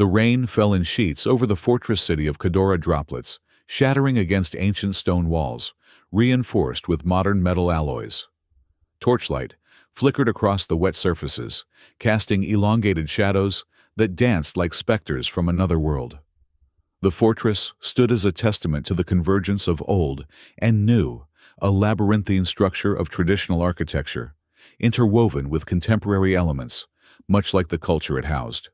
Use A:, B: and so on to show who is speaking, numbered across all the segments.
A: The rain fell in sheets over the fortress city of Cadora, droplets, shattering against ancient stone walls, reinforced with modern metal alloys. Torchlight flickered across the wet surfaces, casting elongated shadows that danced like specters from another world. The fortress stood as a testament to the convergence of old and new, a labyrinthine structure of traditional architecture, interwoven with contemporary elements, much like the culture it housed.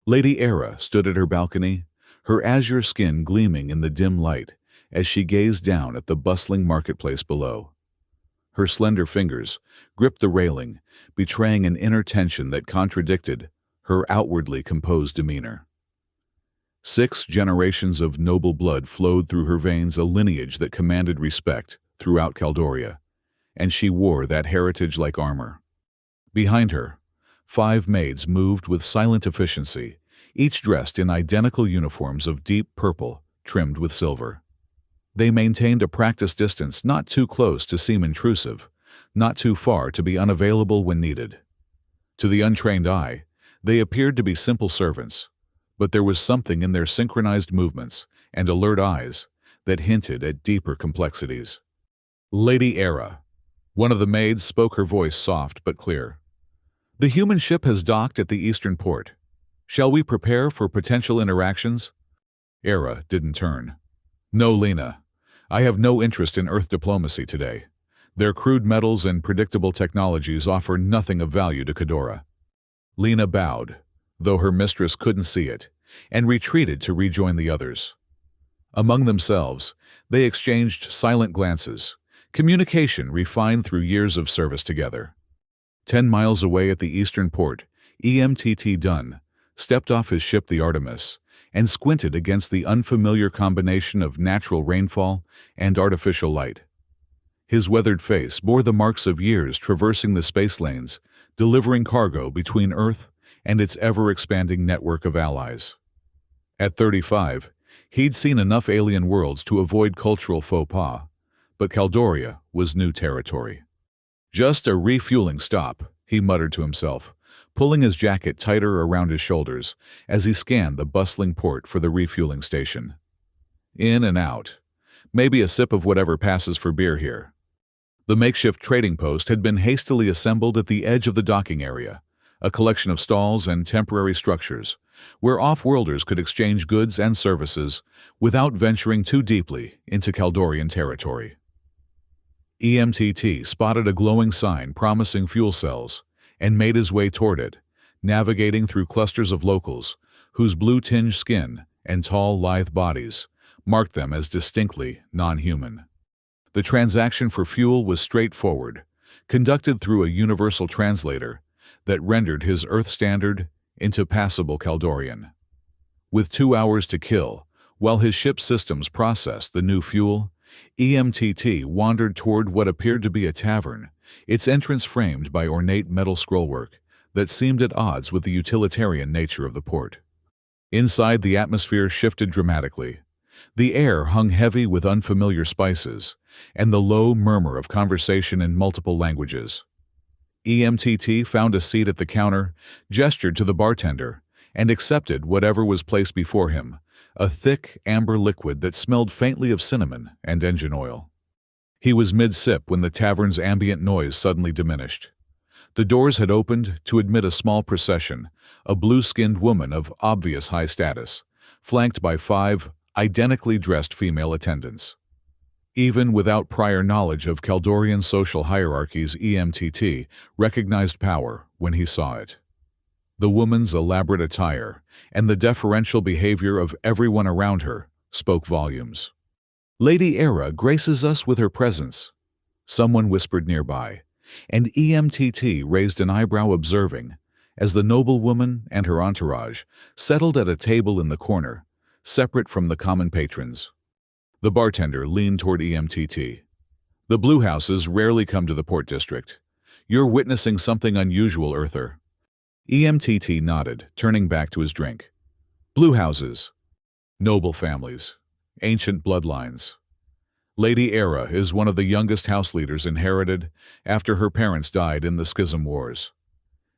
A: Lady Era stood at her balcony, her azure skin gleaming in the dim light as she gazed down at the bustling marketplace below. Her slender fingers gripped the railing, betraying an inner tension that contradicted her outwardly composed demeanor. 6 generations of noble blood flowed through her veins, a lineage that commanded respect throughout Caldoria, and she wore that heritage like armor. Behind her, 5 maids moved with silent efficiency, each dressed in identical uniforms of deep purple trimmed with silver. They maintained a practiced distance, not too close to seem intrusive, not too far to be unavailable when needed. To the untrained eye, they appeared to be simple servants, but there was something in their synchronized movements and alert eyes that hinted at deeper complexities. Lady Era, one of the maids, spoke, her voice soft but clear. "The human ship has docked at the eastern port. Shall we prepare for potential interactions?" Era didn't turn. "No, Lena. I have no interest in Earth diplomacy today. Their crude metals and predictable technologies offer nothing of value to Cadora." Lena bowed, though her mistress couldn't see it, and retreated to rejoin the others. Among themselves, they exchanged silent glances, communication refined through years of service together. 10 miles away at the eastern port, EMTT Dunn stepped off his ship the Artemis and squinted against the unfamiliar combination of natural rainfall and artificial light. His weathered face bore the marks of years traversing the space lanes, delivering cargo between Earth and its ever-expanding network of allies. At 35, he'd seen enough alien worlds to avoid cultural faux pas, but Caldoria was new territory. "Just a refueling stop," he muttered to himself, pulling his jacket tighter around his shoulders as he scanned the bustling port for the refueling station. In and out. Maybe a sip of whatever passes for beer here. The makeshift trading post had been hastily assembled at the edge of the docking area, a collection of stalls and temporary structures, where off-worlders could exchange goods and services without venturing too deeply into Caldorian territory. EMTT spotted a glowing sign promising fuel cells and made his way toward it, navigating through clusters of locals whose blue-tinged skin and tall, lithe bodies marked them as distinctly non-human. The transaction for fuel was straightforward, conducted through a universal translator that rendered his Earth standard into passable Caldorian. With 2 hours to kill, while his ship's systems processed the new fuel, EMTT wandered toward what appeared to be a tavern, its entrance framed by ornate metal scrollwork that seemed at odds with the utilitarian nature of the port. Inside, the atmosphere shifted dramatically. The air hung heavy with unfamiliar spices, and the low murmur of conversation in multiple languages. EMTT found a seat at the counter, gestured to the bartender, and accepted whatever was placed before him, a thick, amber liquid that smelled faintly of cinnamon and engine oil. He was mid-sip when the tavern's ambient noise suddenly diminished. The doors had opened to admit a small procession, a blue-skinned woman of obvious high status, flanked by 5 identically dressed female attendants. Even without prior knowledge of Caldorian social hierarchies, EMTT recognized power when he saw it. The woman's elaborate attire and the deferential behavior of everyone around her spoke volumes. "Lady Era graces us with her presence," someone whispered nearby, and EMTT raised an eyebrow observing as the noblewoman and her entourage settled at a table in the corner, separate from the common patrons. The bartender leaned toward EMTT. "The Blue Houses rarely come to the Port District. You're witnessing something unusual, Earther." EMTT nodded, turning back to his drink. "Blue Houses. Noble families. Ancient bloodlines. Lady Era is one of the youngest house leaders inherited after her parents died in the Schism Wars.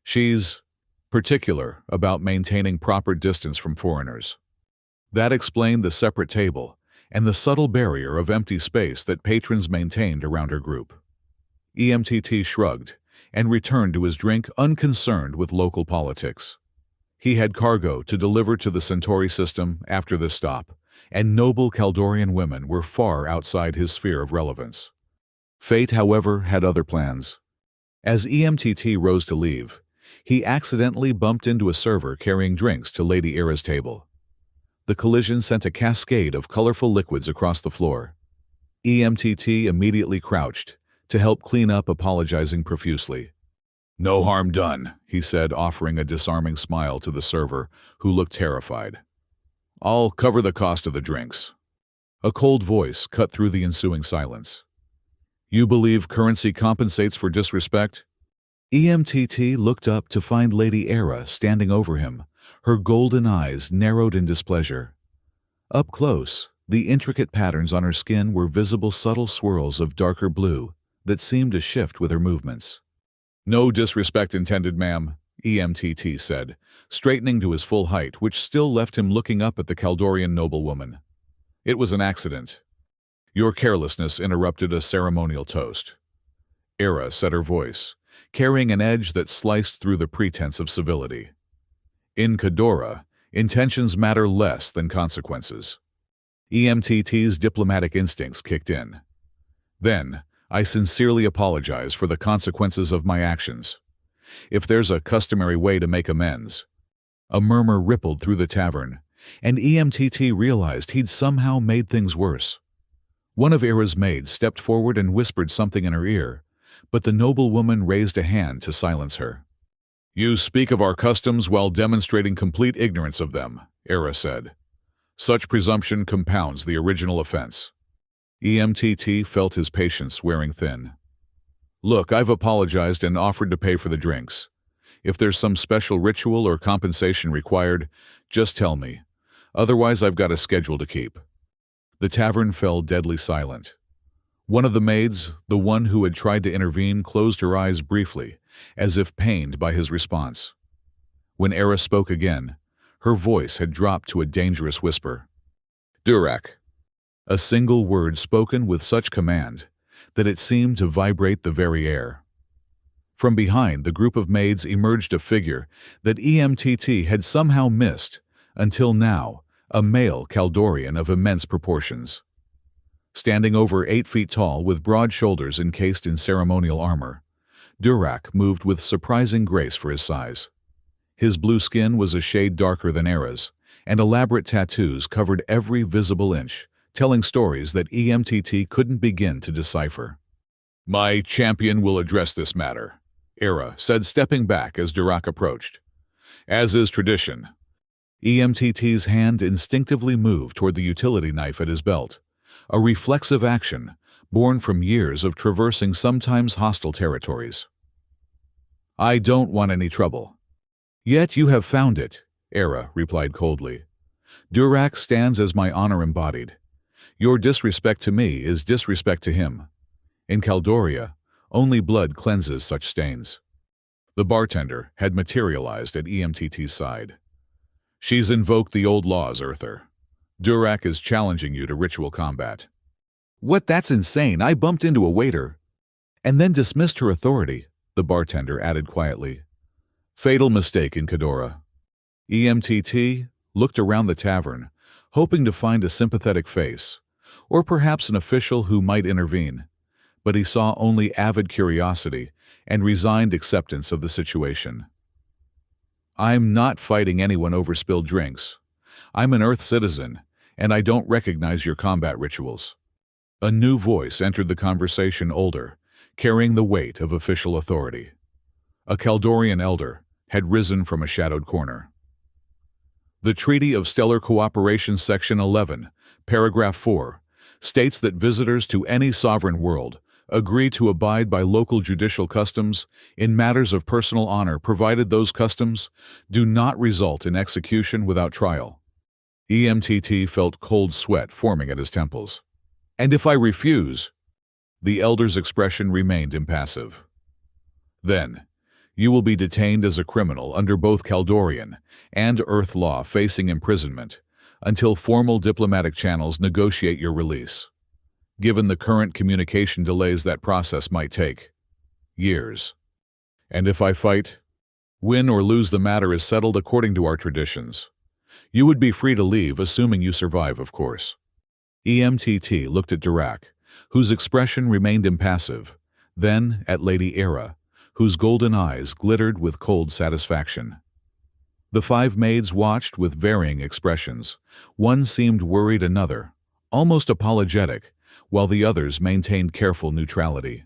A: She's..." particular about maintaining proper distance from foreigners. That explained the separate table and the subtle barrier of empty space that patrons maintained around her group. EMTT shrugged and returned to his drink unconcerned with local politics. He had cargo to deliver to the Centauri system after this stop, and noble Kaldorian women were far outside his sphere of relevance. Fate, however, had other plans. As EMTT rose to leave, he accidentally bumped into a server carrying drinks to Lady Era's table. The collision sent a cascade of colorful liquids across the floor. EMTT immediately crouched to help clean up, apologizing profusely. "No harm done," he said, offering a disarming smile to the server, who looked terrified. "I'll cover the cost of the drinks." A cold voice cut through the ensuing silence. "You believe currency compensates for disrespect?" EMTT looked up to find Lady Era standing over him, her golden eyes narrowed in displeasure. Up close, the intricate patterns on her skin were visible subtle swirls of darker blue that seemed to shift with her movements. "No disrespect intended, ma'am," EMTT said, straightening to his full height, which still left him looking up at the Kaldorian noblewoman. "It was an accident. Your carelessness interrupted a ceremonial toast." Era set her voice, carrying an edge that sliced through the pretense of civility. "In Cadora, intentions matter less than consequences." EMTT's diplomatic instincts kicked in. "Then, I sincerely apologize for the consequences of my actions. If there's a customary way to make amends." A murmur rippled through the tavern, and EMTT realized he'd somehow made things worse. One of Era's maids stepped forward and whispered something in her ear, but the noblewoman raised a hand to silence her. "You speak of our customs while demonstrating complete ignorance of them," Era said. "Such presumption compounds the original offense." EMTT felt his patience wearing thin. "Look, I've apologized and offered to pay for the drinks. If there's some special ritual or compensation required, just tell me. Otherwise, I've got a schedule to keep." The tavern fell deadly silent. One of the maids, the one who had tried to intervene, closed her eyes briefly, as if pained by his response. When Era spoke again, her voice had dropped to a dangerous whisper. "Durak." A single word spoken with such command that it seemed to vibrate the very air. From behind the group of maids emerged a figure that EMTT had somehow missed until now, a male Kaldorian of immense proportions. Standing over 8 feet tall with broad shoulders encased in ceremonial armor, Durak moved with surprising grace for his size. His blue skin was a shade darker than Era's, and elaborate tattoos covered every visible inch, telling stories that EMTT couldn't begin to decipher. "My champion will address this matter," Era said, stepping back as Durak approached. "As is tradition." EMTT's hand instinctively moved toward the utility knife at his belt, a reflexive action born from years of traversing sometimes hostile territories. "I don't want any trouble." "Yet you have found it," Era replied coldly. "Durak stands as my honor embodied. Your disrespect to me is disrespect to him. In Caldoria, only blood cleanses such stains." The bartender had materialized at EMTT's side. "She's invoked the old laws, Earther. Durak is challenging you to ritual combat." "What? That's insane. I bumped into a waiter." "And then dismissed her authority," the bartender added quietly. "Fatal mistake in Cadora." EMTT looked around the tavern, hoping to find a sympathetic face, or perhaps an official who might intervene, but he saw only avid curiosity and resigned acceptance of the situation. "I'm not fighting anyone over spilled drinks. I'm an Earth citizen, and I don't recognize your combat rituals." A new voice entered the conversation, older, carrying the weight of official authority. A Kaldorian elder had risen from a shadowed corner. "The Treaty of Stellar Cooperation, Section 11, Paragraph 4, states that visitors to any sovereign world agree to abide by local judicial customs in matters of personal honor, provided those customs do not result in execution without trial." EMTT felt cold sweat forming at his temples. "And if I refuse?" The elder's expression remained impassive. "Then, You will be detained as a criminal under both Kaldorian and Earth law, facing imprisonment until formal diplomatic channels negotiate your release. Given the current communication delays, that process might take years. And if I fight, win or lose, the matter is settled according to our traditions. You would be free to leave, assuming you survive, of course. EMTT looked at Dirac, whose expression remained impassive, then at Lady Era, whose golden eyes glittered with cold satisfaction. The 5 maids watched with varying expressions. One seemed worried, another almost apologetic, while the others maintained careful neutrality.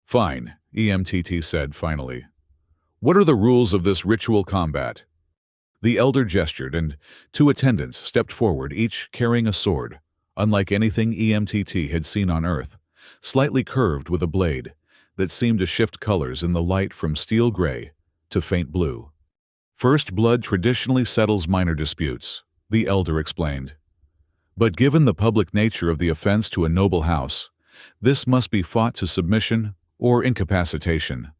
A: "Fine," EMTT said finally. "What are the rules of this ritual combat?" The elder gestured, and 2 attendants stepped forward, each carrying a sword, unlike anything EMTT had seen on Earth, slightly curved with a blade that seemed to shift colors in the light from steel gray to faint blue. "First blood traditionally settles minor disputes," the elder explained. "But given the public nature of the offense to a noble house, this must be fought to submission or incapacitation."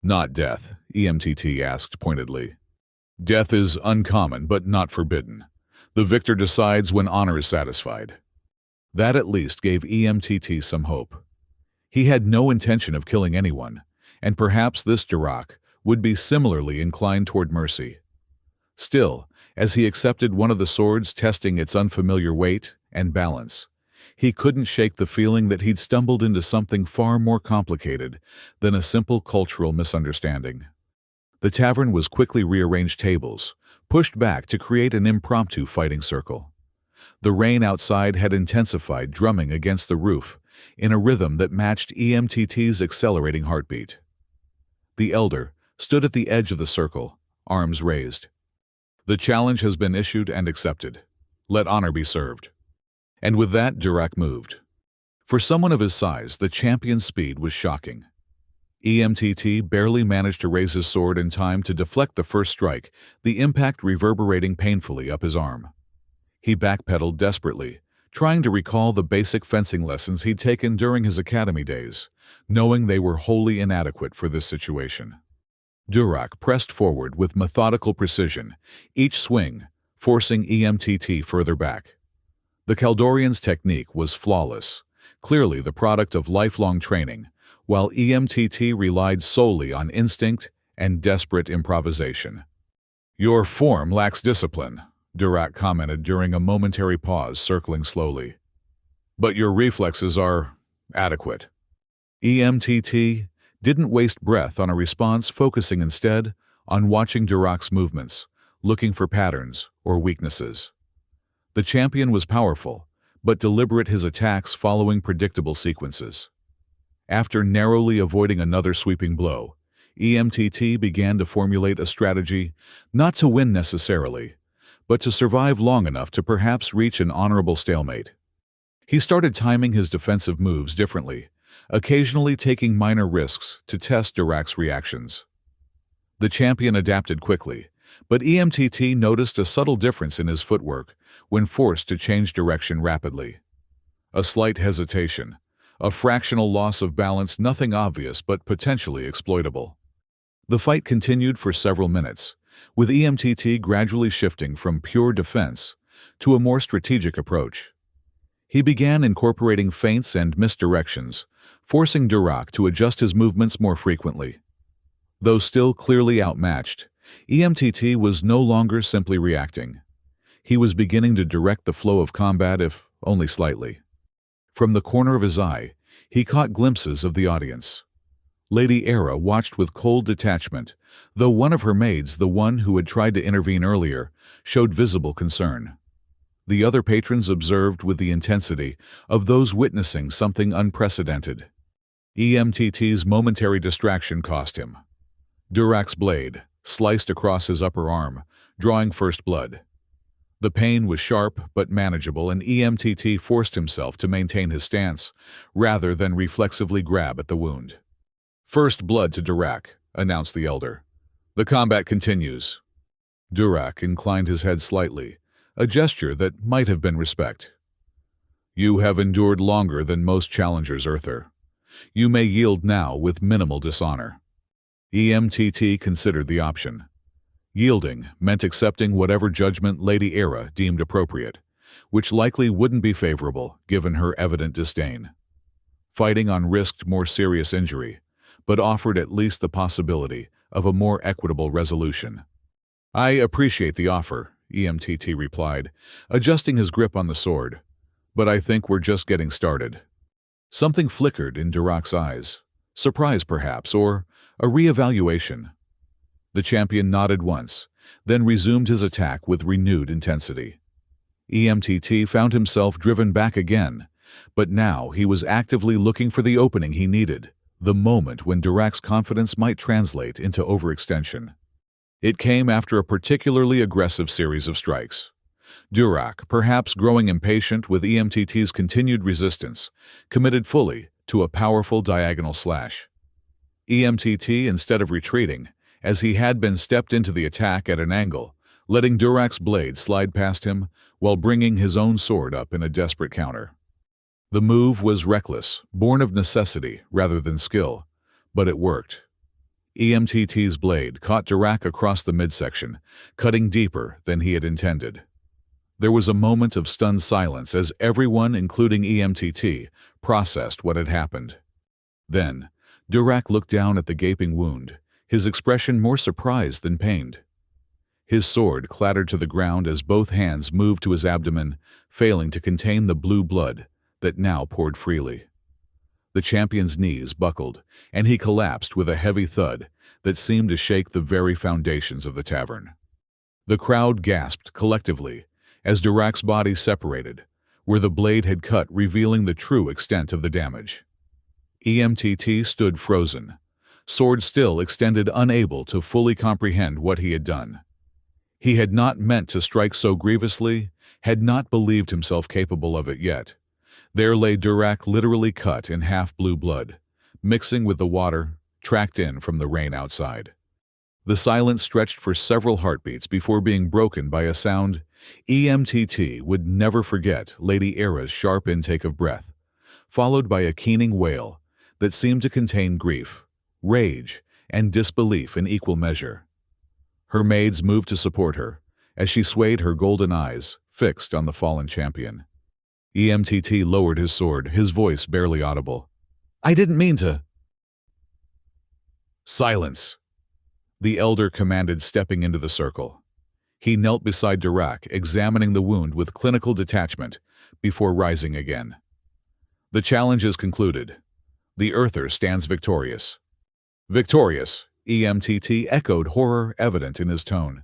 A: "Not death?" EMTT asked pointedly. "Death is uncommon, but not forbidden. The victor decides when honor is satisfied." That at least gave EMTT some hope. He had no intention of killing anyone, and perhaps this Dirac would be similarly inclined toward mercy. Still, as he accepted one of the swords, testing its unfamiliar weight and balance, he couldn't shake the feeling that he'd stumbled into something far more complicated than a simple cultural misunderstanding. The tavern was quickly rearranged, tables pushed back to create an impromptu fighting circle. The rain outside had intensified, drumming against the roof in a rhythm that matched EMTT's accelerating heartbeat. The elder stood at the edge of the circle, arms raised. "The challenge has been issued and accepted. Let honor be served." And with that, Dirac moved. For someone of his size, the champion's speed was shocking. EMTT barely managed to raise his sword in time to deflect the first strike, the impact reverberating painfully up his arm. He backpedaled desperately, trying to recall the basic fencing lessons he'd taken during his academy days, knowing they were wholly inadequate for this situation. Dirac pressed forward with methodical precision, each swing forcing EMTT further back. The Kaldorian's technique was flawless, clearly the product of lifelong training, while EMTT relied solely on instinct and desperate improvisation. "Your form lacks discipline," Dirac commented during a momentary pause, circling slowly. "But your reflexes are adequate." EMTT didn't waste breath on a response, focusing instead on watching Dirac's movements, looking for patterns or weaknesses. The champion was powerful, but deliberate, his attacks following predictable sequences. After narrowly avoiding another sweeping blow, EMTT began to formulate a strategy, not to win necessarily, but to survive long enough to perhaps reach an honorable stalemate. He started timing his defensive moves differently, occasionally taking minor risks to test Dirac's reactions. The champion adapted quickly, but EMTT noticed a subtle difference in his footwork when forced to change direction rapidly. A slight hesitation, a fractional loss of balance, nothing obvious but potentially exploitable. The fight continued for several minutes, with EMTT gradually shifting from pure defense to a more strategic approach. He began incorporating feints and misdirections, forcing Dirac to adjust his movements more frequently. Though still clearly outmatched, EMTT was no longer simply reacting. He was beginning to direct the flow of combat, if only slightly. From the corner of his eye, he caught glimpses of the audience. Lady Era watched with cold detachment, though one of her maids, the one who had tried to intervene earlier, showed visible concern. The other patrons observed with the intensity of those witnessing something unprecedented. EMTT's momentary distraction cost him. Dirac's blade sliced across his upper arm, drawing first blood. The pain was sharp but manageable, and EMTT forced himself to maintain his stance rather than reflexively grab at the wound. "First blood to Dirac," announced the elder. "The combat continues." Dirac inclined his head slightly, a gesture that might have been respect. "You have endured longer than most challengers, Earther. You may yield now with minimal dishonor." EMTT considered the option. Yielding meant accepting whatever judgment Lady Era deemed appropriate, which likely wouldn't be favorable given her evident disdain. Fighting on risked more serious injury, but offered at least the possibility of a more equitable resolution. "I appreciate the offer," EMTT replied, adjusting his grip on the sword, "but I think we're just getting started." Something flickered in Durak's eyes. Surprise, perhaps, or a reevaluation. The champion nodded once, then resumed his attack with renewed intensity. EMTT found himself driven back again, but now he was actively looking for the opening he needed, the moment when Durak's confidence might translate into overextension. It came after a particularly aggressive series of strikes. Durak, perhaps growing impatient with EMTT's continued resistance, committed fully to a powerful diagonal slash. EMTT, instead of retreating, as he had been, stepped into the attack at an angle, letting Durak's blade slide past him while bringing his own sword up in a desperate counter. The move was reckless, born of necessity rather than skill, but it worked. EMTT's blade caught Durak across the midsection, cutting deeper than he had intended. There was a moment of stunned silence as everyone, including EMTT, processed what had happened. Then, Durak looked down at the gaping wound, his expression more surprised than pained. His sword clattered to the ground as both hands moved to his abdomen, failing to contain the blue blood that now poured freely. The champion's knees buckled, and he collapsed with a heavy thud that seemed to shake the very foundations of the tavern. The crowd gasped collectively as Durak's body separated, where the blade had cut, revealing the true extent of the damage. EMTT stood frozen, sword still extended, unable to fully comprehend what he had done. He had not meant to strike so grievously, had not believed himself capable of it yet. There lay Durak, literally cut in half blue blood, mixing with the water tracked in from the rain outside. The silence stretched for several heartbeats before being broken by a sound EMTT would never forget: Lady Era's sharp intake of breath, followed by a keening wail that seemed to contain grief, rage, and disbelief in equal measure. Her maids moved to support her, as she swayed, her golden eyes fixed on the fallen champion. EMTT lowered his sword, his voice barely audible. "I didn't mean to." "Silence," the elder commanded, stepping into the circle. He knelt beside Durak, examining the wound with clinical detachment before rising again. "The challenge is concluded. The Earther stands victorious." "Victorious," EMTT echoed, horror evident in his tone.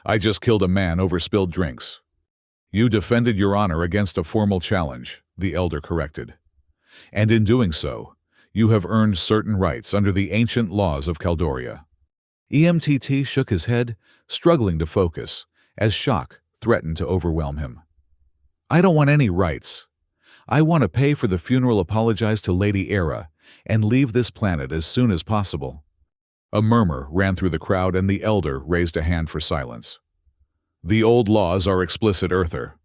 A: "I just killed a man over spilled drinks." "You defended your honor against a formal challenge," the elder corrected. "And in doing so, you have earned certain rights under the ancient laws of Caldoria." EMTT shook his head, struggling to focus, as shock threatened to overwhelm him. "I don't want any rights. I want to pay for the funeral, apologize to Lady Era, and leave this planet as soon as possible." A murmur ran through the crowd, and the elder raised a hand for silence. "The old laws are explicit, Earther.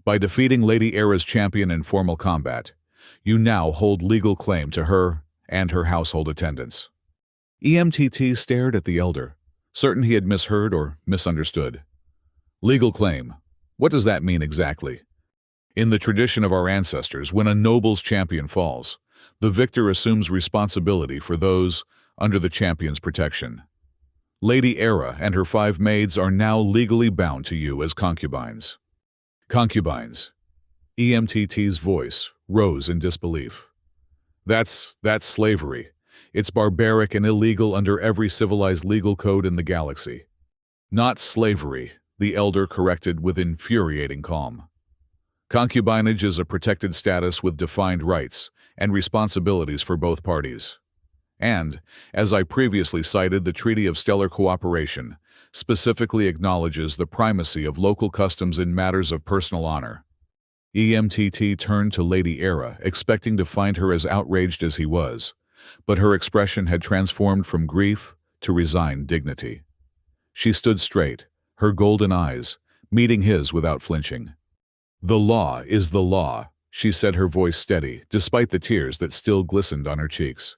A: By defeating Lady Era's champion in formal combat, you now hold legal claim to her and her household attendants." EMTT stared at the elder, certain he had misheard or misunderstood. "Legal claim. What does that mean exactly?" "In the tradition of our ancestors, when a noble's champion falls, the victor assumes responsibility for those under the champion's protection. Lady Era and her 5 maids are now legally bound to you as concubines." "Concubines." EMTT's voice rose in disbelief. That's slavery. It's barbaric and illegal under every civilized legal code in the galaxy." "Not slavery," the elder corrected with infuriating calm. "Concubinage is a protected status with defined rights and responsibilities for both parties. And, as I previously cited, the Treaty of Stellar Cooperation specifically acknowledges the primacy of local customs in matters of personal honor." EMTT turned to Lady Era, expecting to find her as outraged as he was, but her expression had transformed from grief to resigned dignity. She stood straight, her golden eyes meeting his without flinching. "The law is the law," she said, her voice steady, despite the tears that still glistened on her cheeks.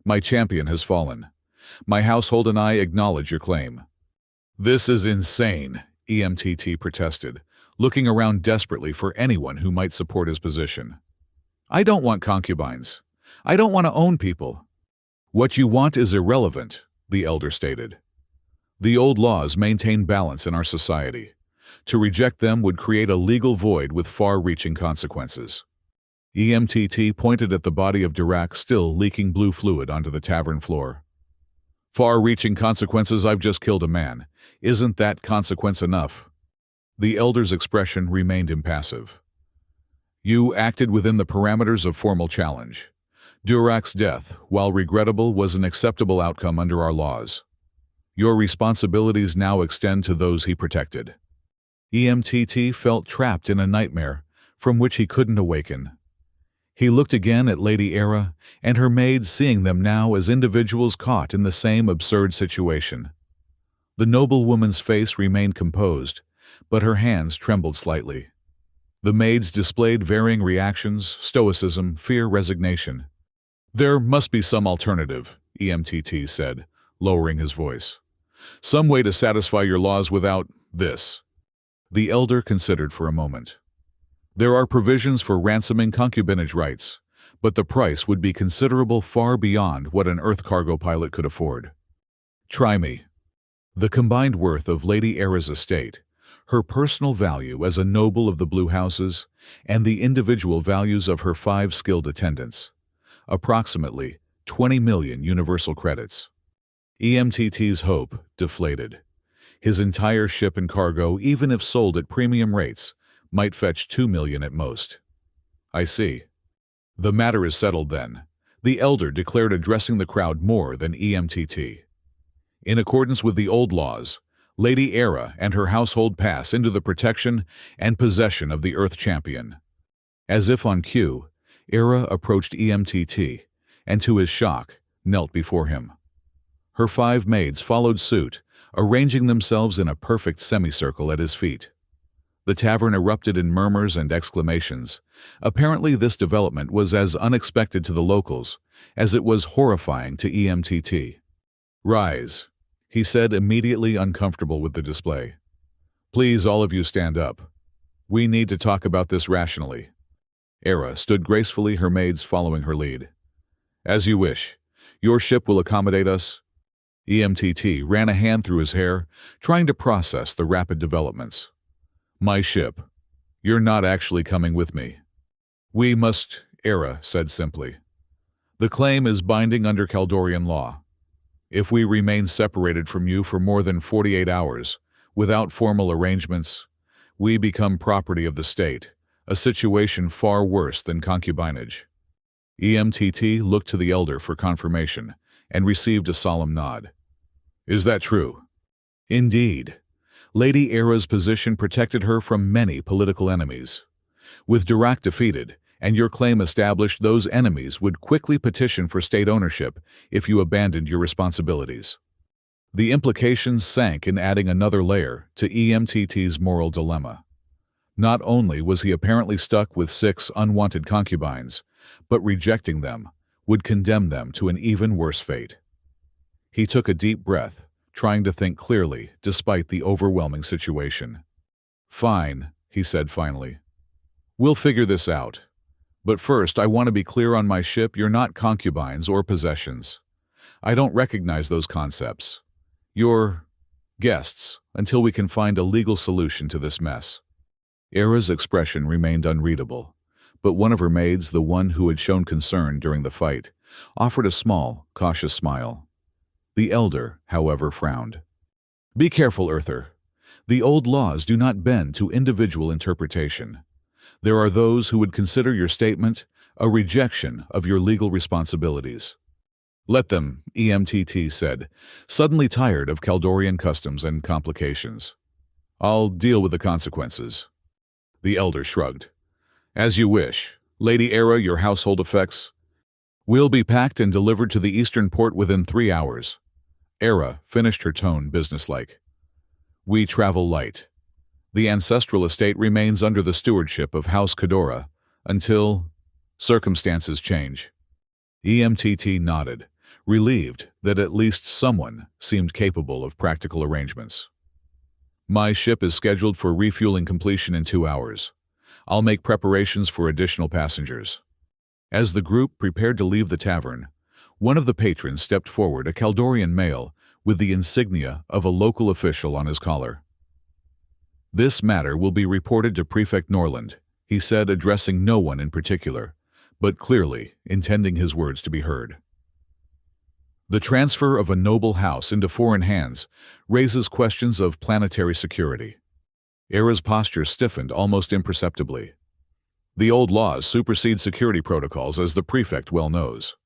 A: "My champion has fallen, My household and I acknowledge your claim." "This is insane," EMTT protested, looking around desperately for anyone who might support his position. "I don't want concubines. I don't want to own people." "What you want is irrelevant," the elder stated. "The old laws maintain balance in our society. To reject them would create a legal void with far-reaching consequences." EMTT pointed at the body of Dirac still leaking blue fluid onto the tavern floor. "Far-reaching consequences? I've just killed a man. Isn't that consequence enough?" The elder's expression remained impassive. "You acted within the parameters of formal challenge. Durac's death, while regrettable, was an acceptable outcome under our laws. Your responsibilities now extend to those he protected." EMTT felt trapped in a nightmare from which he couldn't awaken. He looked again at Lady Era and her maids, seeing them now as individuals caught in the same absurd situation. The noble woman's face remained composed, but her hands trembled slightly. The maids displayed varying reactions: stoicism, fear, resignation. "There must be some alternative," EMTT said, lowering his voice. "Some way to satisfy your laws without this." The elder considered for a moment. "There are provisions for ransoming concubinage rights, but the price would be considerable, far beyond what an Earth cargo pilot could afford." "Try me." The combined worth of Lady Era's estate, her personal value as a noble of the Blue Houses, and the individual values of her 5 skilled attendants. Approximately 20 million universal credits. EMTT's hope deflated. His entire ship and cargo, even if sold at premium rates, might fetch 2 million at most. "I see. The matter is settled then," the elder declared, addressing the crowd more than EMTT. "In accordance with the old laws, Lady Era and her household pass into the protection and possession of the Earth Champion." As if on cue, Era approached EMTT, and to his shock, knelt before him. Her 5 maids followed suit, arranging themselves in a perfect semicircle at his feet. The tavern erupted in murmurs and exclamations. Apparently this development was as unexpected to the locals as it was horrifying to EMTT. "Rise," he said, immediately uncomfortable with the display. "Please, all of you, stand up. We need to talk about this rationally." Era stood gracefully, her maids following her lead. "As you wish. Your ship will accommodate us." EMTT ran a hand through his hair, trying to process the rapid developments. "My ship. You're not actually coming with me." "We must," Era said simply. "The claim is binding under Caldorian law. If we remain separated from you for more than 48 hours, without formal arrangements, we become property of the state, a situation far worse than concubinage." EMTT looked to the elder for confirmation and received a solemn nod. "Is that true?" "Indeed. Lady Era's position protected her from many political enemies. With Dirac defeated and your claim established, those enemies would quickly petition for state ownership if you abandoned your responsibilities." The implications sank in adding another layer to EMTT's moral dilemma. Not only was he apparently stuck with 6 unwanted concubines, but rejecting them would condemn them to an even worse fate. He took a deep breath, trying to think clearly despite the overwhelming situation. "Fine," he said finally. "We'll figure this out. But first, I want to be clear on my ship. You're not concubines or possessions. I don't recognize those concepts. You're guests until we can find a legal solution to this mess." Era's expression remained unreadable, but one of her maids, the one who had shown concern during the fight, offered a small, cautious smile. The elder, however, frowned. "Be careful, Earther. The old laws do not bend to individual interpretation. There are those who would consider your statement a rejection of your legal responsibilities." "Let them," EMTT said, suddenly tired of Caldorian customs and complications. "I'll deal with the consequences." The elder shrugged. "As you wish. Lady Era, your household effects will be packed and delivered to the eastern port within 3 hours. Era finished, her tone businesslike. "We travel light. The ancestral estate remains under the stewardship of House Cadora until circumstances change." EMTT nodded, relieved that at least someone seemed capable of practical arrangements. "My ship is scheduled for refueling completion in 2 hours. I'll make preparations for additional passengers." As the group prepared to leave the tavern, one of the patrons stepped forward, a Kaldorian male with the insignia of a local official on his collar. "This matter will be reported to Prefect Norland," he said, addressing no one in particular, but clearly intending his words to be heard. The transfer of a noble house into foreign hands raises questions of planetary security. Era's posture stiffened almost imperceptibly. "The old laws supersede security protocols, as the prefect well knows."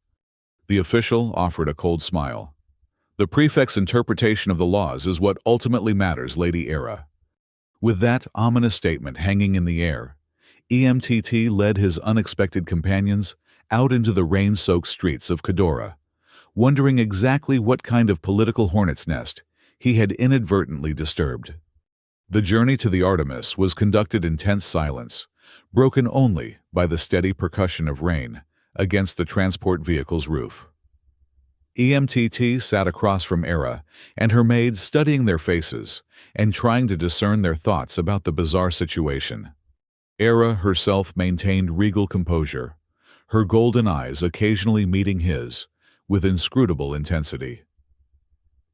A: The official offered a cold smile. "The prefect's interpretation of the laws is what ultimately matters, Lady Era." With that ominous statement hanging in the air, EMTT led his unexpected companions out into the rain-soaked streets of Khadora, wondering exactly what kind of political hornet's nest he had inadvertently disturbed. The journey to the Artemis was conducted in tense silence, broken only by the steady percussion of rain against the transport vehicle's roof. EMTT sat across from Era and her maids, studying their faces and trying to discern their thoughts about the bizarre situation. Era herself maintained regal composure, her golden eyes occasionally meeting his with inscrutable intensity.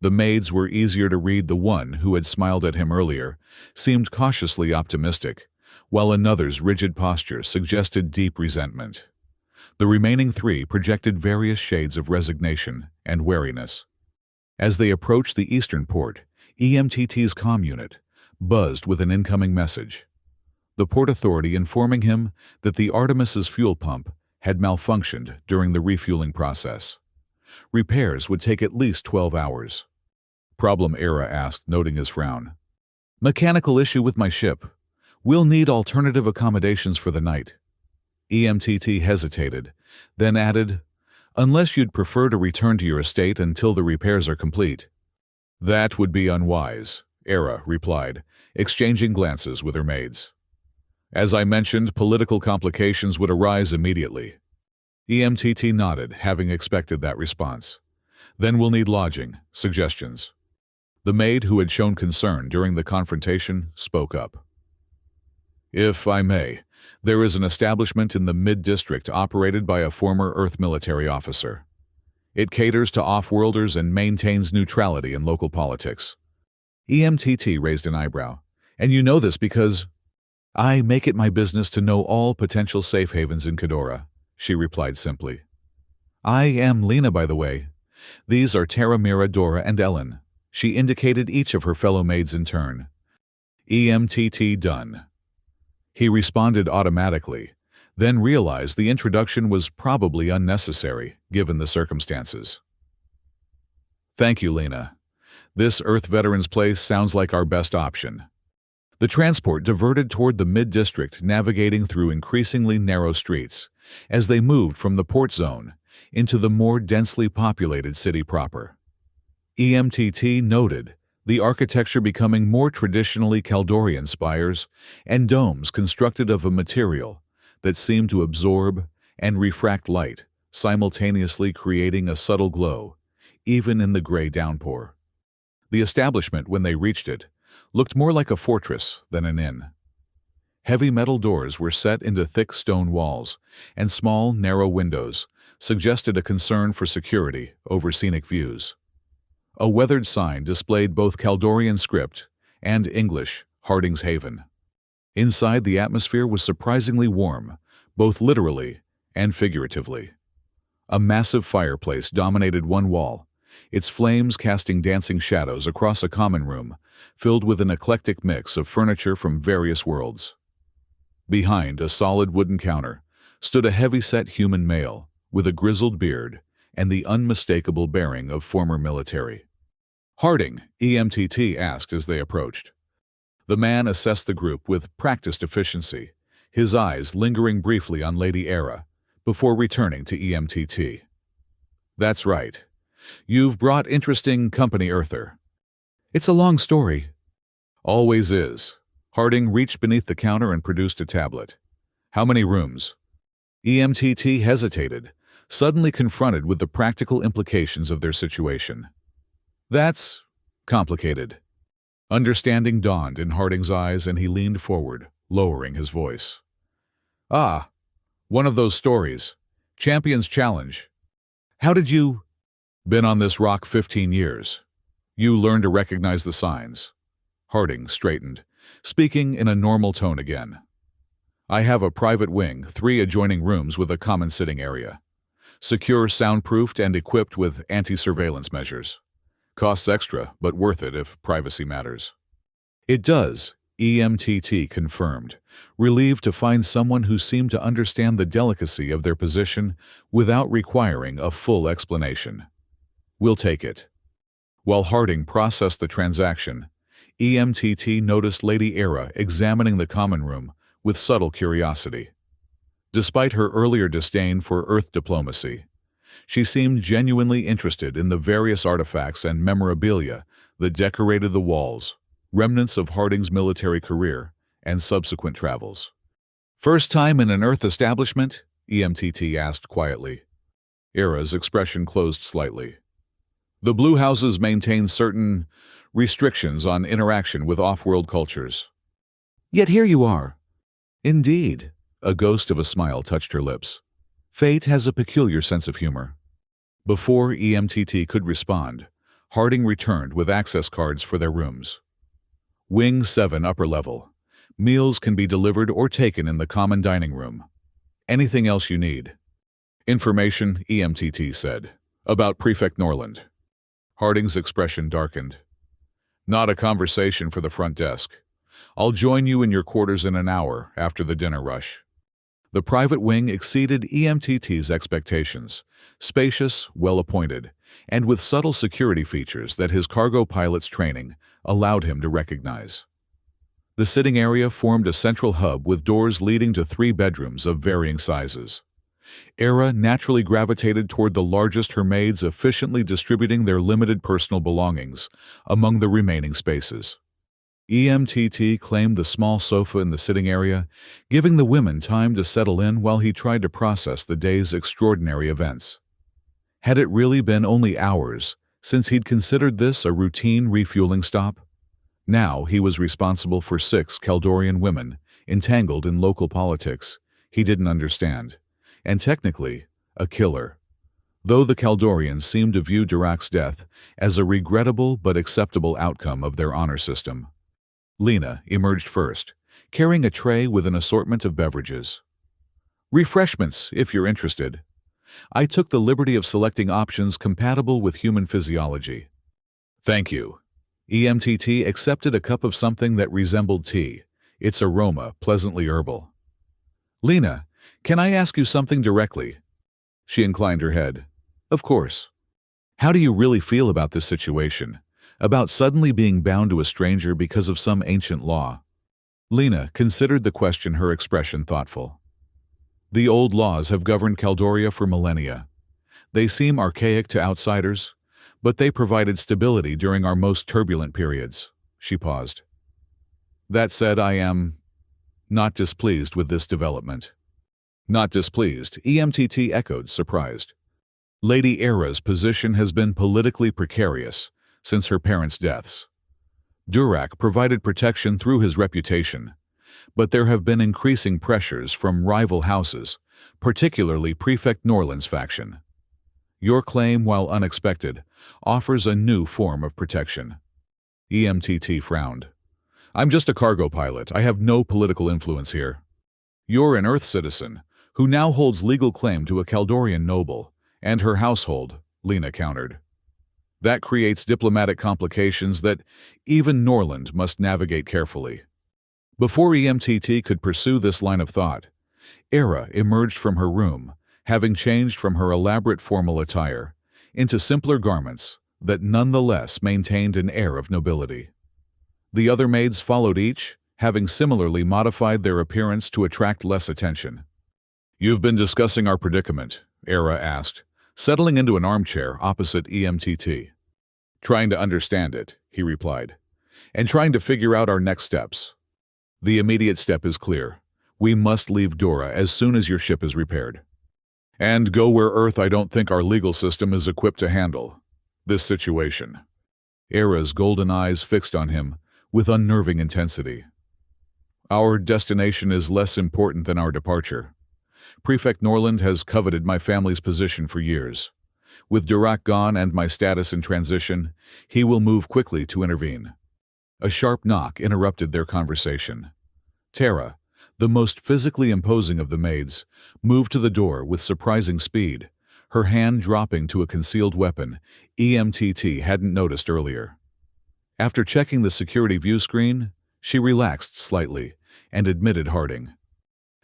A: The maids were easier to read. The one who had smiled at him earlier seemed cautiously optimistic, while another's rigid posture suggested deep resentment. The remaining three projected various shades of resignation and wariness. As they approached the eastern port, EMTT's comm unit buzzed with an incoming message. The port authority informing him that the Artemis's fuel pump had malfunctioned during the refueling process. Repairs would take at least 12 hours. "Problem?" Era asked, noting his frown. "Mechanical issue with my ship. We'll need alternative accommodations for the night." EMTT hesitated, then added, "Unless you'd prefer to return to your estate until the repairs are complete." "That would be unwise," Era replied, exchanging glances with her maids. "As I mentioned, political complications would arise immediately." EMTT nodded, having expected that response. "Then we'll need lodging, suggestions." The maid who had shown concern during the confrontation spoke up. "If I may, there is an establishment in the Mid-District operated by a former Earth military officer. It caters to off-worlders and maintains neutrality in local politics." EMTT raised an eyebrow. "And you know this because—" "I make it my business to know all potential safe havens in Khadora," she replied simply. "I am Lena, by the way. These are Tara, Mira, Dora, and Ellen." She indicated each of her fellow maids in turn. "EMTT done." He responded automatically, then realized the introduction was probably unnecessary, given the circumstances. "Thank you, Lena. This Earth Veterans Place sounds like our best option." The transport diverted toward the Mid-District, navigating through increasingly narrow streets, as they moved from the port zone into the more densely populated city proper. EMTT noted the architecture becoming more traditionally Kaldorian, spires and domes constructed of a material that seemed to absorb and refract light, simultaneously creating a subtle glow, even in the gray downpour. The establishment, when they reached it, looked more like a fortress than an inn. Heavy metal doors were set into thick stone walls, and small, narrow windows suggested a concern for security over scenic views. A weathered sign displayed both Kaldorian script and English, Harding's Haven. Inside, the atmosphere was surprisingly warm, both literally and figuratively. A massive fireplace dominated one wall, its flames casting dancing shadows across a common room filled with an eclectic mix of furniture from various worlds. Behind a solid wooden counter stood a heavy-set human male with a grizzled beard and the unmistakable bearing of former military. "Harding?" EMTT asked as they approached. The man assessed the group with practiced efficiency, his eyes lingering briefly on Lady Era before returning to EMTT. "That's right. You've brought interesting company, Earther." "It's a long story." "Always is." Harding reached beneath the counter and produced a tablet. "How many rooms?" EMTT hesitated, suddenly confronted with the practical implications of their situation. That's complicated. Understanding dawned in Harding's eyes, and he leaned forward, lowering his voice. Ah, one of those stories. Champion's Challenge. How did you... Been on this rock 15 years. You learn to recognize the signs. Harding straightened, speaking in a normal tone again. I have a private wing, 3 adjoining rooms with a common sitting area. Secure, soundproofed, and equipped with anti-surveillance measures. Costs extra, but worth it if privacy matters. It does, EMTT confirmed, relieved to find someone who seemed to understand the delicacy of their position without requiring a full explanation. We'll take it. While Harding processed the transaction, EMTT noticed Lady Era examining the common room with subtle curiosity. Despite her earlier disdain for Earth diplomacy, she seemed genuinely interested in the various artifacts and memorabilia that decorated the walls, remnants of Harding's military career and subsequent travels. First time in an Earth establishment? EMTT asked quietly. Era's expression closed slightly. The Blue Houses maintain certain restrictions on interaction with off-world cultures. Yet here you are. Indeed, a ghost of a smile touched her lips. Fate has a peculiar sense of humor. Before EMTT could respond, Harding returned with access cards for their rooms. Wing 7 upper level. Meals can be delivered or taken in the common dining room. Anything else you need? Information, EMTT said. About Prefect Norland. Harding's expression darkened. Not a conversation for the front desk. I'll join you in your quarters in an hour after the dinner rush. The private wing exceeded EMTT's expectations, spacious, well-appointed, and with subtle security features that his cargo pilot's training allowed him to recognize. The sitting area formed a central hub with doors leading to 3 bedrooms of varying sizes. Era naturally gravitated toward the largest, her maids efficiently distributing their limited personal belongings among the remaining spaces. EMTT claimed the small sofa in the sitting area, giving the women time to settle in while he tried to process the day's extraordinary events. Had it really been only hours since he'd considered this a routine refueling stop? Now he was responsible for 6 Kaldorian women entangled in local politics he didn't understand, and technically a killer. Though the Kaldorians seemed to view Durak's death as a regrettable but acceptable outcome of their honor system. Lena emerged first, carrying a tray with an assortment of beverages. Refreshments, if you're interested. I took the liberty of selecting options compatible with human physiology. Thank you. EMTT accepted a cup of something that resembled tea, its aroma pleasantly herbal. Lena, can I ask you something directly? She inclined her head. Of course. How do you really feel about this situation? About suddenly being bound to a stranger because of some ancient law? Lena considered the question, her expression thoughtful. The old laws have governed Caldoria for millennia. They seem archaic to outsiders, but they provided stability during our most turbulent periods. She paused. That said, I am not displeased with this development. Not displeased, EMTT echoed, surprised. Lady Era's position has been politically precarious since her parents' deaths. Durak provided protection through his reputation, but there have been increasing pressures from rival houses, particularly Prefect Norland's faction. Your claim, while unexpected, offers a new form of protection. EMTT frowned. I'm just a cargo pilot. I have no political influence here. You're an Earth citizen, who now holds legal claim to a Kaldorian noble and her household, Lena countered. That creates diplomatic complications that even Norland must navigate carefully. Before EMTT could pursue this line of thought, Era emerged from her room, having changed from her elaborate formal attire into simpler garments that nonetheless maintained an air of nobility. The other maids followed each, having similarly modified their appearance to attract less attention. You've been discussing our predicament, Era asked, settling into an armchair opposite EMTT. Trying to understand it, he replied, and trying to figure out our next steps. The immediate step is clear. We must leave Dora as soon as your ship is repaired. And go where Earth I don't think our legal system is equipped to handle this situation. Era's golden eyes fixed on him with unnerving intensity. Our destination is less important than our departure. Prefect Norland has coveted my family's position for years. With Dirac gone and my status in transition, he will move quickly to intervene. A sharp knock interrupted their conversation. Tara, the most physically imposing of the maids, moved to the door with surprising speed, her hand dropping to a concealed weapon EMTT hadn't noticed earlier. After checking the security view screen, she relaxed slightly and admitted Harding.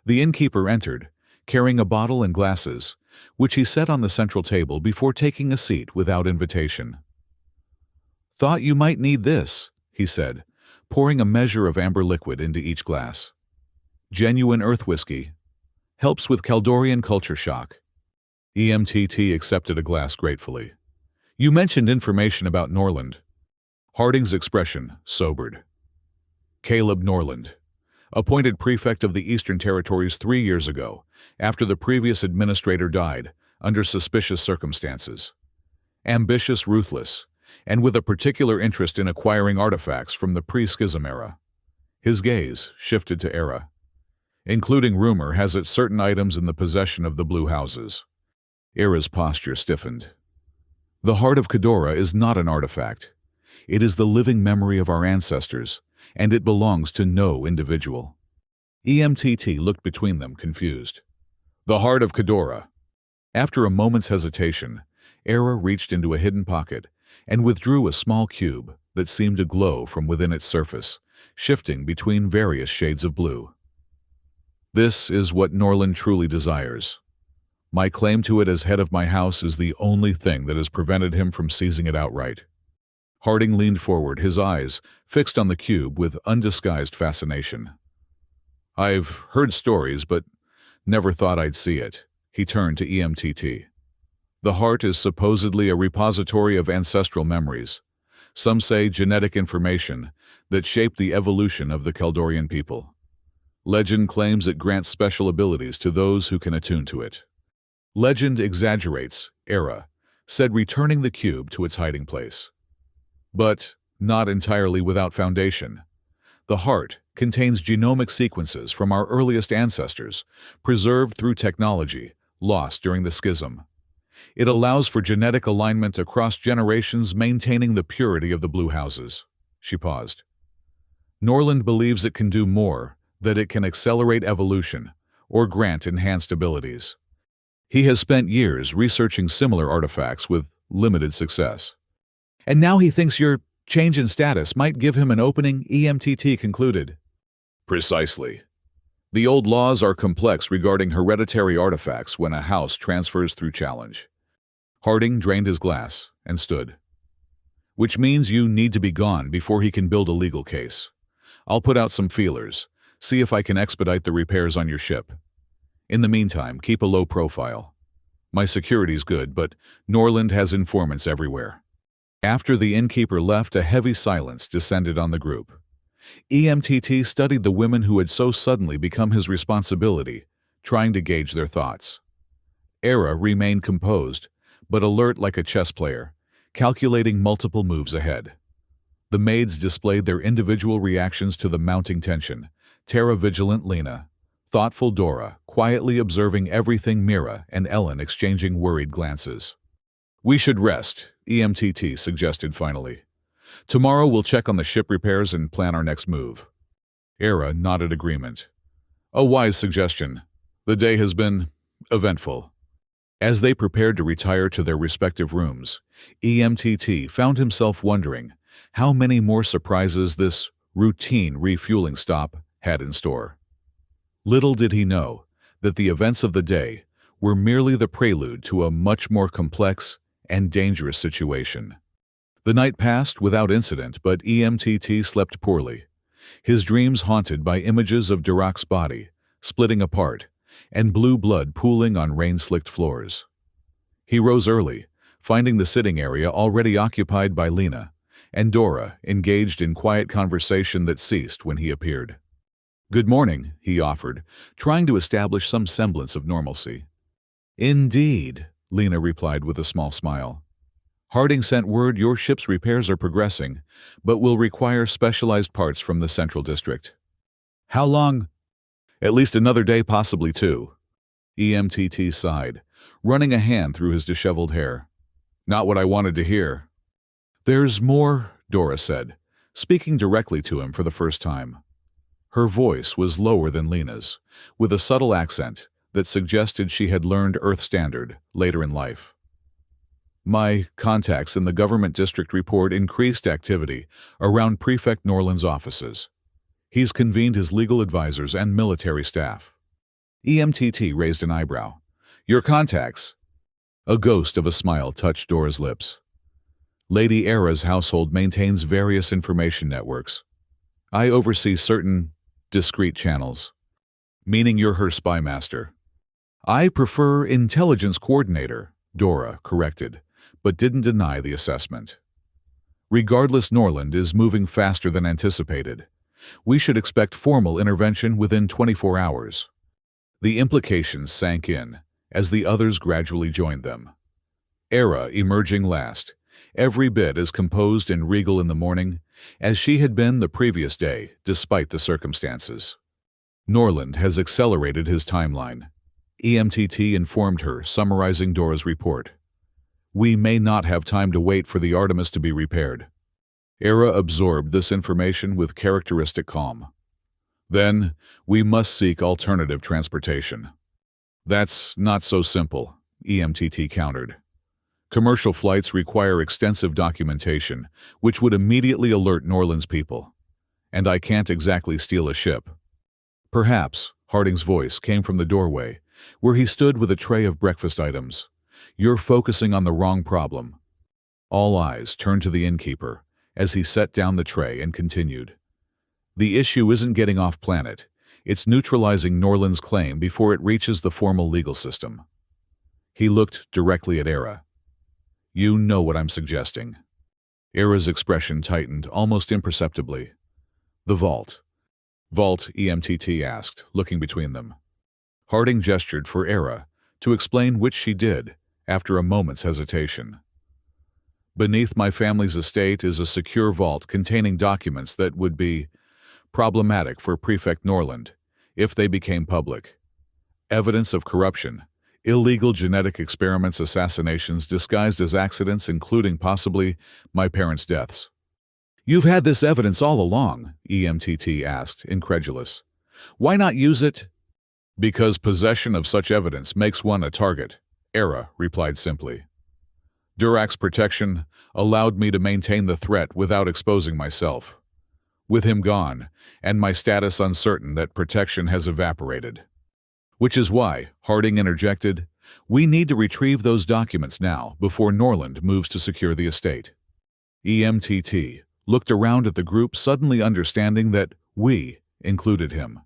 A: The innkeeper entered, carrying a bottle and glasses, which he set on the central table before taking a seat without invitation. "Thought you might need this," he said, pouring a measure of amber liquid into each glass. "Genuine earth whiskey. Helps with Caldorian culture shock." EMTT accepted a glass gratefully. "You mentioned information about Norland." Harding's expression sobered. Caleb Norland, appointed prefect of the Eastern Territories 3 years ago, after the previous administrator died, under suspicious circumstances. Ambitious, ruthless, and with a particular interest in acquiring artifacts from the pre-schism era. His gaze shifted to era. Including rumor has it certain items in the possession of the Blue Houses. Era's posture stiffened. The heart of Khadora is not an artifact. It is the living memory of our ancestors, and it belongs to no individual. EMTT looked between them, confused. The heart of Khadora. After a moment's hesitation, Era reached into a hidden pocket and withdrew a small cube that seemed to glow from within its surface, shifting between various shades of blue. "This is what Norland truly desires. My claim to it as head of my house is the only thing that has prevented him from seizing it outright." Harding leaned forward, his eyes fixed on the cube with undisguised fascination. "I've heard stories, but never thought I'd see it." He turned to EMTT. "The heart is supposedly a repository of ancestral memories, some say genetic information, that shaped the evolution of the Caldorian people. Legend claims it grants special abilities to those who can attune to it." "Legend exaggerates," Era said, returning the cube to its hiding place. "But not entirely without foundation. The heart contains genomic sequences from our earliest ancestors, preserved through technology, lost during the schism. It allows for genetic alignment across generations, maintaining the purity of the Blue Houses." She paused. "Norland believes it can do more, that it can accelerate evolution or grant enhanced abilities. He has spent years researching similar artifacts with limited success." "And now he thinks your change in status might give him an opening," EMTT concluded. "Precisely. The old laws are complex regarding hereditary artifacts when a house transfers through challenge." Harding drained his glass and stood. "Which means you need to be gone before he can build a legal case. I'll put out some feelers, see if I can expedite the repairs on your ship. In the meantime, keep a low profile. My security's good, but Norland has informants everywhere." After the innkeeper left, a heavy silence descended on the group. EMTT studied the women who had so suddenly become his responsibility, trying to gauge their thoughts. Era remained composed, but alert like a chess player, calculating multiple moves ahead. The maids displayed their individual reactions to the mounting tension. Tara vigilant, Lena. Thoughtful Dora, quietly observing everything, Mira and Ellen exchanging worried glances. "We should rest," EMTT suggested finally. "Tomorrow we'll check on the ship repairs and plan our next move." Era nodded agreement. "A wise suggestion. The day has been eventful." As they prepared to retire to their respective rooms, EMTT found himself wondering how many more surprises this routine refueling stop had in store. Little did he know that the events of the day were merely the prelude to a much more complex and dangerous situation. The night passed without incident, but EMTT slept poorly, his dreams haunted by images of Dirac's body splitting apart and blue blood pooling on rain-slicked floors. He rose early, finding the sitting area already occupied by Lena and Dora, engaged in quiet conversation that ceased when he appeared. "Good morning," he offered, trying to establish some semblance of normalcy. Indeed, Lena replied with a small smile. Harding sent word your ship's repairs are progressing, but will require specialized parts from the Central District. How long? At least another day, possibly two. EMTT sighed, running a hand through his disheveled hair. Not what I wanted to hear. There's more, Dora said, speaking directly to him for the first time. Her voice was lower than Lena's, with a subtle accent that suggested she had learned Earth Standard later in life. My contacts in the government district report increased activity around Prefect Norland's offices. He's convened his legal advisors and military staff. EMTT raised an eyebrow. Your contacts? A ghost of a smile touched Dora's lips. Lady Era's household maintains various information networks. I oversee certain discrete channels. Meaning you're her spy master. I prefer intelligence coordinator, Dora corrected, but didn't deny the assessment. Regardless, Norland is moving faster than anticipated. We should expect formal intervention within 24 hours. The implications sank in as the others gradually joined them. Era emerging last, every bit as composed and regal in the morning as she had been the previous day, despite the circumstances. Norland has accelerated his timeline. EMTT informed her, summarizing Dora's report. We may not have time to wait for the Artemis to be repaired. Era absorbed this information with characteristic calm. Then, we must seek alternative transportation. That's not so simple, EMTT countered. Commercial flights require extensive documentation, which would immediately alert Norland's people. And I can't exactly steal a ship. Perhaps, Harding's voice came from the doorway, where he stood with a tray of breakfast items. You're focusing on the wrong problem. All eyes turned to the innkeeper as he set down the tray and continued. The issue isn't getting off planet. It's neutralizing Norland's claim before it reaches the formal legal system. He looked directly at Era. You know what I'm suggesting. Era's expression tightened almost imperceptibly. The vault. Vault, EMTT asked, looking between them. Harding gestured for Era to explain, which she did, after a moment's hesitation. Beneath my family's estate is a secure vault containing documents that would be problematic for Prefect Norland if they became public. Evidence of corruption, illegal genetic experiments, assassinations disguised as accidents, including possibly my parents' deaths. You've had this evidence all along, EMTT asked, incredulous. Why not use it? Because possession of such evidence makes one a target, Era replied simply. Durac's protection allowed me to maintain the threat without exposing myself. With him gone, and my status uncertain, that protection has evaporated. Which is why, Harding interjected, we need to retrieve those documents now before Norland moves to secure the estate. EMTT looked around at the group, suddenly understanding that we included him.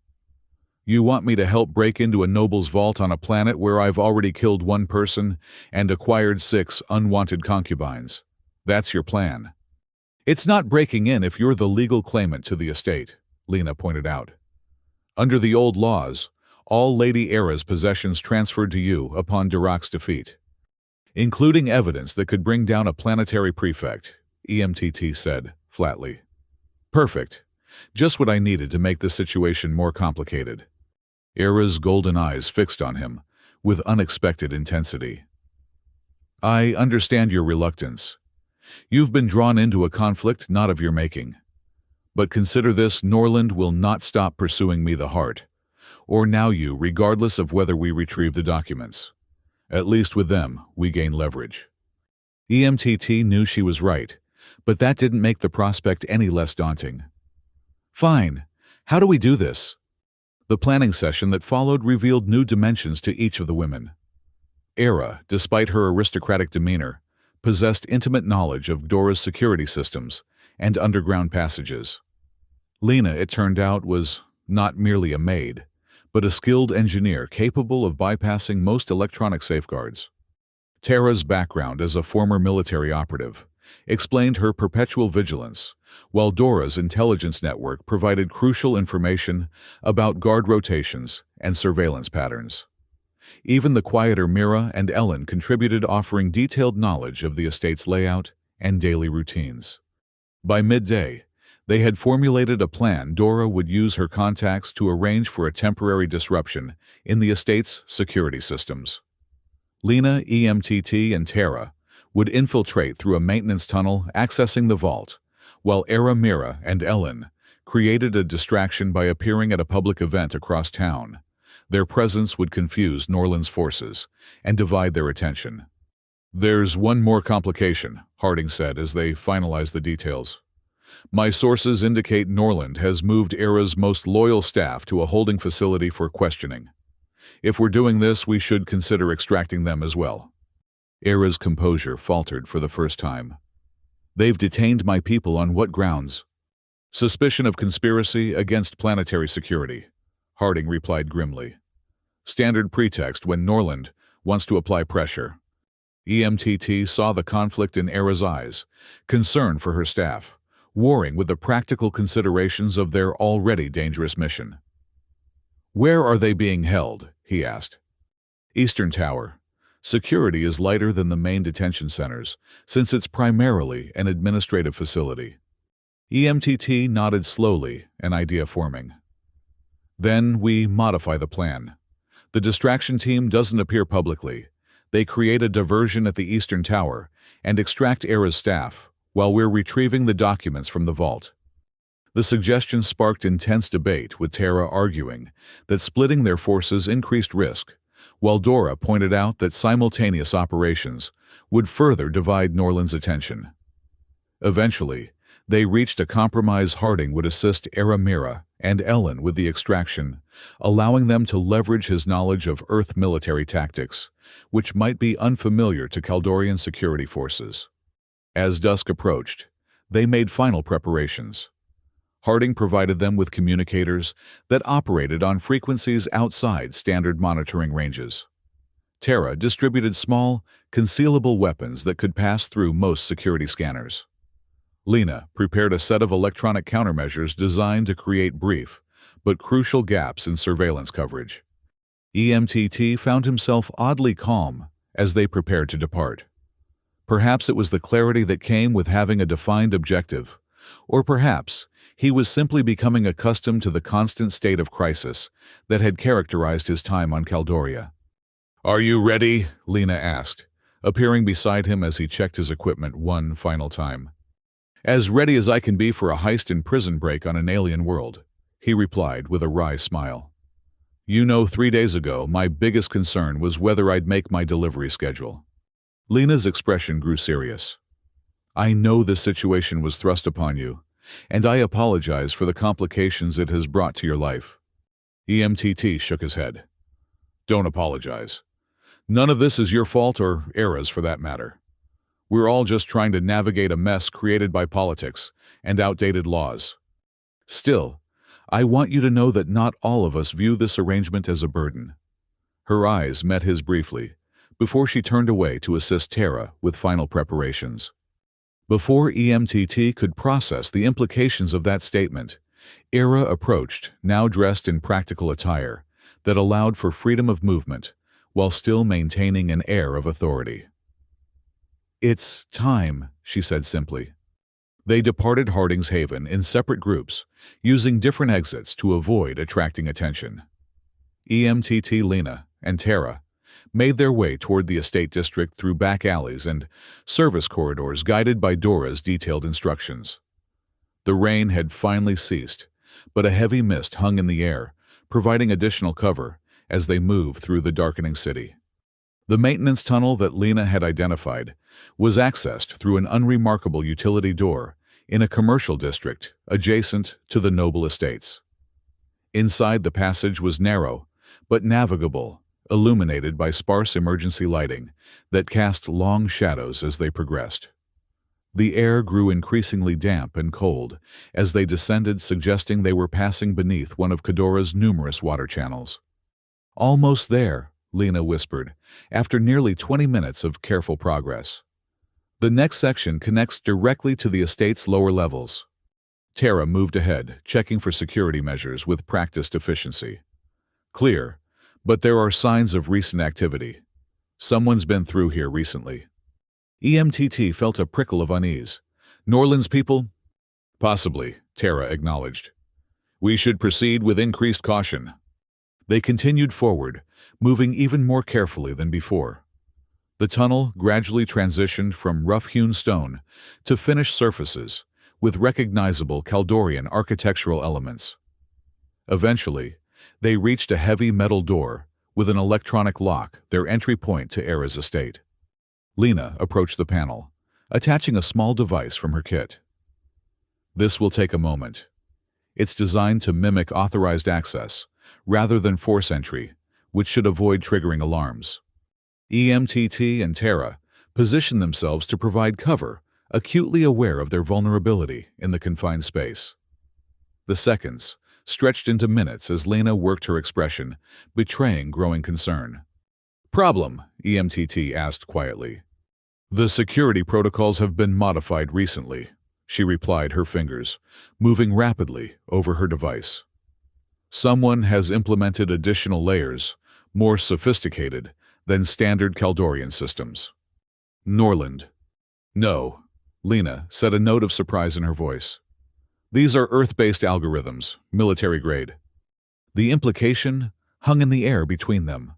A: You want me to help break into a noble's vault on a planet where I've already killed one person and acquired 6 unwanted concubines. That's your plan. It's not breaking in if you're the legal claimant to the estate, Lena pointed out. Under the old laws, all Lady Era's possessions transferred to you upon Durac's defeat, including evidence that could bring down a planetary prefect, EMTT said, flatly. Perfect. Just what I needed to make the situation more complicated. Era's golden eyes fixed on him with unexpected intensity. I understand your reluctance. You've been drawn into a conflict not of your making. But consider this, Norland will not stop pursuing me, the heart, or now you, regardless of whether we retrieve the documents. At least with them, we gain leverage. EMTT knew she was right, but that didn't make the prospect any less daunting. Fine. How do we do this? The planning session that followed revealed new dimensions to each of the women. Era, despite her aristocratic demeanor, possessed intimate knowledge of Dora's security systems and underground passages. Lena, it turned out, was not merely a maid, but a skilled engineer capable of bypassing most electronic safeguards. Tara's background as a former military operative explained her perpetual vigilance, while Dora's intelligence network provided crucial information about guard rotations and surveillance patterns. Even the quieter Mira and Ellen contributed, offering detailed knowledge of the estate's layout and daily routines. By midday, they had formulated a plan. Dora would use her contacts to arrange for a temporary disruption in the estate's security systems. Lena, EMTT, and Tara would infiltrate through a maintenance tunnel accessing the vault, while Era, Mira, and Ellen created a distraction by appearing at a public event across town. Their presence would confuse Norland's forces and divide their attention. "There's one more complication," Harding said as they finalized the details. "My sources indicate Norland has moved Era's most loyal staff to a holding facility for questioning. If we're doing this, we should consider extracting them as well." Era's composure faltered for the first time. "They've detained my people on what grounds?" "Suspicion of conspiracy against planetary security," Harding replied grimly. "Standard pretext when Norland wants to apply pressure." EMTT saw the conflict in Era's eyes, concern for her staff, warring with the practical considerations of their already dangerous mission. "Where are they being held?" he asked. "Eastern Tower. Security is lighter than the main detention centers, since it's primarily an administrative facility." EMTT nodded slowly, an idea forming. "Then we modify the plan. The distraction team doesn't appear publicly. They create a diversion at the Eastern Tower and extract Era's staff, while we're retrieving the documents from the vault." The suggestion sparked intense debate, with Tara arguing that splitting their forces increased risk, while Dora pointed out that simultaneous operations would further divide Norland's attention. Eventually, they reached a compromise. Harding would assist Era, Mira, and Ellen with the extraction, allowing them to leverage his knowledge of Earth military tactics, which might be unfamiliar to Kaldorian security forces. As dusk approached, they made final preparations. Harding provided them with communicators that operated on frequencies outside standard monitoring ranges. Tara distributed small, concealable weapons that could pass through most security scanners. Lena prepared a set of electronic countermeasures designed to create brief but crucial gaps in surveillance coverage. EMTT found himself oddly calm as they prepared to depart. Perhaps it was the clarity that came with having a defined objective, or perhaps he was simply becoming accustomed to the constant state of crisis that had characterized his time on Caldoria. "Are you ready?" Lena asked, appearing beside him as he checked his equipment one final time. "As ready as I can be for a heist and prison break on an alien world," he replied with a wry smile. "You know, 3 days ago, my biggest concern was whether I'd make my delivery schedule." Lena's expression grew serious. "I know this situation was thrust upon you, and I apologize for the complications it has brought to your life." EMTT shook his head. "Don't apologize. None of this is your fault, or Era's for that matter. We're all just trying to navigate a mess created by politics and outdated laws. Still, I want you to know that not all of us view this arrangement as a burden." Her eyes met his briefly, before she turned away to assist Tara with final preparations. Before EMTT could process the implications of that statement, Era approached, now dressed in practical attire that allowed for freedom of movement while still maintaining an air of authority. "It's time," she said simply. They departed Harding's Haven in separate groups, using different exits to avoid attracting attention. EMTT, Lena, and Tara made their way toward the estate district through back alleys and service corridors guided by Dora's detailed instructions. The rain had finally ceased, but a heavy mist hung in the air, providing additional cover as they moved through the darkening city. The maintenance tunnel that Lena had identified was accessed through an unremarkable utility door in a commercial district adjacent to the noble estates. Inside, the passage was narrow but navigable, illuminated by sparse emergency lighting that cast long shadows as they progressed. The air grew increasingly damp and cold as they descended, suggesting they were passing beneath one of Kadora's numerous water channels. "Almost there," Lena whispered, after nearly 20 minutes of careful progress. "The next section connects directly to the estate's lower levels." Tara moved ahead, checking for security measures with practiced efficiency. "Clear, But there are signs of recent activity. Someone's been through here recently. EMTT felt a prickle of unease. Norland's people? Possibly, Tara acknowledged. We should proceed with increased caution. They continued forward, moving even more carefully than before. The tunnel gradually transitioned from rough-hewn stone to finished surfaces with recognizable Kaldorian architectural elements. Eventually, they reached a heavy metal door with an electronic lock, their entry point to Era's estate. Lena approached the panel, attaching a small device from her kit. This will take a moment. It's designed to mimic authorized access, rather than force entry, which should avoid triggering alarms. EMTT and Tara position themselves to provide cover, acutely aware of their vulnerability in the confined space. The seconds stretched into minutes as Lena worked her expression, betraying growing concern. Problem, EMTT asked quietly. The security protocols have been modified recently, she replied, her fingers moving rapidly over her device. Someone has implemented additional layers, more sophisticated than standard Kaldorian systems. Norland. No, Lena said, a note of surprise in her voice. These are Earth-based algorithms, military grade. The implication hung in the air between them.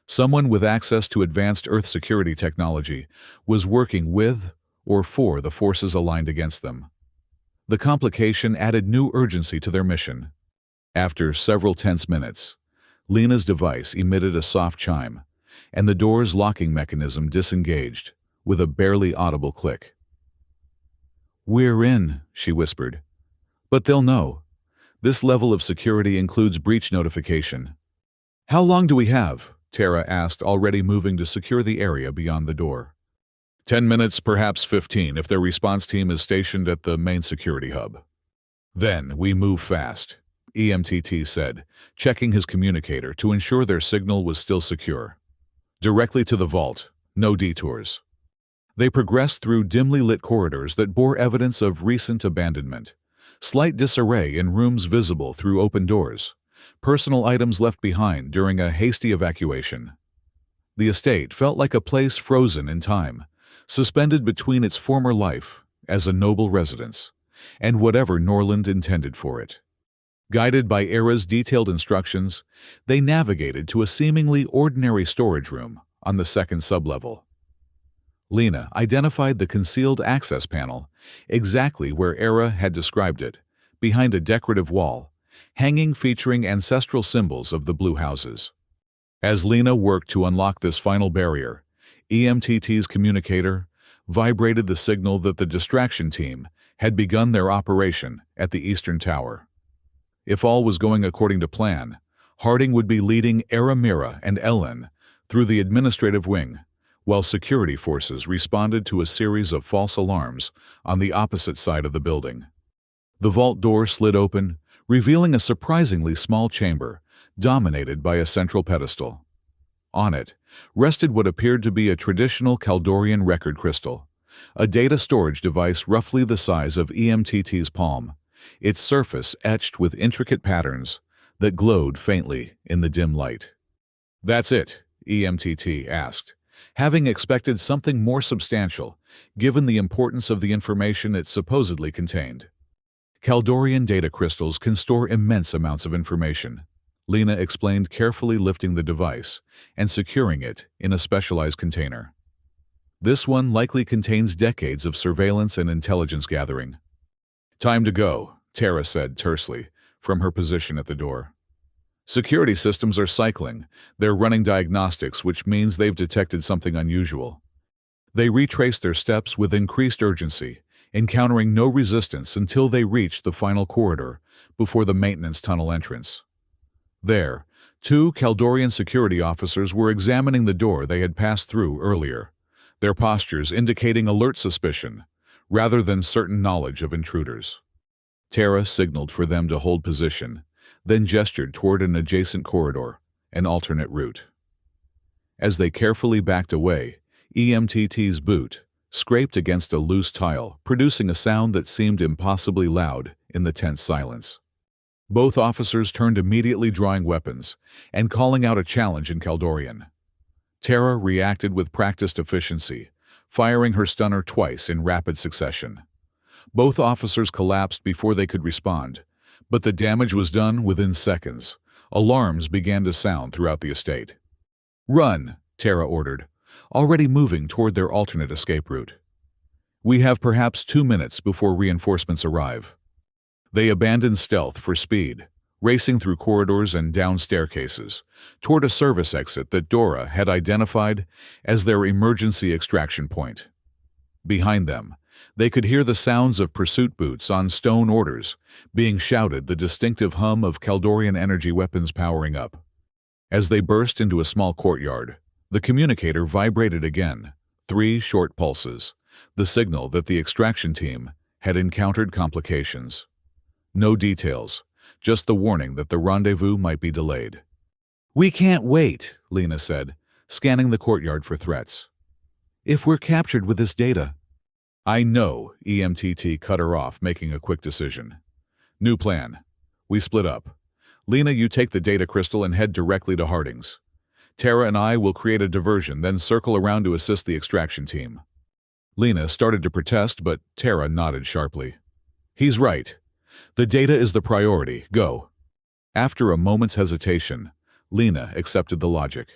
A: Someone with access to advanced Earth security technology was working with or for the forces aligned against them. The complication added new urgency to their mission. After several tense minutes, Lena's device emitted a soft chime, and the door's locking mechanism disengaged with a barely audible click. "We're in," she whispered. "But they'll know. This level of security includes breach notification." "How long do we have?" Tara asked, already moving to secure the area beyond the door. 10 minutes, perhaps 15, if their response team is stationed at the main security hub. Then we move fast, EMTT said, checking his communicator to ensure their signal was still secure. Directly to the vault, no detours. They progressed through dimly lit corridors that bore evidence of recent abandonment. Slight disarray in rooms visible through open doors. Personal items left behind during a hasty evacuation. The estate felt like a place frozen in time, suspended between its former life as a noble residence and whatever Norland intended for it. Guided by Era's detailed instructions, they navigated to a seemingly ordinary storage room on the second sublevel. Lena identified the concealed access panel, exactly where Era had described it, behind a decorative wall, hanging featuring ancestral symbols of the Blue Houses. As Lena worked to unlock this final barrier, EMTT's communicator vibrated the signal that the distraction team had begun their operation at the Eastern Tower. If all was going according to plan, Harding would be leading Era, Mira, and Ellen through the administrative wing, while security forces responded to a series of false alarms on the opposite side of the building. The vault door slid open, revealing a surprisingly small chamber dominated by a central pedestal. On it rested what appeared to be a traditional Kaldorian record crystal, a data storage device roughly the size of EMTT's palm, its surface etched with intricate patterns that glowed faintly in the dim light. "That's it?" EMTT asked, having expected something more substantial, given the importance of the information it supposedly contained. Kaldorian data crystals can store immense amounts of information, Lena explained, carefully lifting the device and securing it in a specialized container. This one likely contains decades of surveillance and intelligence gathering. "Time to go," Tara said tersely, from her position at the door. "Security systems are cycling. They're running diagnostics, which means they've detected something unusual." They retraced their steps with increased urgency, encountering no resistance until they reached the final corridor before the maintenance tunnel entrance. There, 2 Kaldorian security officers were examining the door they had passed through earlier, their postures indicating alert suspicion, rather than certain knowledge of intruders. Tara signaled for them to hold position, then gestured toward an adjacent corridor, an alternate route. As they carefully backed away, EMTT's boot scraped against a loose tile, producing a sound that seemed impossibly loud in the tense silence. Both officers turned immediately, drawing weapons and calling out a challenge in Kaldorian. Tara reacted with practiced efficiency, firing her stunner twice in rapid succession. Both officers collapsed before they could respond, but the damage was done within seconds. Alarms began to sound throughout the estate. "Run," Tara ordered, already moving toward their alternate escape route. "We have perhaps 2 minutes before reinforcements arrive." They abandoned stealth for speed, racing through corridors and down staircases, toward a service exit that Dora had identified as their emergency extraction point. Behind them, they could hear the sounds of pursuit boots on stone orders being shouted, the distinctive hum of Kaldorian energy weapons powering up. As they burst into a small courtyard, the communicator vibrated again, 3 short pulses, the signal that the extraction team had encountered complications. No details, just the warning that the rendezvous might be delayed. "We can't wait," Lena said, scanning the courtyard for threats. "If we're captured with this data—" "I know," EMTT cut her off, making a quick decision. "New plan. We split up. Lena, you take the data crystal and head directly to Harding's. Tara and I will create a diversion, then circle around to assist the extraction team." Lena started to protest, but Tara nodded sharply. "He's right. The data is the priority. Go." After a moment's hesitation, Lena accepted the logic.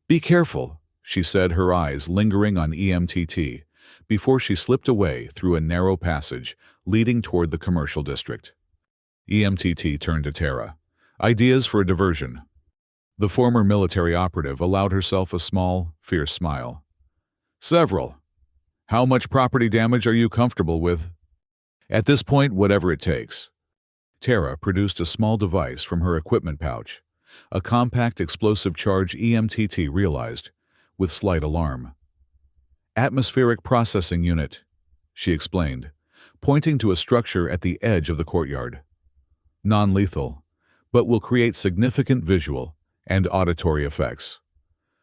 A: "Be careful," she said, her eyes lingering on EMTT, before she slipped away through a narrow passage leading toward the commercial district. EMTT turned to Tara. "Ideas for a diversion?" The former military operative allowed herself a small, fierce smile. "Several. How much property damage are you comfortable with?" "At this point, whatever it takes." Tara produced a small device from her equipment pouch, a compact explosive charge EMTT realized, with slight alarm. "Atmospheric processing unit," she explained, pointing to a structure at the edge of the courtyard. "Non-lethal, but will create significant visual and auditory effects.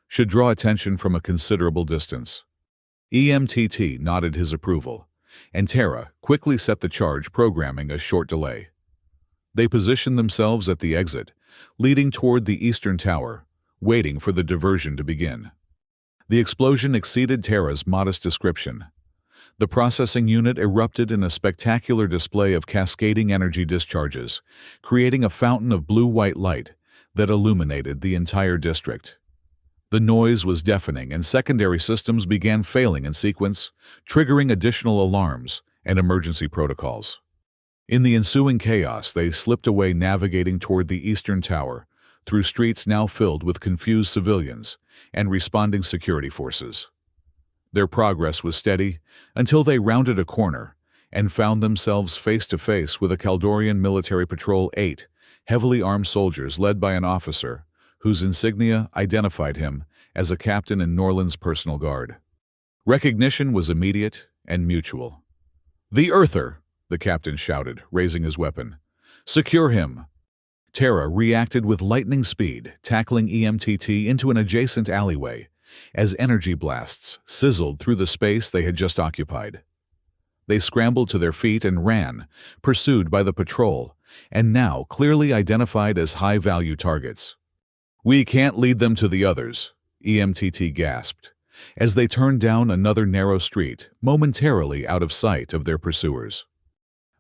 A: Should draw attention from a considerable distance." EMTT nodded his approval, and Tara quickly set the charge, programming a short delay. They positioned themselves at the exit, leading toward the eastern tower, waiting for the diversion to begin. The explosion exceeded Tara's modest description. The processing unit erupted in a spectacular display of cascading energy discharges, creating a fountain of blue-white light that illuminated the entire district. The noise was deafening, and secondary systems began failing in sequence, triggering additional alarms and emergency protocols. In the ensuing chaos, they slipped away, navigating toward the eastern tower, through streets now filled with confused civilians and responding security forces. Their progress was steady until they rounded a corner and found themselves face to face with a Kaldorian military patrol, 8 heavily armed soldiers led by an officer whose insignia identified him as a captain in Norland's personal guard. Recognition was immediate and mutual. "The Earther!" the captain shouted, raising his weapon. "Secure him!" Tara reacted with lightning speed, tackling EMTT into an adjacent alleyway as energy blasts sizzled through the space they had just occupied. They scrambled to their feet and ran, pursued by the patrol, and now clearly identified as high-value targets. "We can't lead them to the others," EMTT gasped, as they turned down another narrow street, momentarily out of sight of their pursuers.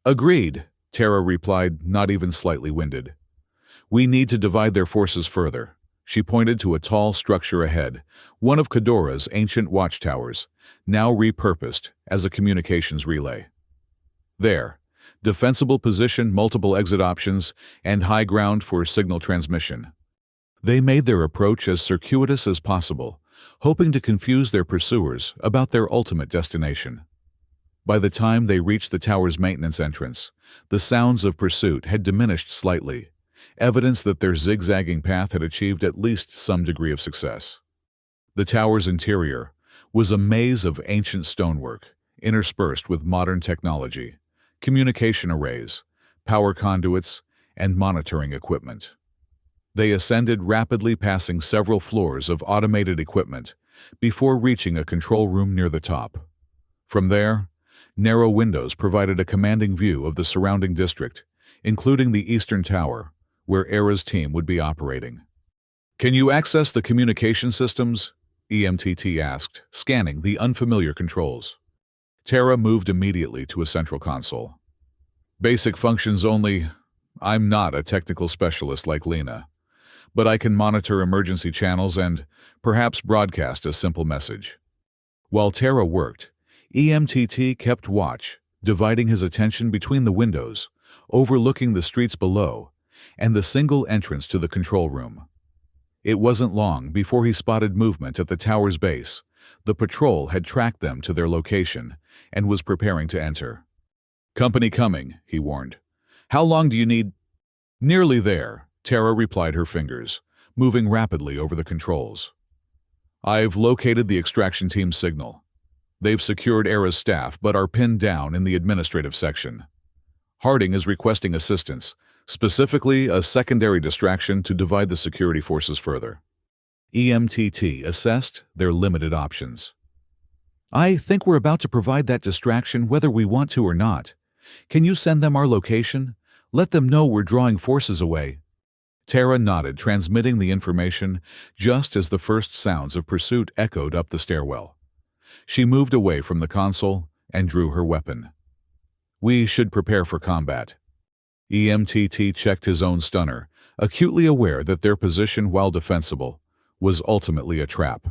A: "Agreed," Tara replied, not even slightly winded. "We need to divide their forces further." She pointed to a tall structure ahead, one of Kadora's ancient watchtowers, now repurposed as a communications relay. "There. Defensible position, multiple exit options, and high ground for signal transmission." They made their approach as circuitous as possible, hoping to confuse their pursuers about their ultimate destination. By the time they reached the tower's maintenance entrance, the sounds of pursuit had diminished slightly, evidence that their zigzagging path had achieved at least some degree of success. The tower's interior was a maze of ancient stonework, interspersed with modern technology, communication arrays, power conduits, and monitoring equipment. They ascended rapidly, passing several floors of automated equipment before reaching a control room near the top. From there, narrow windows provided a commanding view of the surrounding district, including the Eastern Tower, where Era's team would be operating. "Can you access the communication systems?" EMTT asked, scanning the unfamiliar controls. Tara moved immediately to a central console. "Basic functions only. I'm not a technical specialist like Lena, but I can monitor emergency channels and perhaps broadcast a simple message." While Tara worked, EMTT kept watch, dividing his attention between the windows, overlooking the streets below, and the single entrance to the control room. It wasn't long before he spotted movement at the tower's base. The patrol had tracked them to their location and was preparing to enter. "Company coming," he warned. "How long do you need?" "Nearly there," Tara replied, her fingers moving rapidly over the controls. "I've located the extraction team's signal. They've secured Era's staff but are pinned down in the administrative section. Harding is requesting assistance, specifically a secondary distraction to divide the security forces further." EMTT assessed their limited options. "I think we're about to provide that distraction whether we want to or not. Can you send them our location? Let them know we're drawing forces away." Tara nodded, transmitting the information just as the first sounds of pursuit echoed up the stairwell. She moved away from the console and drew her weapon. "We should prepare for combat." EMTT checked his own stunner, acutely aware that their position, while defensible, was ultimately a trap.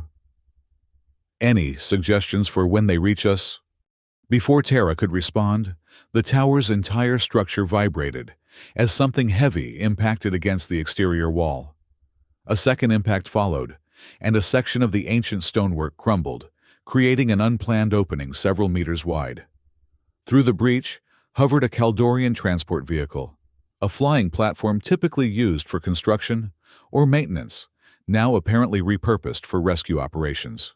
A: "Any suggestions for when they reach us?" Before Tara could respond, the tower's entire structure vibrated as something heavy impacted against the exterior wall. A second impact followed, and a section of the ancient stonework crumbled, creating an unplanned opening several meters wide. Through the breach hovered a Kaldorian transport vehicle, a flying platform typically used for construction or maintenance, now apparently repurposed for rescue operations.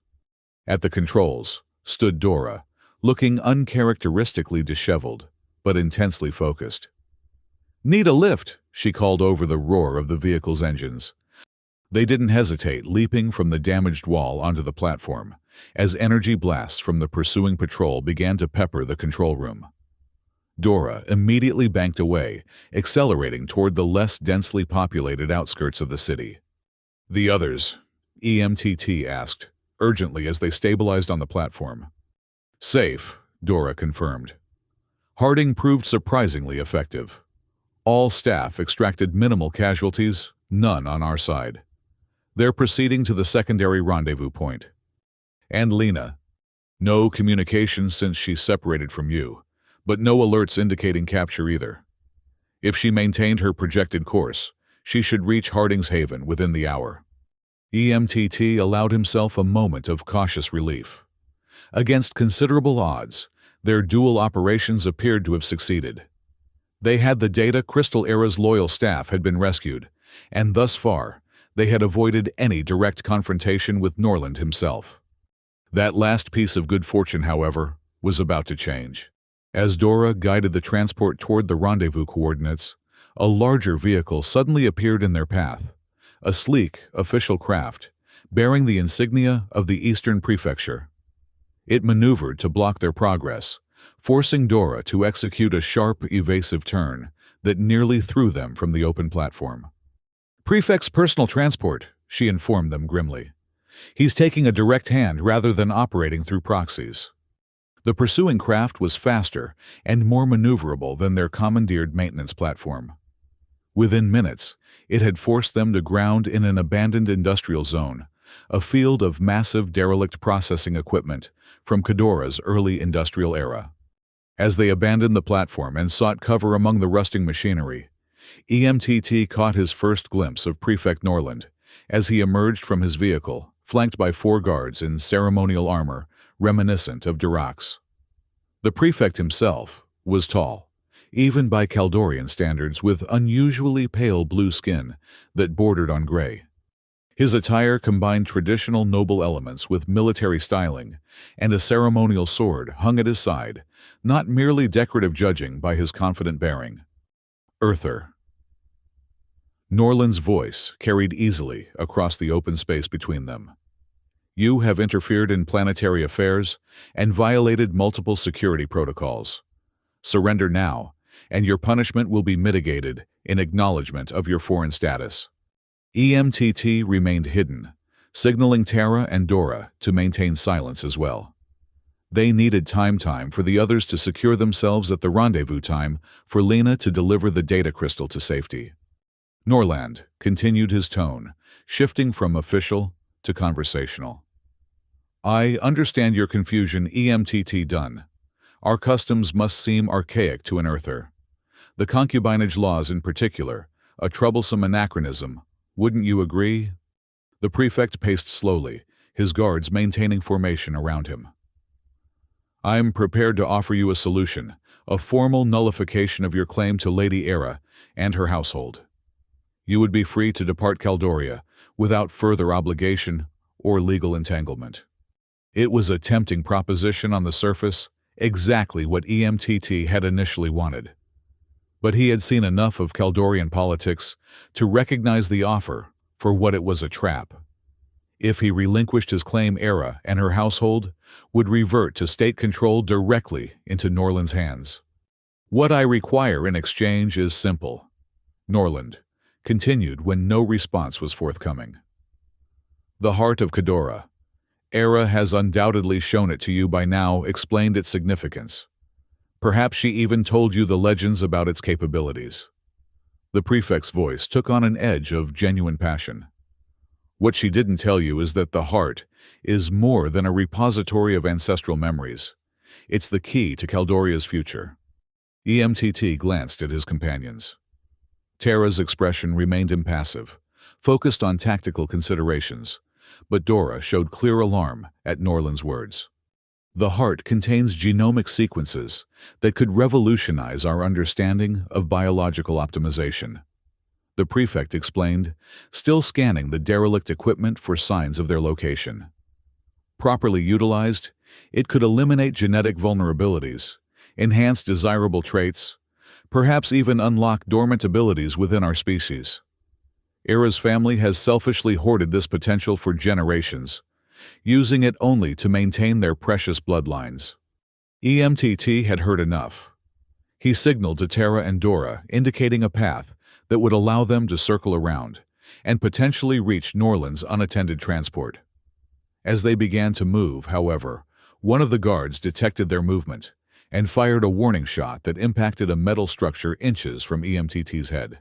A: At the controls stood Dora, looking uncharacteristically disheveled, but intensely focused. "Need a lift," she called over the roar of the vehicle's engines. They didn't hesitate, leaping from the damaged wall onto the platform, as energy blasts from the pursuing patrol began to pepper the control room. Dora immediately banked away, accelerating toward the less densely populated outskirts of the city. "The others?" EMTT asked, urgently as they stabilized on the platform. "Safe," Dora confirmed. Harding proved surprisingly effective. All staff extracted minimal casualties, none on our side. They're proceeding to the secondary rendezvous point. "And Lena?" "No communication since she separated from you, but no alerts indicating capture either. If she maintained her projected course, she should reach Harding's Haven within the hour." EMTT allowed himself a moment of cautious relief. Against considerable odds, their dual operations appeared to have succeeded. They had the data Crystal Era's loyal staff had been rescued, and thus far, they had avoided any direct confrontation with Norland himself. That last piece of good fortune, however, was about to change. As Dora guided the transport toward the rendezvous coordinates, a larger vehicle suddenly appeared in their path, a sleek, official craft, bearing the insignia of the Eastern Prefecture. It maneuvered to block their progress, forcing Dora to execute a sharp, evasive turn that nearly threw them from the open platform. "Prefect's personal transport," she informed them grimly. "He's taking a direct hand rather than operating through proxies." The pursuing craft was faster and more maneuverable than their commandeered maintenance platform. Within minutes, it had forced them to ground in an abandoned industrial zone, a field of massive derelict processing equipment from Kedora's early industrial era. As they abandoned the platform and sought cover among the rusting machinery, EMTT caught his first glimpse of Prefect Norland as he emerged from his vehicle, flanked by 4 guards in ceremonial armor reminiscent of Diracs. The prefect himself was tall, even by Kaldorian standards, with unusually pale blue skin that bordered on gray. His attire combined traditional noble elements with military styling, and a ceremonial sword hung at his side, not merely decorative judging by his confident bearing. "Earther." Norland's voice carried easily across the open space between them. "You have interfered in planetary affairs and violated multiple security protocols. Surrender now, and your punishment will be mitigated in acknowledgement of your foreign status. EMTT remained hidden, signaling Tara and Dora to maintain silence as well. They needed time for the others to secure themselves at the rendezvous time for Lena to deliver the data crystal to safety. Norland continued his tone, shifting from official to conversational. I understand your confusion, EMTT done. Our customs must seem archaic to an Earther. The concubinage laws in particular, a troublesome anachronism, wouldn't you agree? The prefect paced slowly, his guards maintaining formation around him. I'm prepared to offer you a solution, a formal nullification of your claim to Lady Era and her household. You would be free to depart Caldoria without further obligation or legal entanglement. It was a tempting proposition on the surface, exactly what EMTT had initially wanted. But he had seen enough of Caldorian politics to recognize the offer for what it was, a trap. If he relinquished his claim, Era and her household would revert to state control directly into Norland's hands. What I require in exchange is simple, Norland continued when no response was forthcoming. The heart of Cadora. Era has undoubtedly shown it to you by now, explained its significance. Perhaps she even told you the legends about its capabilities. The prefect's voice took on an edge of genuine passion. What she didn't tell you is that the heart is more than a repository of ancestral memories. It's the key to Caldoria's future. EMTT glanced at his companions. Tara's expression remained impassive, focused on tactical considerations, but Dora showed clear alarm at Norland's words. The heart contains genomic sequences that could revolutionize our understanding of biological optimization. The prefect explained, still scanning the derelict equipment for signs of their location. Properly utilized, it could eliminate genetic vulnerabilities, enhance desirable traits, perhaps even unlock dormant abilities within our species. Era's family has selfishly hoarded this potential for generations, using it only to maintain their precious bloodlines. EMTT had heard enough. He signaled to Tara and Dora, indicating a path that would allow them to circle around and potentially reach Norland's unattended transport. As they began to move, however, one of the guards detected their movement and fired a warning shot that impacted a metal structure inches from EMTT's head.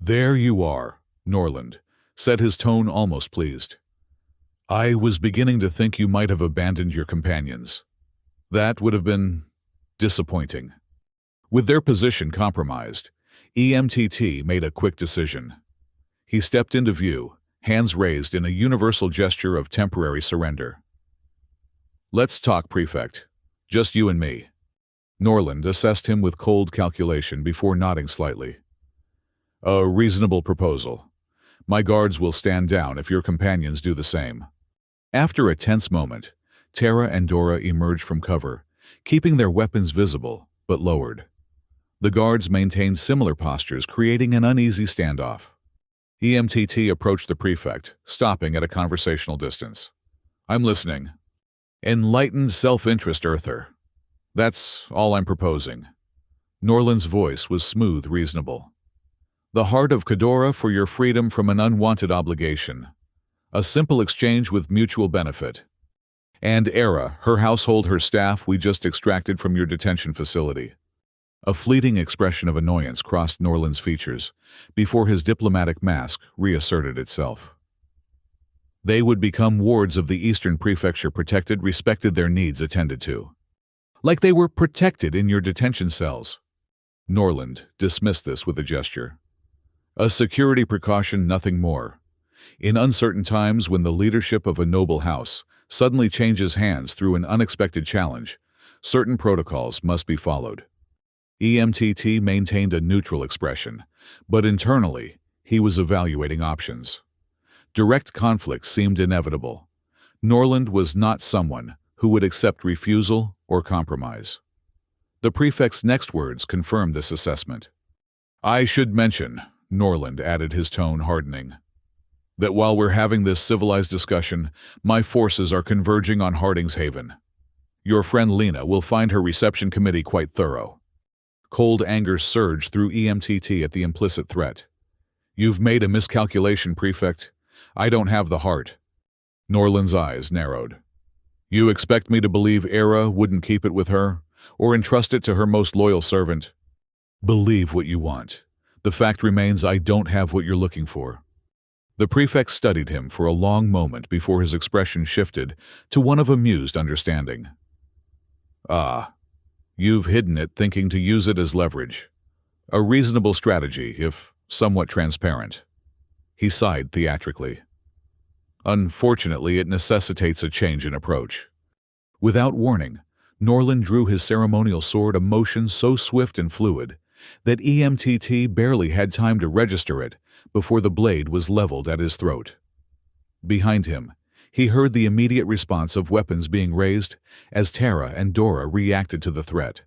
A: There you are, Norland said, his tone almost pleased. I was beginning to think you might have abandoned your companions. That would have been disappointing. With their position compromised, EMTT made a quick decision. He stepped into view, hands raised in a universal gesture of temporary surrender. Let's talk, Prefect. Just you and me. Norland assessed him with cold calculation before nodding slightly. A reasonable proposal. My guards will stand down if your companions do the same. After a tense moment, Tara and Dora emerged from cover, keeping their weapons visible but lowered. The guards maintained similar postures, creating an uneasy standoff. EMTT approached the prefect, stopping at a conversational distance. I'm listening. Enlightened self-interest, Earther. That's all I'm proposing. Norland's voice was smooth, reasonable. The heart of Cadora for your freedom from an unwanted obligation. A simple exchange with mutual benefit. And Era, her household, her staff we just extracted from your detention facility. A fleeting expression of annoyance crossed Norland's features before his diplomatic mask reasserted itself. They would become wards of the Eastern Prefecture, protected, respected, their needs attended to. Like they were protected in your detention cells. Norland dismissed this with a gesture. A security precaution, nothing more. In uncertain times, when the leadership of a noble house suddenly changes hands through an unexpected challenge, certain protocols must be followed. EMTT maintained a neutral expression, but internally, he was evaluating options. Direct conflict seemed inevitable. Norland was not someone who would accept refusal or compromise. The prefect's next words confirmed this assessment. I should mention, Norland added, his tone hardening, that while we're having this civilized discussion, my forces are converging on Harding's Haven. Your friend Lena will find her reception committee quite thorough. Cold anger surged through EMTT at the implicit threat. "You've made a miscalculation, Prefect. I don't have the heart." Norland's eyes narrowed. "You expect me to believe Era wouldn't keep it with her, or entrust it to her most loyal servant?" "Believe what you want. The fact remains I don't have what you're looking for." The prefect studied him for a long moment before his expression shifted to one of amused understanding. "Ah, you've hidden it, thinking to use it as leverage. A reasonable strategy, if somewhat transparent." He sighed theatrically. "Unfortunately, it necessitates a change in approach." Without warning, Norland drew his ceremonial sword, a motion so swift and fluid that EMTT barely had time to register it before the blade was leveled at his throat. Behind him, he heard the immediate response of weapons being raised as Tara and Dora reacted to the threat.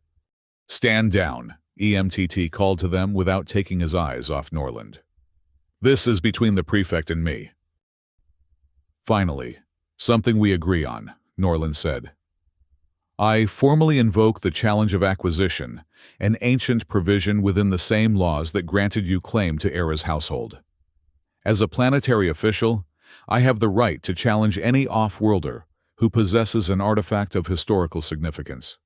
A: "Stand down," EMTT called to them without taking his eyes off Norland. "This is between the prefect and me." "Finally, something we agree on," Norland said. "I formally invoke the challenge of acquisition, an ancient provision within the same laws that granted you claim to Era's household. As a planetary official, I have the right to challenge any off-worlder who possesses an artifact of historical significance."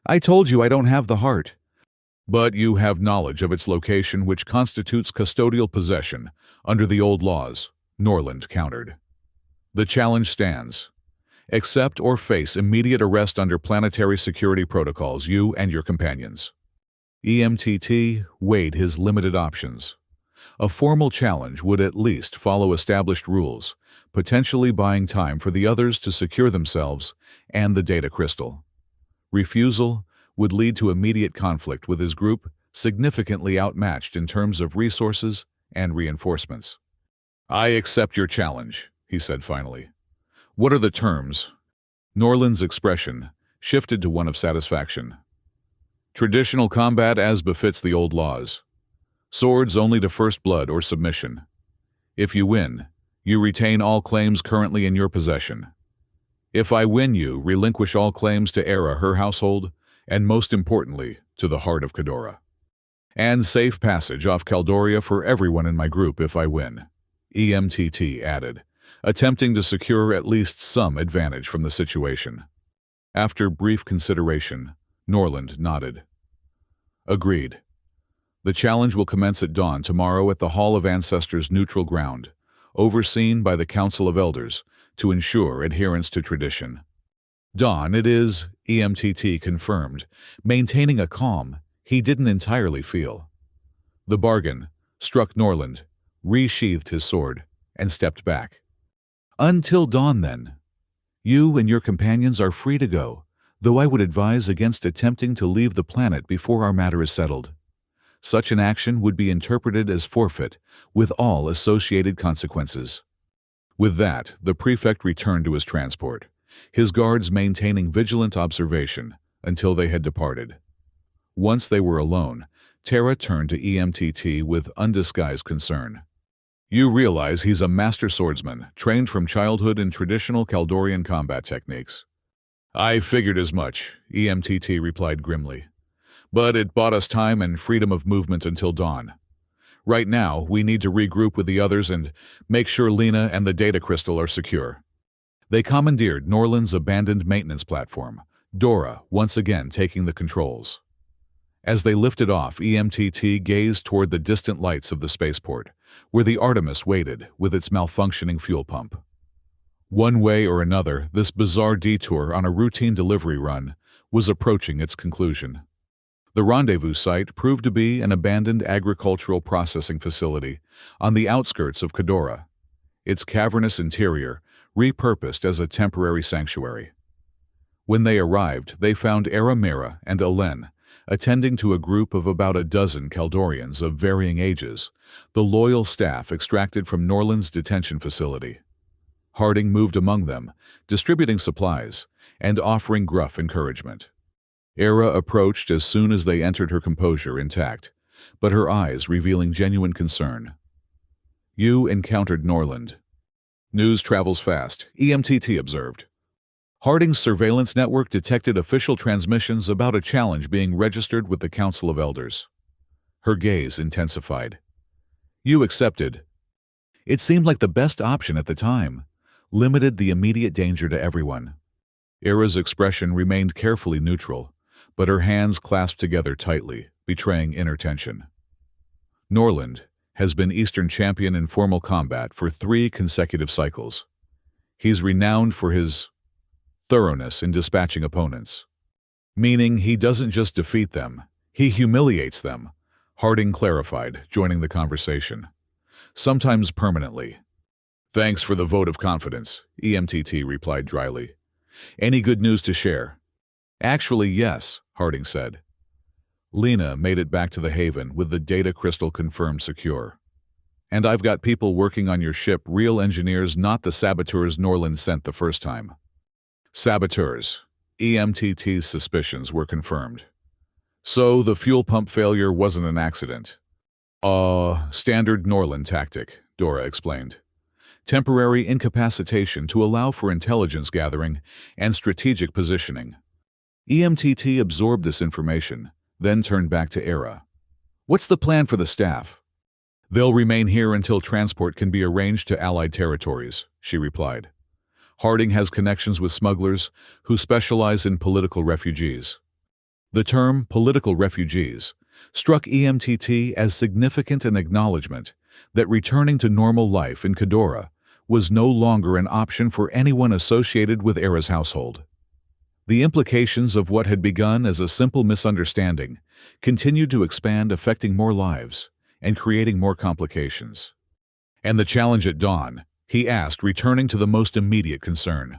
A: "I told you I don't have the heart." "But you have knowledge of its location, which constitutes custodial possession under the old laws," Norland countered. "The challenge stands. Accept or face immediate arrest under planetary security protocols, you and your companions." EMTT weighed his limited options. A formal challenge would at least follow established rules, potentially buying time for the others to secure themselves and the data crystal. Refusal would lead to immediate conflict with his group, significantly outmatched in terms of resources and reinforcements. "I accept your challenge," he said finally. "What are the terms?" Norland's expression shifted to one of satisfaction. "Traditional combat as befits the old laws. Swords only to first blood or submission. If you win, you retain all claims currently in your possession. If I win, you relinquish all claims to Era, her household, and most importantly, to the heart of Khadora. And safe passage off Caldoria for everyone in my group if I win," EMTT added, attempting to secure at least some advantage from the situation. After brief consideration, Norland nodded. "Agreed. The challenge will commence at dawn tomorrow at the Hall of Ancestors' neutral ground, overseen by the Council of Elders, to ensure adherence to tradition." "Dawn it is," EMTT confirmed, maintaining a calm he didn't entirely feel. The bargain struck Norland, resheathed his sword, and stepped back. "Until dawn, then. You and your companions are free to go, though I would advise against attempting to leave the planet before our matter is settled. Such an action would be interpreted as forfeit, with all associated consequences." With that, the prefect returned to his transport, his guards maintaining vigilant observation until they had departed. Once they were alone, Tara turned to EMTT with undisguised concern. "You realize he's a master swordsman, trained from childhood in traditional Caldorian combat techniques." "I figured as much," EMTT replied grimly. "But it bought us time and freedom of movement until dawn. Right now, we need to regroup with the others and make sure Lena and the data crystal are secure." They commandeered Norland's abandoned maintenance platform, Dora once again taking the controls. As they lifted off, EMTT gazed toward the distant lights of the spaceport, where the Artemis waited with its malfunctioning fuel pump. One way or another, this bizarre detour on a routine delivery run was approaching its conclusion. The rendezvous site proved to be an abandoned agricultural processing facility on the outskirts of Khadora, its cavernous interior repurposed as a temporary sanctuary. When they arrived, they found Era Mera and Alen attending to a group of about a dozen Caldorians of varying ages, the loyal staff extracted from Norland's detention facility. Harding moved among them, distributing supplies and offering gruff encouragement. Era approached as soon as they entered, her composure intact, but her eyes revealing genuine concern. "You encountered Norland." "News travels fast," EMTT observed. Harding's surveillance network detected official transmissions about a challenge being registered with the Council of Elders. Her gaze intensified. You accepted. It seemed like the best option at the time, limited the immediate danger to everyone. Era's expression remained carefully neutral, but her hands clasped together tightly, betraying inner tension. Norland has been Eastern champion in formal combat for 3 consecutive cycles. He's renowned for his thoroughness in dispatching opponents. Meaning he doesn't just defeat them, he humiliates them, Harding clarified, joining the conversation. Sometimes permanently. Thanks for the vote of confidence, EMTT replied dryly. Any good news to share? Actually, yes, Harding said. Lena made it back to the Haven with the data crystal confirmed secure. And I've got people working on your ship, real engineers, not the saboteurs Norland sent the first time. Saboteurs. EMTT's suspicions were confirmed. So the fuel pump failure wasn't an accident. Standard Norland tactic, Dora explained. Temporary incapacitation to allow for intelligence gathering and strategic positioning. EMTT absorbed this information, then turned back to Era. What's the plan for the staff? They'll remain here until transport can be arranged to Allied territories, she replied. Harding has connections with smugglers who specialize in political refugees. The term political refugees struck EMTT as significant an acknowledgement that returning to normal life in Khadora was no longer an option for anyone associated with Era's household. The implications of what had begun as a simple misunderstanding continued to expand, affecting more lives and creating more complications. And the challenge at dawn, he asked, returning to the most immediate concern.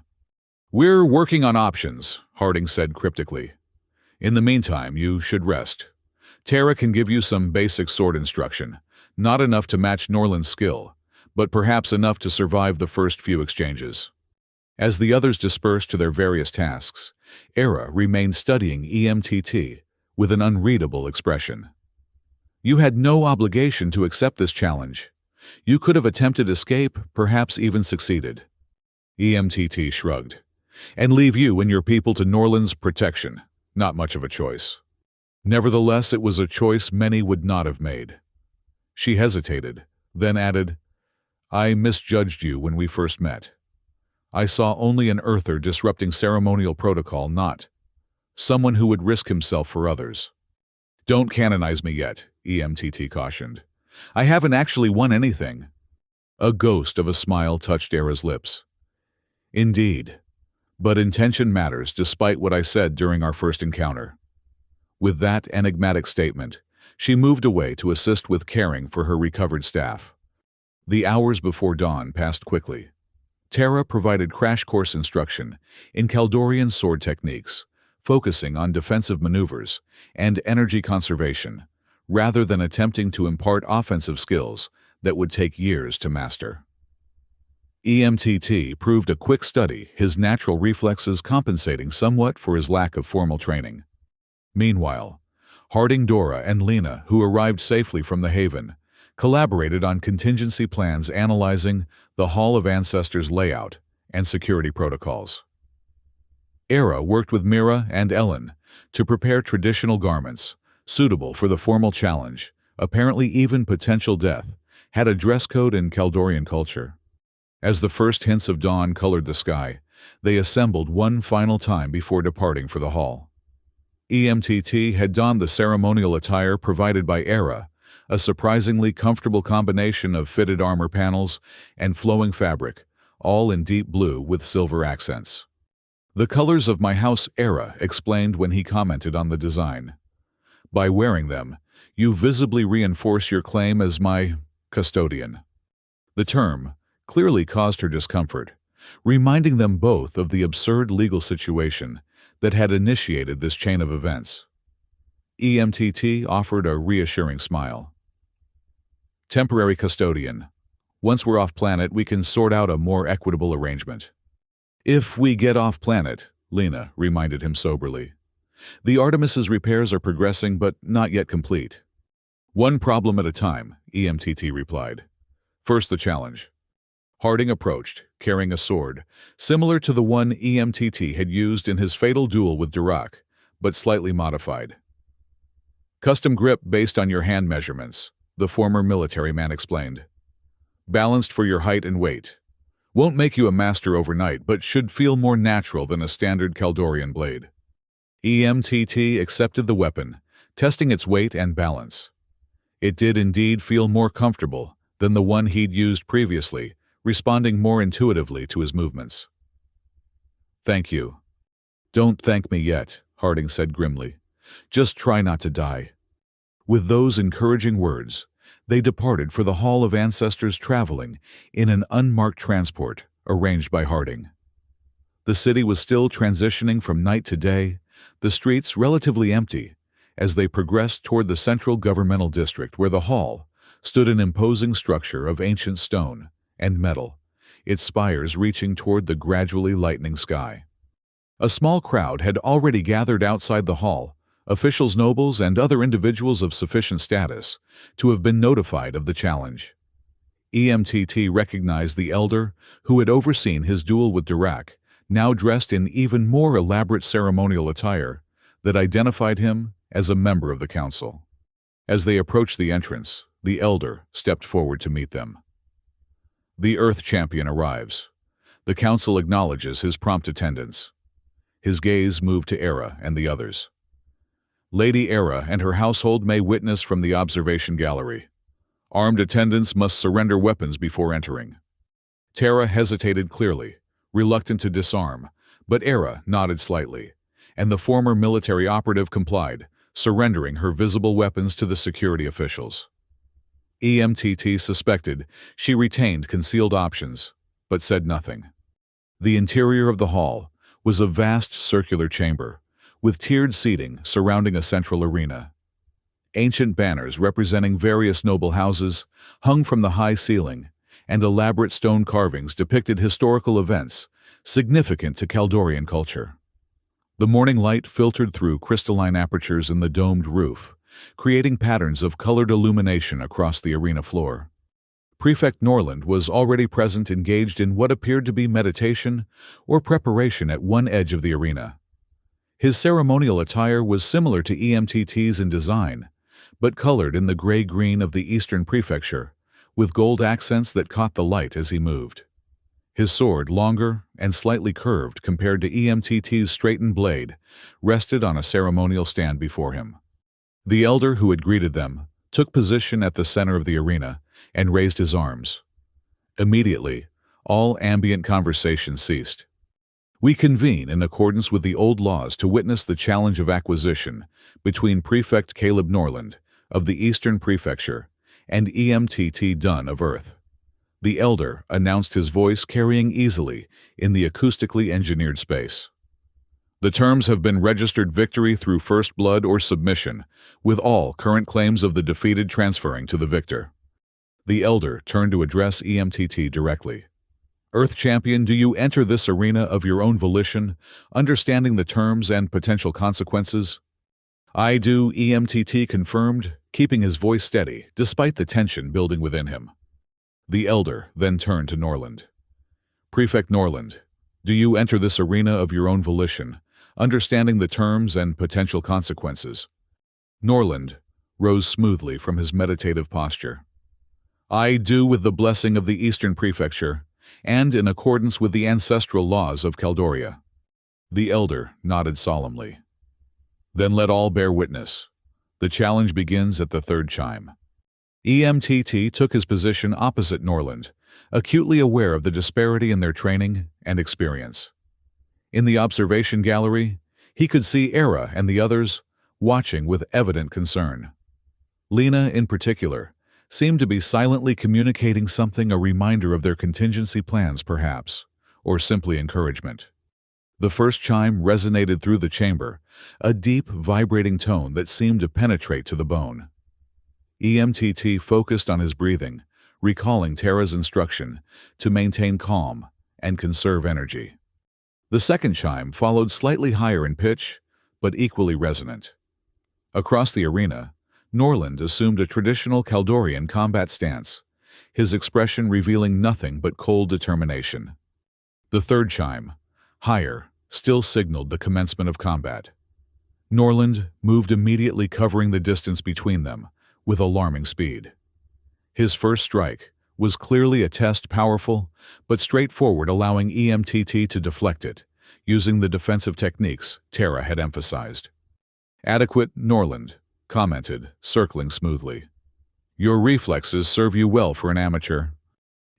A: We're working on options, Harding said cryptically. In the meantime, you should rest. Tara can give you some basic sword instruction, not enough to match Norland's skill, but perhaps enough to survive the first few exchanges. As the others dispersed to their various tasks, Era remained studying EMTT with an unreadable expression. You had no obligation to accept this challenge. You could have attempted escape, perhaps even succeeded. EMTT shrugged. And leave you and your people to Norland's protection. Not much of a choice. Nevertheless, it was a choice many would not have made. She hesitated, then added, I misjudged you when we first met. I saw only an Earther disrupting ceremonial protocol, not someone who would risk himself for others. Don't canonize me yet, EMTT cautioned. I haven't actually won anything. A ghost of a smile touched Era's lips. Indeed. But intention matters, despite what I said during our first encounter. With that enigmatic statement, she moved away to assist with caring for her recovered staff. The hours before dawn passed quickly. Tara provided crash course instruction in Kaldorian sword techniques, focusing on defensive maneuvers and energy conservation, rather than attempting to impart offensive skills that would take years to master. EMTT proved a quick study, his natural reflexes compensating somewhat for his lack of formal training. Meanwhile, Harding, Dora, and Lena, who arrived safely from the Haven, collaborated on contingency plans analyzing the Hall of Ancestors layout and security protocols. Era worked with Mira and Ellen to prepare traditional garments suitable for the formal challenge. Apparently even potential death had a dress code in Kaldorian culture. As the first hints of dawn colored the sky, they assembled one final time before departing for the hall. EMTT had donned the ceremonial attire provided by Era, a surprisingly comfortable combination of fitted armor panels and flowing fabric, all in deep blue with silver accents. The colors of my house, Era explained when he commented on the design. By wearing them, you visibly reinforce your claim as my custodian. The term clearly caused her discomfort, reminding them both of the absurd legal situation that had initiated this chain of events. EMTT offered a reassuring smile. Temporary custodian. Once we're off-planet, we can sort out a more equitable arrangement. If we get off-planet, Lena reminded him soberly. The Artemis's repairs are progressing but not yet complete. One problem at a time, EMTT replied. First the challenge. Harding approached, carrying a sword, similar to the one EMTT had used in his fatal duel with Dirac, but slightly modified. Custom grip based on your hand measurements, the former military man explained. Balanced for your height and weight. Won't make you a master overnight, but should feel more natural than a standard Kaldorian blade. EMTT accepted the weapon, testing its weight and balance. It did indeed feel more comfortable than the one he'd used previously, responding more intuitively to his movements. Thank you. Don't thank me yet, Harding said grimly. Just try not to die. With those encouraging words, they departed for the Hall of Ancestors, traveling in an unmarked transport arranged by Harding. The city was still transitioning from night to day, the streets relatively empty, as they progressed toward the central governmental district where the hall stood, an imposing structure of ancient stone and metal, its spires reaching toward the gradually lightening sky. A small crowd had already gathered outside the hall, officials, nobles, and other individuals of sufficient status to have been notified of the challenge. EMTT recognized the elder who had overseen his duel with Dirac, now dressed in even more elaborate ceremonial attire that identified him as a member of the council. As they approached the entrance, the elder stepped forward to meet them. The Earth Champion arrives. The council acknowledges his prompt attendance. His gaze moved to Era and the others. Lady Era and her household may witness from the observation gallery. Armed attendants must surrender weapons before entering. Terra hesitated clearly, reluctant to disarm, but Era nodded slightly, and the former military operative complied, surrendering her visible weapons to the security officials. EMTT suspected she retained concealed options, but said nothing. The interior of the hall was a vast circular chamber, with tiered seating surrounding a central arena. Ancient banners representing various noble houses hung from the high ceiling, and elaborate stone carvings depicted historical events significant to Kaldorian culture. The morning light filtered through crystalline apertures in the domed roof, creating patterns of colored illumination across the arena floor. Prefect Norland was already present, engaged in what appeared to be meditation or preparation at one edge of the arena. His ceremonial attire was similar to EMTT's in design, but colored in the gray-green of the Eastern Prefecture, with gold accents that caught the light as he moved. His sword, longer and slightly curved compared to EMTT's straightened blade, rested on a ceremonial stand before him. The elder who had greeted them took position at the center of the arena and raised his arms. Immediately, all ambient conversation ceased. We convene in accordance with the old laws to witness the challenge of acquisition between Prefect Caleb Norland of the Eastern Prefecture and EMTT Dunn of Earth. The elder announced, his voice carrying easily in the acoustically engineered space. The terms have been registered: victory through first blood or submission, with all current claims of the defeated transferring to the victor. The elder turned to address EMTT directly. Earth Champion, do you enter this arena of your own volition, understanding the terms and potential consequences? I do, EMTT confirmed, keeping his voice steady despite the tension building within him. The elder then turned to Norland. Prefect Norland, do you enter this arena of your own volition, understanding the terms and potential consequences? Norland rose smoothly from his meditative posture. I do, with the blessing of the Eastern Prefecture, and in accordance with the ancestral laws of Caldoria. The elder nodded solemnly. Then let all bear witness. The challenge begins at the third chime. EMTT took his position opposite Norland, acutely aware of the disparity in their training and experience. In the observation gallery, he could see Era and the others watching with evident concern. Lena, in particular, seemed to be silently communicating something, a reminder of their contingency plans perhaps, or simply encouragement. The first chime resonated through the chamber, a deep, vibrating tone that seemed to penetrate to the bone. EMTT focused on his breathing, recalling Terra's instruction to maintain calm and conserve energy. The second chime followed, slightly higher in pitch, but equally resonant. Across the arena, Norland assumed a traditional Kaldorian combat stance, his expression revealing nothing but cold determination. The third chime, higher, still signaled the commencement of combat. Norland moved immediately, covering the distance between them with alarming speed. His first strike was clearly a test, powerful but straightforward, allowing EMTT to deflect it, using the defensive techniques Tara had emphasized. "Adequate," Norland commented, circling smoothly. "Your reflexes serve you well for an amateur."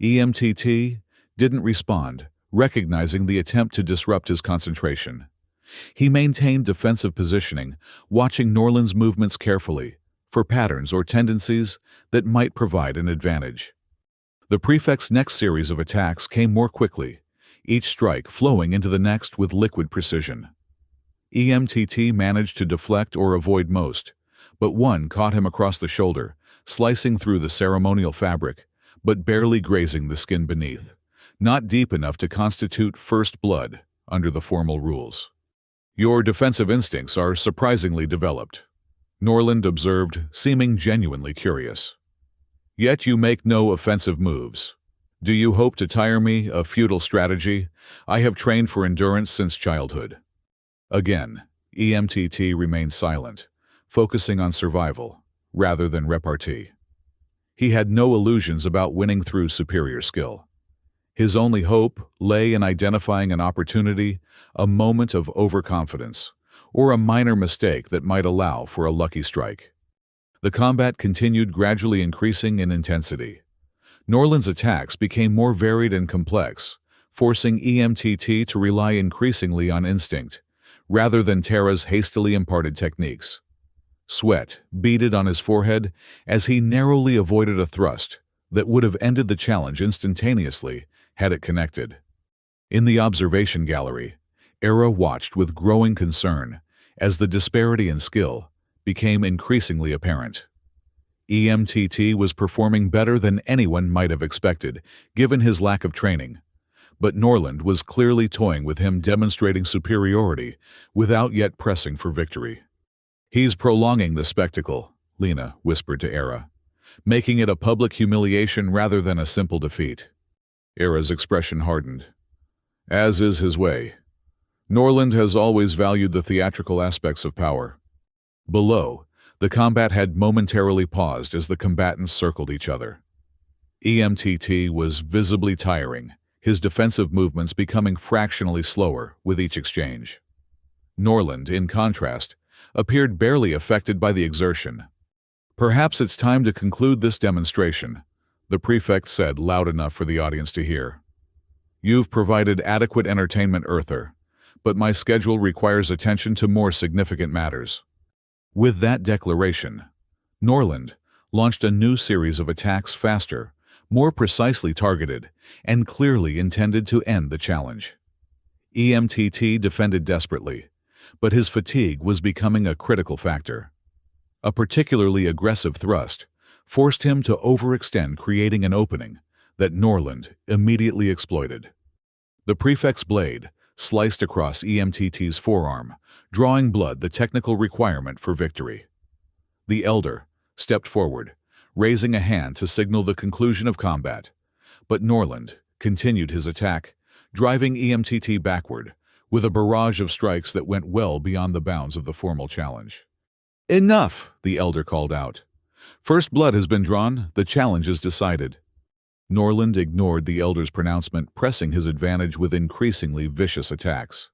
A: EMTT didn't respond, recognizing the attempt to disrupt his concentration. He maintained defensive positioning, watching Norland's movements carefully for patterns or tendencies that might provide an advantage. The prefect's next series of attacks came more quickly, each strike flowing into the next with liquid precision. EMTT managed to deflect or avoid most, but one caught him across the shoulder, slicing through the ceremonial fabric, but barely grazing the skin beneath, not deep enough to constitute first blood under the formal rules. "Your defensive instincts are surprisingly developed," Norland observed, seeming genuinely curious. "Yet you make no offensive moves. Do you hope to tire me? A futile strategy. I have trained for endurance since childhood." Again, EMTT remained silent, focusing on survival rather than repartee. He had no illusions about winning through superior skill. His only hope lay in identifying an opportunity, a moment of overconfidence, or a minor mistake that might allow for a lucky strike. The combat continued, gradually increasing in intensity. Norland's attacks became more varied and complex, forcing EMTT to rely increasingly on instinct, rather than Tara's hastily imparted techniques. Sweat beaded on his forehead as he narrowly avoided a thrust that would have ended the challenge instantaneously had it connected. In the observation gallery, Era watched with growing concern as the disparity in skill became increasingly apparent. EMTT was performing better than anyone might have expected, given his lack of training, but Norland was clearly toying with him, demonstrating superiority without yet pressing for victory. "He's prolonging the spectacle," Lena whispered to Era, "making it a public humiliation rather than a simple defeat." Era's expression hardened. As is his way. Norland has always valued the theatrical aspects of power. Below, the combat had momentarily paused as the combatants circled each other. EMTT was visibly tiring, his defensive movements becoming fractionally slower with each exchange. Norland, in contrast, appeared barely affected by the exertion. "Perhaps it's time to conclude this demonstration," the prefect said, loud enough for the audience to hear. "You've provided adequate entertainment, Earther, but my schedule requires attention to more significant matters." With that declaration, Norland launched a new series of attacks, faster, more precisely targeted, and clearly intended to end the challenge. EMTT defended desperately, but his fatigue was becoming a critical factor. A particularly aggressive thrust forced him to overextend, creating an opening that Norland immediately exploited. The prefect's blade sliced across EMTT's forearm, drawing blood, the technical requirement for victory. The elder stepped forward, raising a hand to signal the conclusion of combat, but Norland continued his attack, driving EMTT backward with a barrage of strikes that went well beyond the bounds of the formal challenge. "Enough!" the elder called out. "First blood has been drawn, the challenge is decided." Norland ignored the elder's pronouncement, pressing his advantage with increasingly vicious attacks.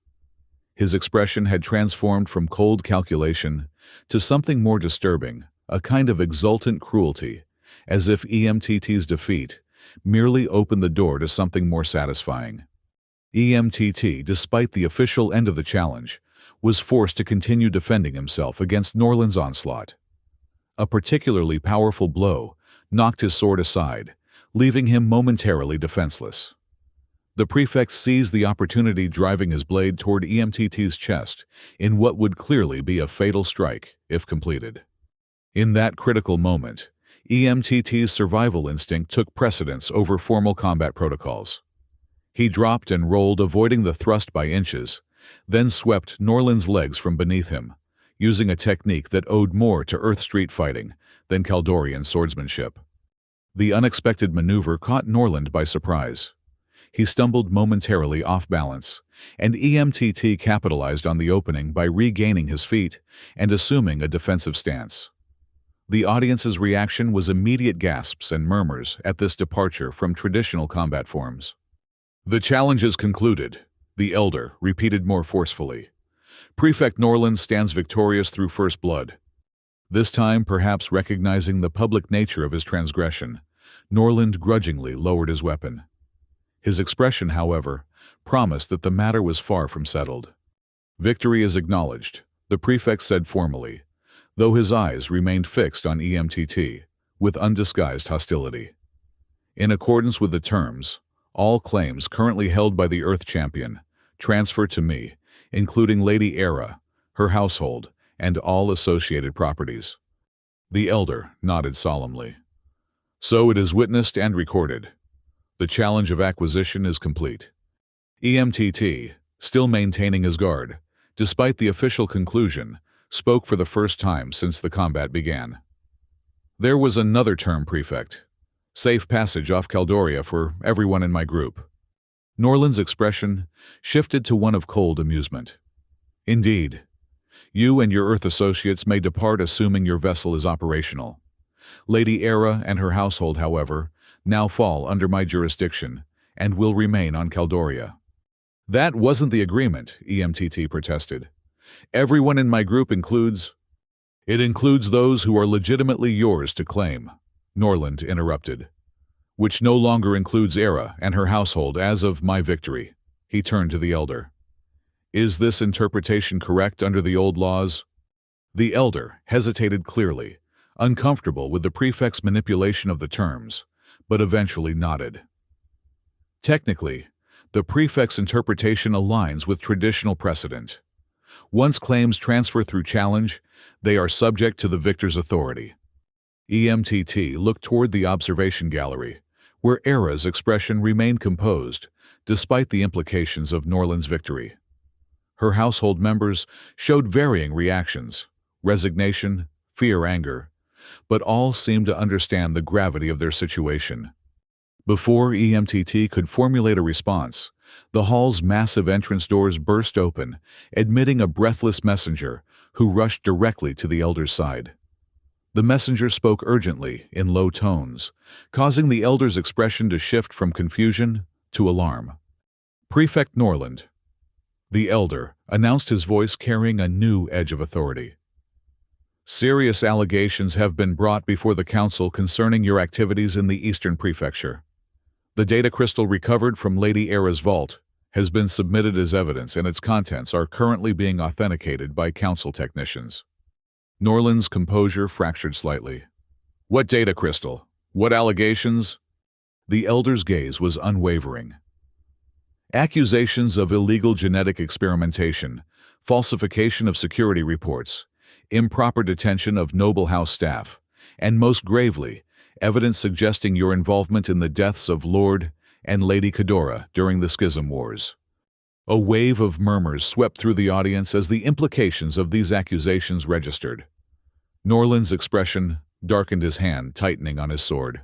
A: His expression had transformed from cold calculation to something more disturbing, a kind of exultant cruelty, as if EMTT's defeat merely opened the door to something more satisfying. EMTT, despite the official end of the challenge, was forced to continue defending himself against Norland's onslaught. A particularly powerful blow knocked his sword aside, leaving him momentarily defenseless. The prefect seized the opportunity, driving his blade toward EMTT's chest in what would clearly be a fatal strike if completed. In that critical moment, EMTT's survival instinct took precedence over formal combat protocols. He dropped and rolled, avoiding the thrust by inches, then swept Norland's legs from beneath him, using a technique that owed more to Earth Street fighting than Kaldorian swordsmanship. The unexpected maneuver caught Norland by surprise. He stumbled momentarily off balance, and EMTT capitalized on the opening by regaining his feet and assuming a defensive stance. The audience's reaction was immediate gasps and murmurs at this departure from traditional combat forms. "The challenge is concluded," the elder repeated more forcefully. "Prefect Norland stands victorious through first blood." This time, perhaps recognizing the public nature of his transgression, Norland grudgingly lowered his weapon. His expression, however, promised that the matter was far from settled. "Victory is acknowledged," the prefect said formally, though his eyes remained fixed on EMTT, with undisguised hostility. "In accordance with the terms, all claims currently held by the Earth Champion transfer to me, including Lady Era, her household, and all associated properties." The elder nodded solemnly. "So it is witnessed and recorded. The challenge of acquisition is complete." EMTT, still maintaining his guard, despite the official conclusion, spoke for the first time since the combat began. "There was another term, Prefect. Safe passage off Caldoria for everyone in my group." Norland's expression shifted to one of cold amusement. "Indeed. You and your Earth associates may depart assuming your vessel is operational. Lady Era and her household, however, now fall under my jurisdiction and will remain on Caldoria." "That wasn't the agreement," EMTT protested. "Everyone in my group includes—" "It includes those who are legitimately yours to claim," Norland interrupted. "Which no longer includes Era and her household as of my victory." He turned to the elder. "Is this interpretation correct under the old laws?" The elder hesitated clearly, uncomfortable with the prefect's manipulation of the terms, but eventually nodded. "Technically, the prefect's interpretation aligns with traditional precedent. Once claims transfer through challenge, they are subject to the victor's authority." EMTT looked toward the observation gallery, where Era's expression remained composed, despite the implications of Norland's victory. Her household members showed varying reactions: resignation, fear, anger, but all seemed to understand the gravity of their situation. Before EMTT could formulate a response, the hall's massive entrance doors burst open, admitting a breathless messenger who rushed directly to the elder's side. The messenger spoke urgently, in low tones, causing the elder's expression to shift from confusion to alarm. "Prefect Norland." The elder announced, his voice carrying a new edge of authority. "Serious allegations have been brought before the Council concerning your activities in the Eastern Prefecture. The data crystal recovered from Lady Era's vault has been submitted as evidence, and its contents are currently being authenticated by Council technicians." Norland's composure fractured slightly. "What data crystal? What allegations?" The elder's gaze was unwavering. "Accusations of illegal genetic experimentation, falsification of security reports, improper detention of noble house staff, and most gravely, evidence suggesting your involvement in the deaths of Lord and Lady Cadora during the Schism Wars." A wave of murmurs swept through the audience as the implications of these accusations registered. Norland's expression darkened, his hand tightening on his sword.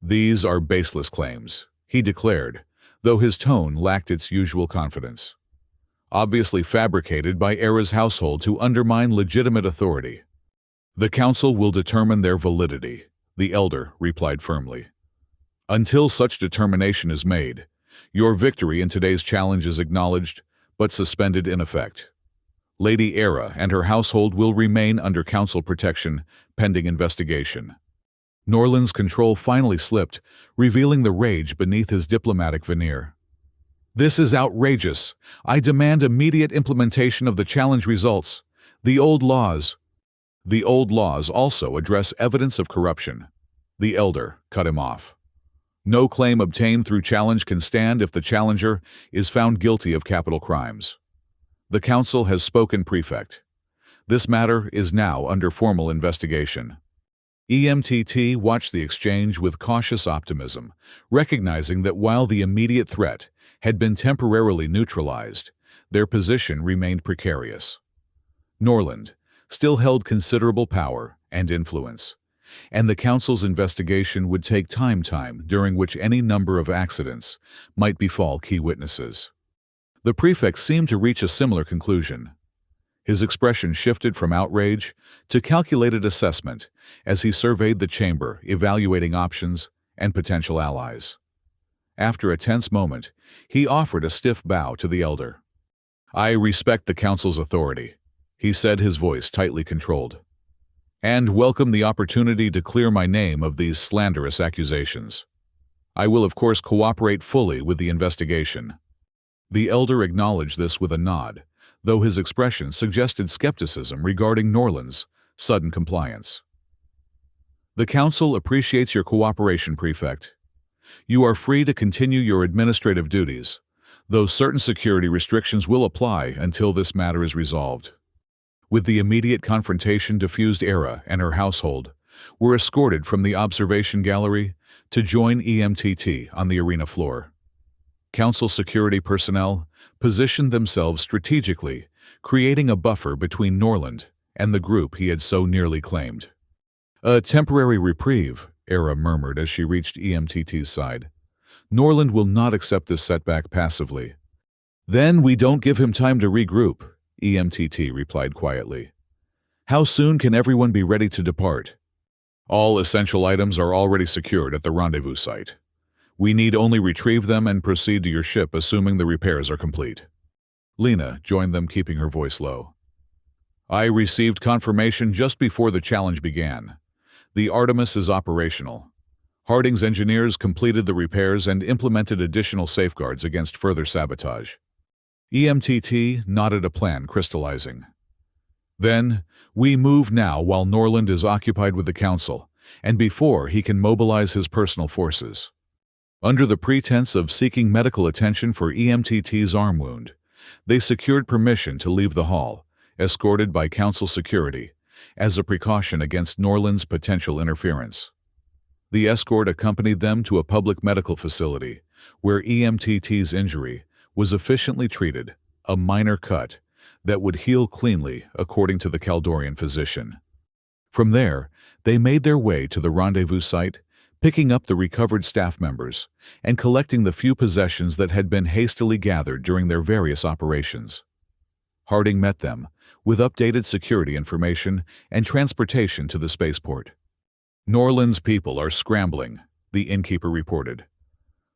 A: "These are baseless claims," he declared, though his tone lacked its usual confidence. "Obviously fabricated by Era's household to undermine legitimate authority. The Council will determine their validity," the elder replied firmly. "Until such determination is made, your victory in today's challenge is acknowledged, but suspended in effect. Lady Era and her household will remain under Council protection, pending investigation." Norland's control finally slipped, revealing the rage beneath his diplomatic veneer. "This is outrageous. I demand immediate implementation of the challenge results. The old laws..." "The old laws also address evidence of corruption." The elder cut him off. "No claim obtained through challenge can stand if the challenger is found guilty of capital crimes. The Council has spoken, Prefect. This matter is now under formal investigation." EMTT watched the exchange with cautious optimism, recognizing that while the immediate threat had been temporarily neutralized, their position remained precarious. Norland still held considerable power and influence, and the Council's investigation would take time during which any number of accidents might befall key witnesses. The prefect seemed to reach a similar conclusion. His expression shifted from outrage to calculated assessment as he surveyed the chamber, evaluating options and potential allies. After a tense moment, he offered a stiff bow to the elder. "I respect the Council's authority," he said, his voice tightly controlled, "and welcome the opportunity to clear my name of these slanderous accusations. I will, of course, cooperate fully with the investigation." The elder acknowledged this with a nod, though his expression suggested skepticism regarding Norland's sudden compliance. "The Council appreciates your cooperation, Prefect. You are free to continue your administrative duties, though certain security restrictions will apply until this matter is resolved." With the immediate confrontation diffused, Era and her household were escorted from the observation gallery to join EMTT on the arena floor. Council security personnel positioned themselves strategically, creating a buffer between Norland and the group he had so nearly claimed. "A temporary reprieve," Era murmured as she reached EMTT's side. "Norland will not accept this setback passively." "Then we don't give him time to regroup," EMTT replied quietly. "How soon can everyone be ready to depart?" "All essential items are already secured at the rendezvous site. We need only retrieve them and proceed to your ship, assuming the repairs are complete." Lena joined them, keeping her voice low. "I received confirmation just before the challenge began. The Artemis is operational. Harding's engineers completed the repairs and implemented additional safeguards against further sabotage." EMTT nodded, a plan crystallizing. "Then, we move now while Norland is occupied with the Council, and before he can mobilize his personal forces." Under the pretense of seeking medical attention for EMTT's arm wound, they secured permission to leave the hall, escorted by Council security, as a precaution against Norland's potential interference. The escort accompanied them to a public medical facility, where EMTT's injury was efficiently treated, a minor cut that would heal cleanly, according to the Caldorian physician. From there, they made their way to the rendezvous site, picking up the recovered staff members and collecting the few possessions that had been hastily gathered during their various operations. Harding met them with updated security information and transportation to the spaceport. "Norland's people are scrambling," the innkeeper reported.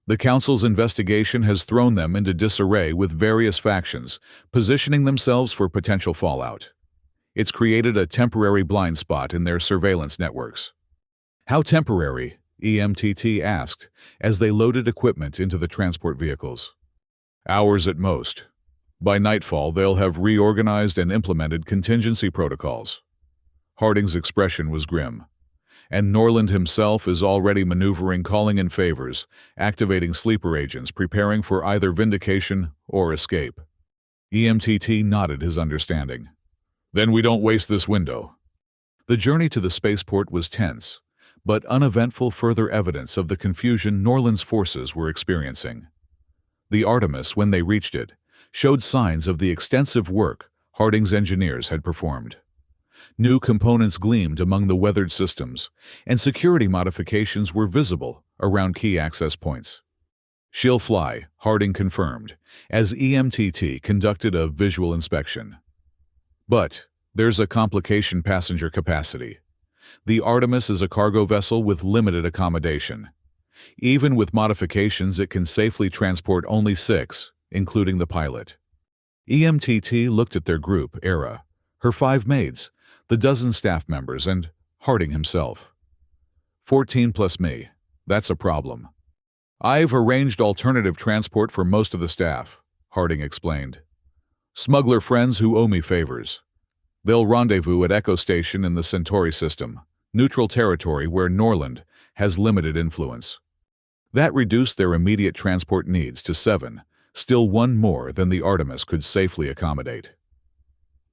A: "The Council's investigation has thrown them into disarray, with various factions positioning themselves for potential fallout. It's created a temporary blind spot in their surveillance networks." "How temporary?" EMTT asked as they loaded equipment into the transport vehicles. "Hours at most. By nightfall, they'll have reorganized and implemented contingency protocols." Harding's expression was grim. "And Norland himself is already maneuvering, calling in favors, activating sleeper agents, preparing for either vindication or escape." EMTT nodded his understanding. "Then we don't waste this window." The journey to the spaceport was tense, but uneventful, further evidence of the confusion Norland's forces were experiencing. The Artemis, when they reached it, showed signs of the extensive work Harding's engineers had performed. New components gleamed among the weathered systems, and security modifications were visible around key access points. "She'll fly," Harding confirmed, as EMTT conducted a visual inspection. "But there's a complication: passenger capacity. The Artemis is a cargo vessel with limited accommodation. Even with modifications, it can safely transport only 6, including the pilot." EMTT looked at their group: Era, her 5 maids, the dozen staff members, and Harding himself. 14 plus me. That's a problem. "I've arranged alternative transport for most of the staff," Harding explained. "Smuggler friends who owe me favors. They'll rendezvous at Echo Station in the Centauri system, neutral territory where Norland has limited influence." That reduced their immediate transport needs to 7, still 1 more than the Artemis could safely accommodate.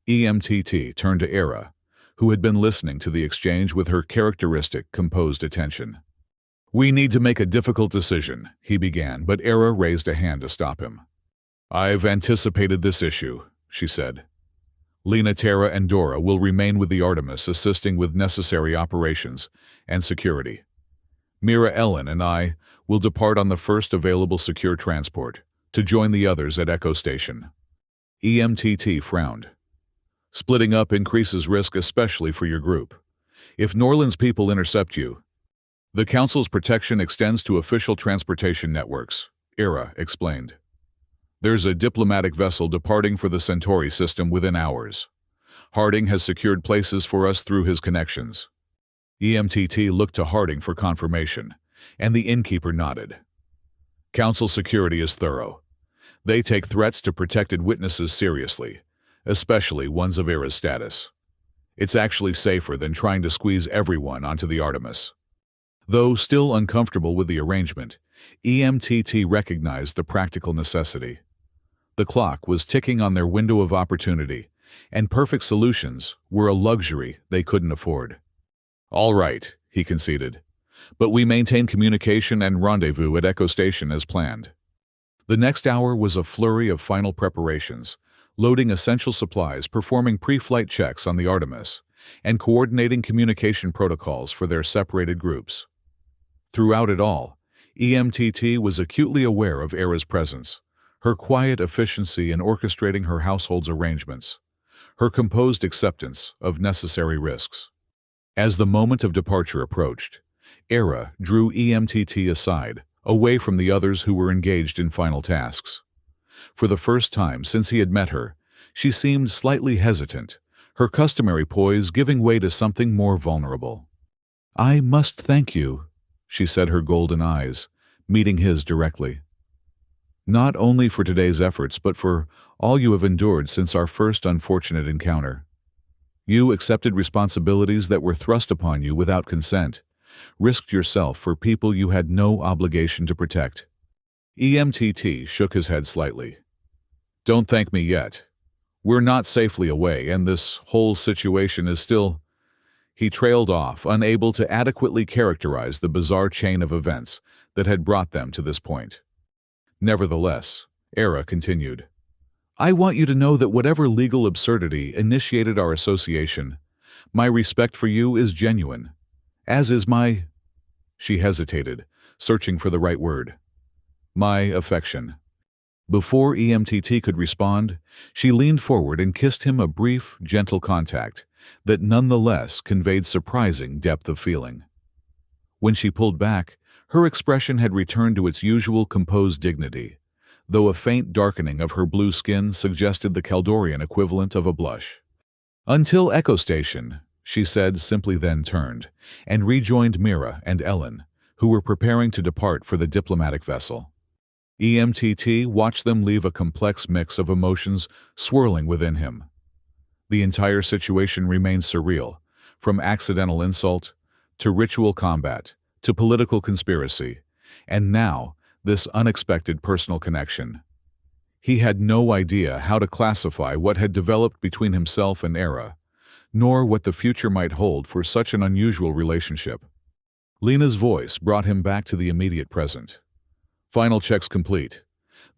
A: EMTT turned to Era, who had been listening to the exchange with her characteristic composed attention. "We need to make a difficult decision," he began, but Era raised a hand to stop him. "I've anticipated this issue," she said. Lena, Tara, and Dora will remain with the Artemis, assisting with necessary operations and security. Mira, Ellen, and I will depart on the first available secure transport to join the others at Echo Station. EMTT frowned. Splitting up increases risk, especially for your group. If Norland's people intercept you, the Council's protection extends to official transportation networks, ERA explained. There's a diplomatic vessel departing for the Centauri system within hours. Harding has secured places for us through his connections. EMTT looked to Harding for confirmation, and the innkeeper nodded. Council security is thorough. They take threats to protected witnesses seriously, especially ones of ERA's status. It's actually safer than trying to squeeze everyone onto the Artemis. Though still uncomfortable with the arrangement, EMTT recognized the practical necessity. The clock was ticking on their window of opportunity, and perfect solutions were a luxury they couldn't afford. All right, he conceded, but we maintain communication and rendezvous at Echo Station as planned. The next hour was a flurry of final preparations, loading essential supplies, performing pre-flight checks on the Artemis, and coordinating communication protocols for their separated groups. Throughout it all, EMTT was acutely aware of ERA's presence, her quiet efficiency in orchestrating her household's arrangements, her composed acceptance of necessary risks. As the moment of departure approached, ERA drew EMTT aside, away from the others who were engaged in final tasks. For the first time since he had met her, she seemed slightly hesitant, her customary poise giving way to something more vulnerable. "I must thank you," she said, her golden eyes meeting his directly. "Not only for today's efforts, but for all you have endured since our first unfortunate encounter. You accepted responsibilities that were thrust upon you without consent, risked yourself for people you had no obligation to protect." EMTT shook his head slightly. "Don't thank me yet. We're not safely away, and this whole situation is still—" He trailed off, unable to adequately characterize the bizarre chain of events that had brought them to this point. Nevertheless, ERA continued, "I want you to know that whatever legal absurdity initiated our association, my respect for you is genuine, as is my—" She hesitated, searching for the right word. "My affection." Before EMTT could respond, she leaned forward and kissed him, a brief, gentle contact that nonetheless conveyed surprising depth of feeling. When she pulled back, her expression had returned to its usual composed dignity, though a faint darkening of her blue skin suggested the Kaldorian equivalent of a blush. "Until Echo Station," she said, simply, then turned and rejoined Mira and Ellen, who were preparing to depart for the diplomatic vessel. EMTT watched them leave, a complex mix of emotions swirling within him. The entire situation remained surreal, from accidental insult to ritual combat to political conspiracy, and now this unexpected personal connection. He had no idea how to classify what had developed between himself and ERA, nor what the future might hold for such an unusual relationship. Lena's voice brought him back to the immediate present. "Final checks complete.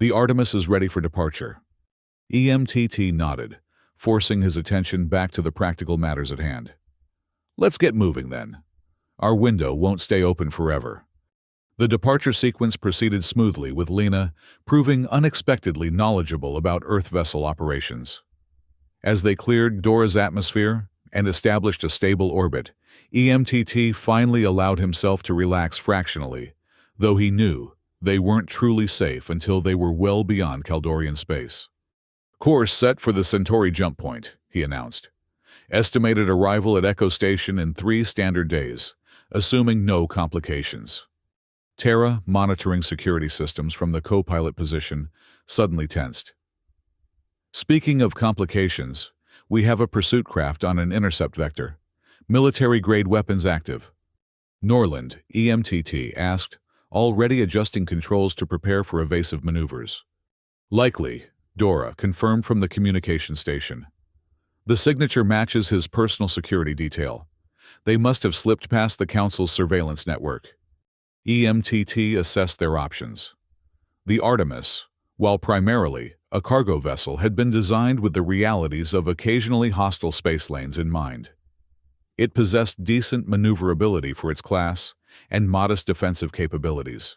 A: The Artemis is ready for departure." EMTT nodded, forcing his attention back to the practical matters at hand. "Let's get moving then. Our window won't stay open forever." The departure sequence proceeded smoothly, with Lena proving unexpectedly knowledgeable about Earth vessel operations. As they cleared Dora's atmosphere and established a stable orbit, EMTT finally allowed himself to relax fractionally, though he knew they weren't truly safe until they were well beyond Kaldorian space. "Course set for the Centauri jump point," he announced. "Estimated arrival at Echo Station in 3 standard days, assuming no complications." Tara, monitoring security systems from the co-pilot position, suddenly tensed. "Speaking of complications, we have a pursuit craft on an intercept vector. Military-grade weapons active." Norland, EMTT asked, already adjusting controls to prepare for evasive maneuvers. "Likely," Dora confirmed from the communication station. "The signature matches his personal security detail. They must have slipped past the Council's surveillance network." EMTT assessed their options. The Artemis, While primarily a cargo vessel had been designed with the realities of occasionally hostile space lanes in mind. It possessed decent maneuverability for its class and modest defensive capabilities.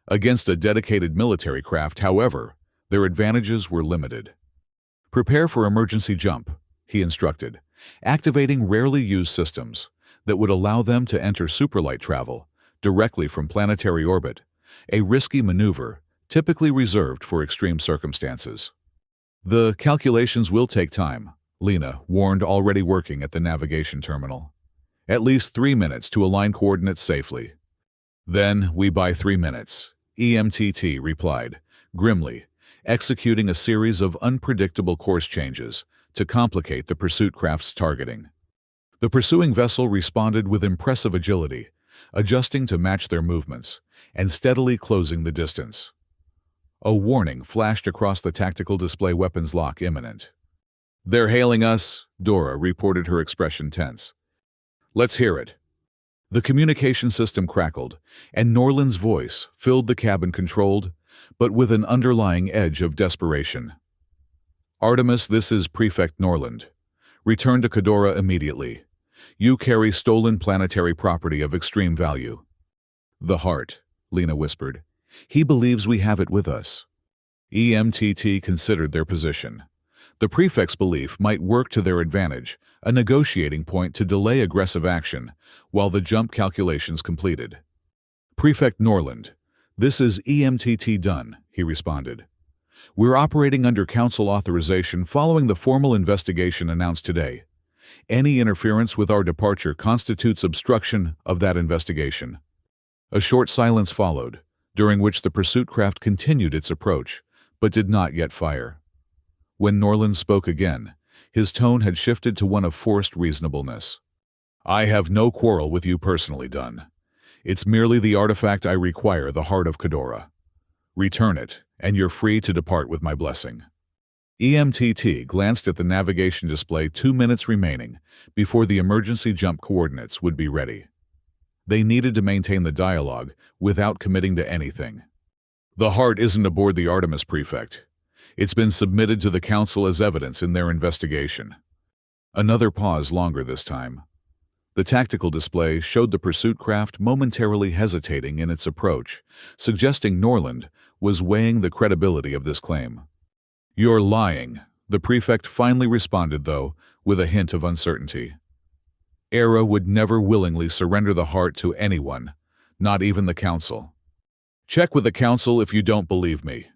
A: Against a dedicated military craft, however, their advantages were limited. Prepare for emergency jump, he instructed, activating rarely used systems that would allow them to enter superlight travel directly from planetary orbit, a risky maneuver typically reserved for extreme circumstances. The calculations will take time, Lena warned, already working at the navigation terminal. At least 3 minutes to align coordinates safely. Then we buy 3 minutes, EMTT replied, grimly, executing a series of unpredictable course changes to complicate the pursuit craft's targeting. The pursuing vessel responded with impressive agility, adjusting to match their movements and steadily closing the distance. A warning flashed across the tactical display: weapons lock imminent. "They're hailing us," Dora reported, her expression tense. "Let's hear it." The communication system crackled, and Norland's voice filled the cabin, controlled, but with an underlying edge of desperation. "Artemis, this is Prefect Norland. Return to Khadora immediately. You carry stolen planetary property of extreme value." "The heart," Lena whispered. "He believes we have it with us." EMTT considered their position. The prefect's belief might work to their advantage, a negotiating point to delay aggressive action while the jump calculations completed. "Prefect Norland, this is EMTT done," he responded. "We're operating under Council authorization following the formal investigation announced today. Any interference with our departure constitutes obstruction of that investigation." A short silence followed, during which the pursuit craft continued its approach, but did not yet fire. When Norland spoke again, his tone had shifted to one of forced reasonableness. "I have no quarrel with you personally, Dunn. It's merely the artifact I require, the heart of Khadora. Return it, and you're free to depart with my blessing." EMTT glanced at the navigation display. 2 minutes remaining before the emergency jump coordinates would be ready. They needed to maintain the dialogue without committing to anything. "The heart isn't aboard the Artemis, Prefect. It's been submitted to the Council as evidence in their investigation." Another pause, longer this time. The tactical display showed the pursuit craft momentarily hesitating in its approach, suggesting Norland was weighing the credibility of this claim. "You're lying," the Prefect finally responded, though with a hint of uncertainty. "Era would never willingly surrender the heart to anyone, not even the Council." "Check with the Council if you don't believe me,"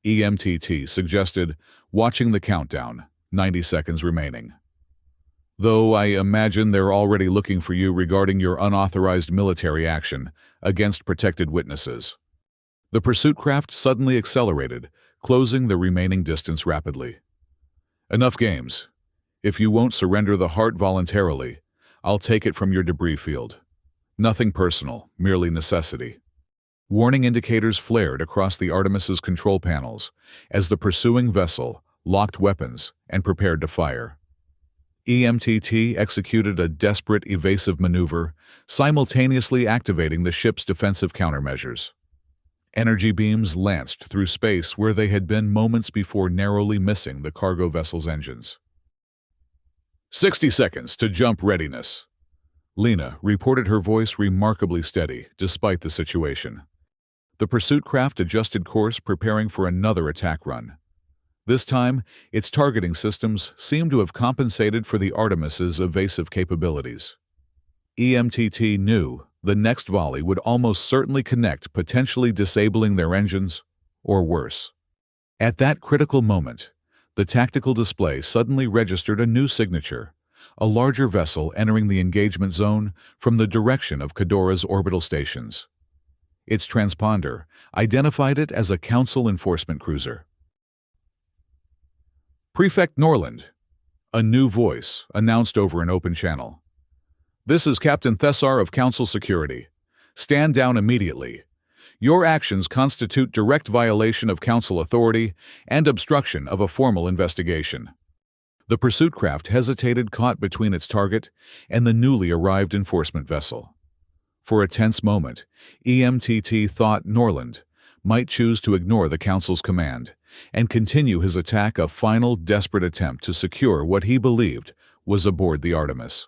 A: EMTT suggested, watching the countdown, 90 seconds remaining. "Though I imagine they're already looking for you regarding your unauthorized military action against protected witnesses." The pursuit craft suddenly accelerated, closing the remaining distance rapidly. "Enough games. If you won't surrender the heart voluntarily, I'll take it from your debris field. Nothing personal, merely necessity." Warning indicators flared across the Artemis's control panels as the pursuing vessel locked weapons and prepared to fire. EMTT executed a desperate evasive maneuver, simultaneously activating the ship's defensive countermeasures. Energy beams lanced through space where they had been moments before, narrowly missing the cargo vessel's engines. 60 seconds to jump readiness," Lena reported, her voice remarkably steady despite the situation. The pursuit craft adjusted course, preparing for another attack run. This time, its targeting systems seemed to have compensated for the Artemis's evasive capabilities. EMTT knew the next volley would almost certainly connect, potentially disabling their engines, or worse. At that critical moment, the tactical display suddenly registered a new signature, a larger vessel entering the engagement zone from the direction of Khadora's orbital stations. Its transponder identified it as a Council enforcement cruiser. "Prefect Norland," a new voice announced over an open channel. "This is Captain Thessar of Council Security. Stand down immediately. Your actions constitute direct violation of Council authority and obstruction of a formal investigation." The pursuit craft hesitated, caught between its target and the newly arrived enforcement vessel. For a tense moment, EMTT thought Norland might choose to ignore the Council's command and continue his attack, a final desperate attempt to secure what he believed was aboard the Artemis.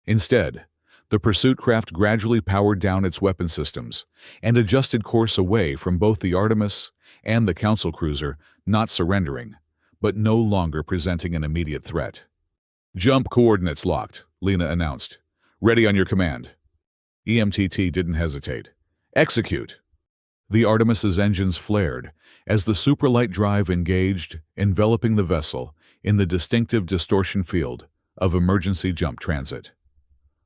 A: Instead, the pursuit craft gradually powered down its weapon systems and adjusted course away from both the Artemis and the Council cruiser, not surrendering, but no longer presenting an immediate threat. "Jump coordinates locked," Lena announced. "Ready on your command." EMTT didn't hesitate. "Execute!" The Artemis's engines flared as the supralight drive engaged, enveloping the vessel in the distinctive distortion field of emergency jump transit.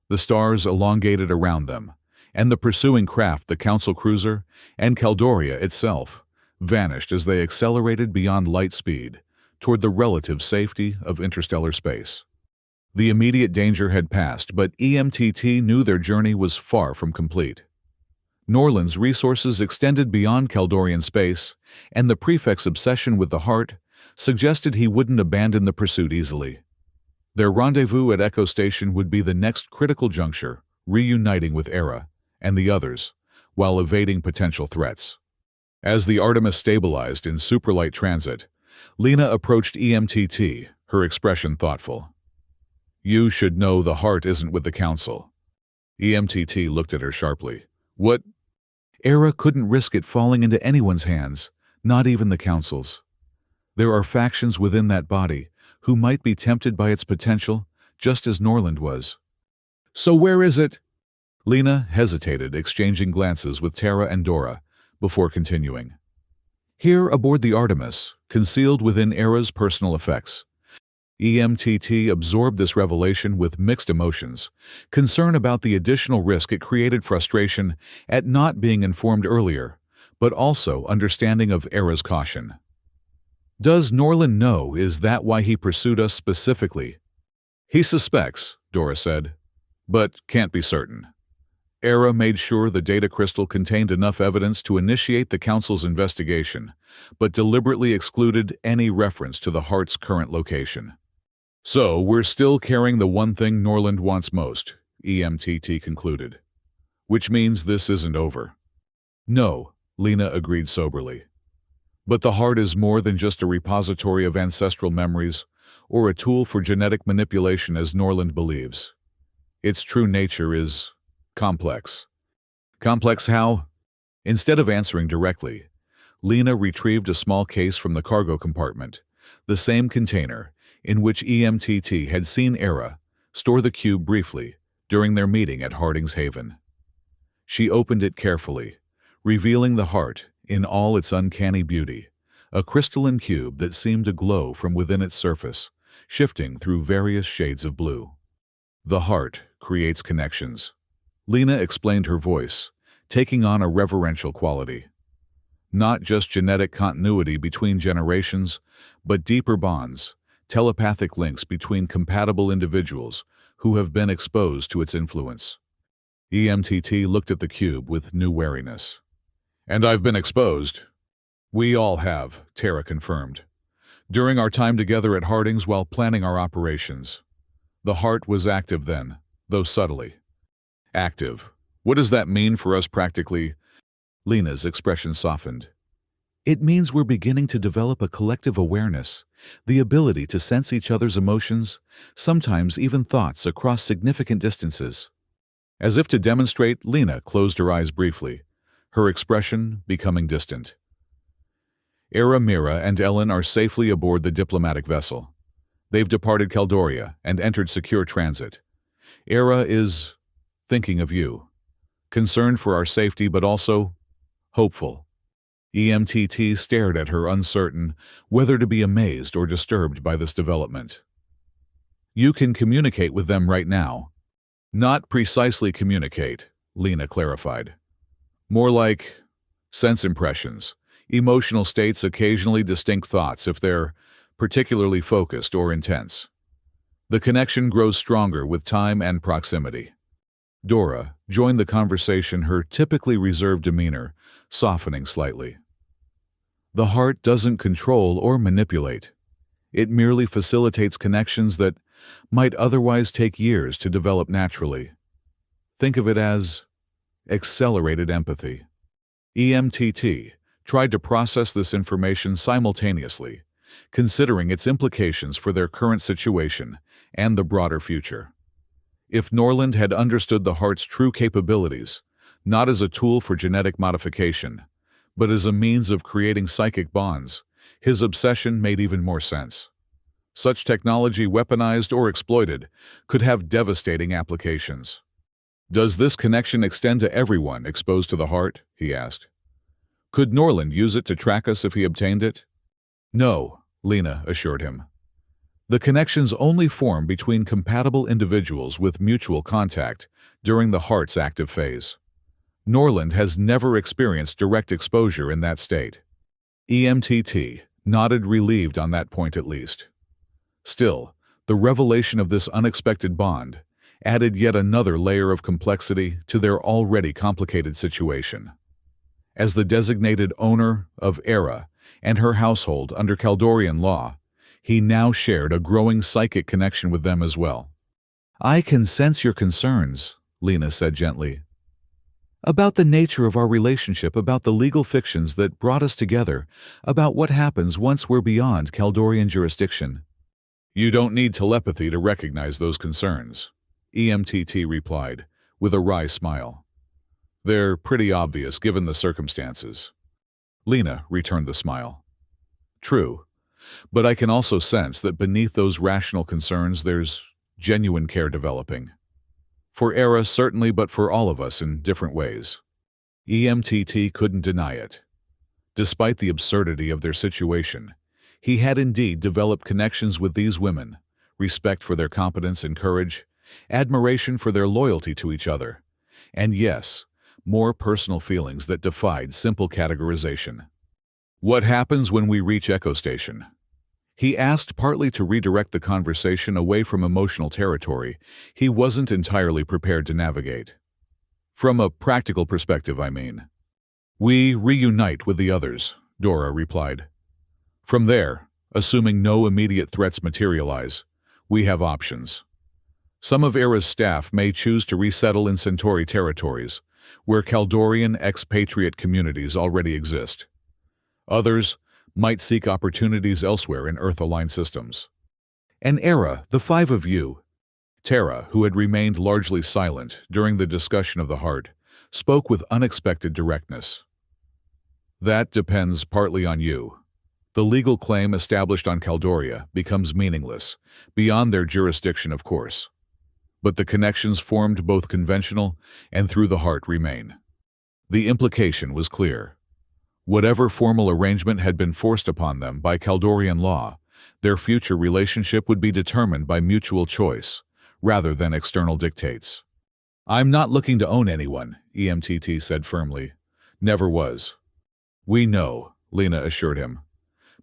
A: The stars elongated around them, and the pursuing craft, the Council cruiser, and Caldoria itself, vanished as they accelerated beyond light speed toward the relative safety of interstellar space. The immediate danger had passed, but EMTT knew their journey was far from complete. Norland's resources extended beyond Caldorian space, and the prefect's obsession with the heart suggested he wouldn't abandon the pursuit easily. Their rendezvous at Echo Station would be the next critical juncture, reuniting with Era and the others, while evading potential threats. As the Artemis stabilized in supralight transit, Lena approached EMTT, her expression thoughtful. "You should know the heart isn't with the Council." EMTT looked at her sharply. "What?" "Era couldn't risk it falling into anyone's hands, not even the Council's. There are factions within that body who might be tempted by its potential, just as Norland was." "So where is it?" Lena hesitated, exchanging glances with Tara and Dora, before continuing. "Here aboard the Artemis, concealed within Era's personal effects." EMTT absorbed this revelation with mixed emotions, concern about the additional risk it created, frustration at not being informed earlier, but also understanding of Era's caution. "Does Norland know? Is that why he pursued us specifically?" "He suspects," Dora said, "but can't be certain." Era made sure the data crystal contained enough evidence to initiate the Council's investigation, but deliberately excluded any reference to the heart's current location. "So we're still carrying the one thing Norland wants most," EMTT concluded. "Which means this isn't over." "No," Lena agreed soberly. "But the heart is more than just a repository of ancestral memories or a tool for genetic manipulation as Norland believes. Its true nature is complex." "Complex how?" Instead of answering directly, Lena retrieved a small case from the cargo compartment, the same container in which EMTT had seen Era store the cube briefly during their meeting at Harding's Haven. She opened it carefully, revealing the heart in all its uncanny beauty, a crystalline cube that seemed to glow from within its surface, shifting through various shades of blue. "The heart creates connections," Lena explained, her voice taking on a reverential quality. "Not just genetic continuity between generations, but deeper bonds, telepathic links between compatible individuals who have been exposed to its influence." EMTT looked at the cube with new wariness. "And I've been exposed." "We all have," Tara confirmed. "During our time together at Harding's while planning our operations. The heart was active then, though subtly." "Active. What does that mean for us practically?" Lena's expression softened. "It means we're beginning to develop a collective awareness, the ability to sense each other's emotions, sometimes even thoughts across significant distances." As if to demonstrate, Lena closed her eyes briefly, her expression becoming distant. "Era, Mira, and Ellen are safely aboard the diplomatic vessel. They've departed Caldoria and entered secure transit. Era is thinking of you, concerned for our safety but also hopeful." EMTT stared at her, uncertain whether to be amazed or disturbed by this development. "You can communicate with them right now." "Not precisely communicate," Lena clarified. "More like sense impressions, emotional states, occasionally distinct thoughts if they're particularly focused or intense. The connection grows stronger with time and proximity." Dora joined the conversation, her typically reserved demeanor softening slightly. "The heart doesn't control or manipulate. It merely facilitates connections that might otherwise take years to develop naturally. Think of it as accelerated empathy." EMTT tried to process this information simultaneously, considering its implications for their current situation and the broader future. If Norland had understood the heart's true capabilities, not as a tool for genetic modification, but as a means of creating psychic bonds, his obsession made even more sense. Such technology, weaponized or exploited, could have devastating applications. "Does this connection extend to everyone exposed to the heart?" he asked. "Could Norland use it to track us if he obtained it?" "No," Lena assured him. "The connections only form between compatible individuals with mutual contact during the heart's active phase. Norland has never experienced direct exposure in that state." EMTT nodded, relieved on that point at least. Still, the revelation of this unexpected bond added yet another layer of complexity to their already complicated situation. As the designated owner of Era and her household under Kaldorian law, he now shared a growing psychic connection with them as well. "I can sense your concerns," Lena said gently. "About the nature of our relationship, about the legal fictions that brought us together, about what happens once we're beyond Kaldorian jurisdiction." "You don't need telepathy to recognize those concerns," EMTT replied, with a wry smile. "They're pretty obvious given the circumstances." Lena returned the smile. "True, but I can also sense that beneath those rational concerns there's genuine care developing. For Era, certainly, but for all of us in different ways." EMTT couldn't deny it. Despite the absurdity of their situation, he had indeed developed connections with these women, respect for their competence and courage, admiration for their loyalty to each other, and yes, more personal feelings that defied simple categorization. "What happens when we reach Echo Station?" he asked, partly to redirect the conversation away from emotional territory he wasn't entirely prepared to navigate. "From a practical perspective, I mean." "We reunite with the others," Dora replied. "From there, assuming no immediate threats materialize, we have options. Some of Era's staff may choose to resettle in Centauri territories, where Kaldorian expatriate communities already exist. Others might seek opportunities elsewhere in Earth-aligned systems. And Era, the five of you." Terra, who had remained largely silent during the discussion of the heart, spoke with unexpected directness. "That depends partly on you. The legal claim established on Caldoria becomes meaningless, beyond their jurisdiction, of course. But the connections formed both conventional and through the heart remain." The implication was clear. Whatever formal arrangement had been forced upon them by Kaldorian law, their future relationship would be determined by mutual choice, rather than external dictates. "I'm not looking to own anyone," EMTT said firmly. "Never was." "We know," Lena assured him.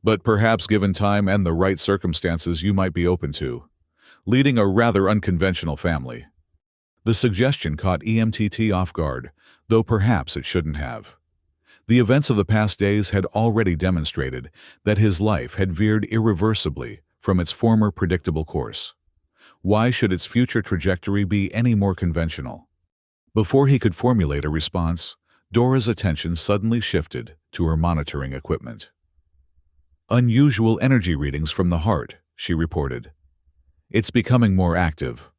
A: "But perhaps given time and the right circumstances you might be open to leading a rather unconventional family." The suggestion caught EMTT off guard, though perhaps it shouldn't have. The events of the past days had already demonstrated that his life had veered irreversibly from its former predictable course. Why should its future trajectory be any more conventional? Before he could formulate a response, Dora's attention suddenly shifted to her monitoring equipment. "Unusual energy readings from the heart," she reported. "It's becoming more active."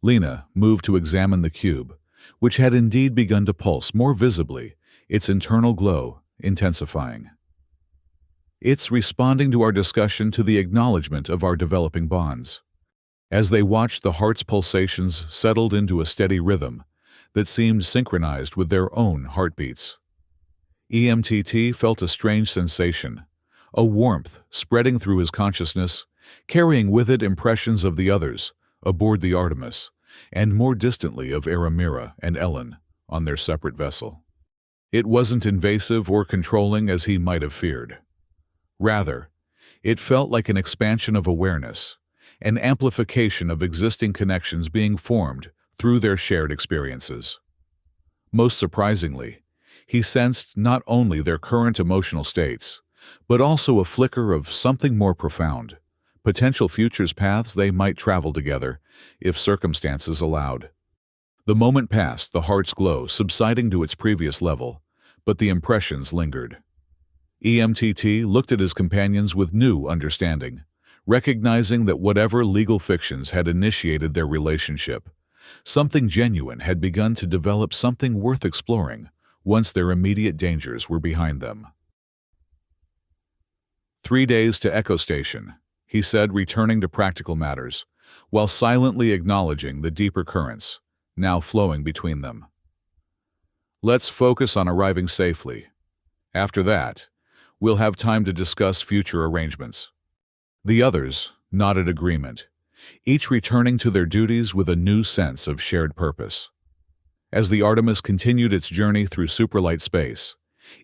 A: Lena moved to examine the cube, which had indeed begun to pulse more visibly, its internal glow intensifying. "It's responding to our discussion, to the acknowledgement of our developing bonds." As they watched, the heart's pulsations settled into a steady rhythm that seemed synchronized with their own heartbeats. EMTT felt a strange sensation, a warmth spreading through his consciousness, carrying with it impressions of the others aboard the Artemis, and more distantly of Aramira and Ellen on their separate vessel. It wasn't invasive or controlling as he might have feared. Rather, it felt like an expansion of awareness, an amplification of existing connections being formed through their shared experiences. Most surprisingly, he sensed not only their current emotional states, but also a flicker of something more profound, potential futures, paths they might travel together, if circumstances allowed. The moment passed, the heart's glow subsiding to its previous level, but the impressions lingered. EMTT looked at his companions with new understanding, recognizing that whatever legal fictions had initiated their relationship, something genuine had begun to develop, something worth exploring once their immediate dangers were behind them. 3 days to Echo Station, he said, returning to practical matters, while silently acknowledging the deeper currents now flowing between them. Let's focus on arriving safely. After that, we'll have time to discuss future arrangements. The others nodded agreement, each returning to their duties with a new sense of shared purpose. As the Artemis continued its journey through superlight space,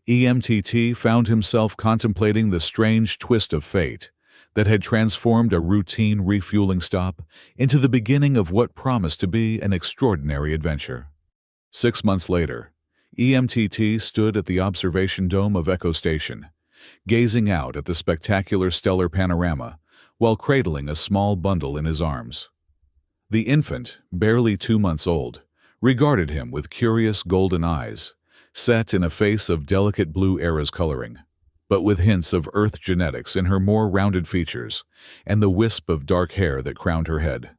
A: EMTT found himself contemplating the strange twist of fate that had transformed a routine refueling stop into the beginning of what promised to be an extraordinary adventure. 6 months later, EMTT stood at the observation dome of Echo Station, gazing out at the spectacular stellar panorama while cradling a small bundle in his arms. The infant, barely 2 months old, regarded him with curious golden eyes, set in a face of delicate blue Era's coloring, but with hints of Earth genetics in her more rounded features and the wisp of dark hair that crowned her head.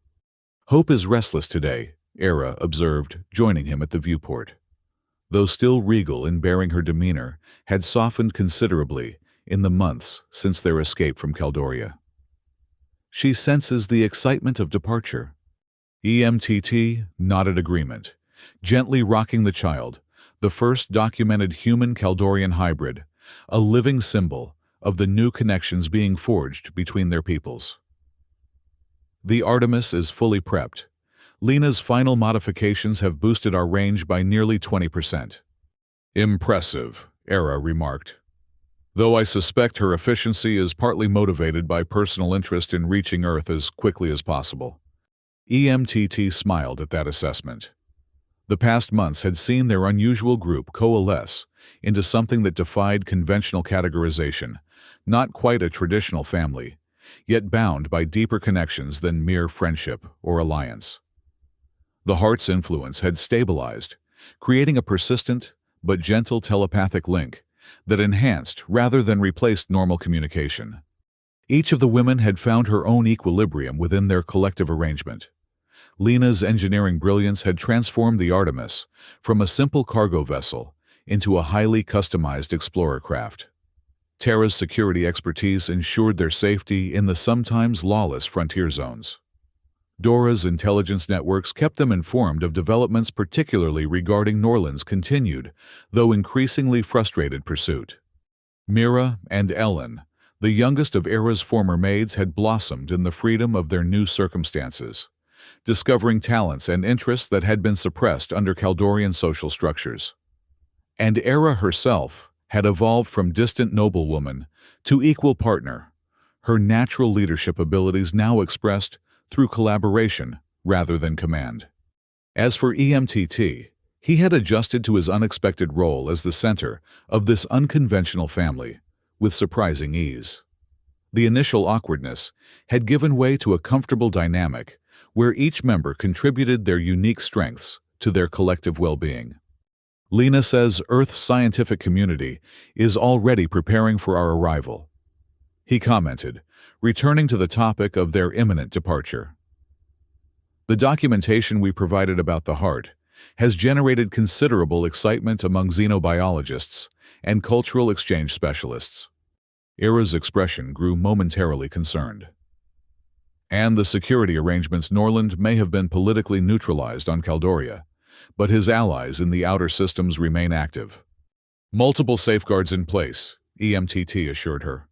A: Hope is restless today, Era observed, joining him at the viewport. Though still regal in bearing, her demeanor had softened considerably in the months since their escape from Caldoria. She senses the excitement of departure. EMTT nodded agreement, gently rocking the child, the first documented human Caldorian hybrid, a living symbol of the new connections being forged between their peoples. The Artemis is fully prepped. Lena's final modifications have boosted our range by nearly 20%. Impressive, Era remarked. Though I suspect her efficiency is partly motivated by personal interest in reaching Earth as quickly as possible. EMTT smiled at that assessment. The past months had seen their unusual group coalesce into something that defied conventional categorization, not quite a traditional family, yet bound by deeper connections than mere friendship or alliance. The heart's influence had stabilized, creating a persistent but gentle telepathic link that enhanced rather than replaced normal communication. Each of the women had found her own equilibrium within their collective arrangement. Lena's engineering brilliance had transformed the Artemis from a simple cargo vessel into a highly customized explorer craft. Terra's security expertise ensured their safety in the sometimes lawless frontier zones. Dora's intelligence networks kept them informed of developments, particularly regarding Norland's continued, though increasingly frustrated, pursuit. Mira and Ellen, the youngest of Era's former maids, had blossomed in the freedom of their new circumstances, discovering talents and interests that had been suppressed under Caldorian social structures. And Era herself had evolved from distant noblewoman to equal partner, her natural leadership abilities now expressed through collaboration rather than command. As for EMTT, he had adjusted to his unexpected role as the center of this unconventional family with surprising ease. The initial awkwardness had given way to a comfortable dynamic where each member contributed their unique strengths to their collective well-being. Lena says Earth's scientific community is already preparing for our arrival, he commented, returning to the topic of their imminent departure. The documentation we provided about the heart has generated considerable excitement among xenobiologists and cultural exchange specialists. Era's expression grew momentarily concerned. And the security arrangements. Norland may have been politically neutralized on Caldoria, but his allies in the outer systems remain active. Multiple safeguards in place, EMTT assured her.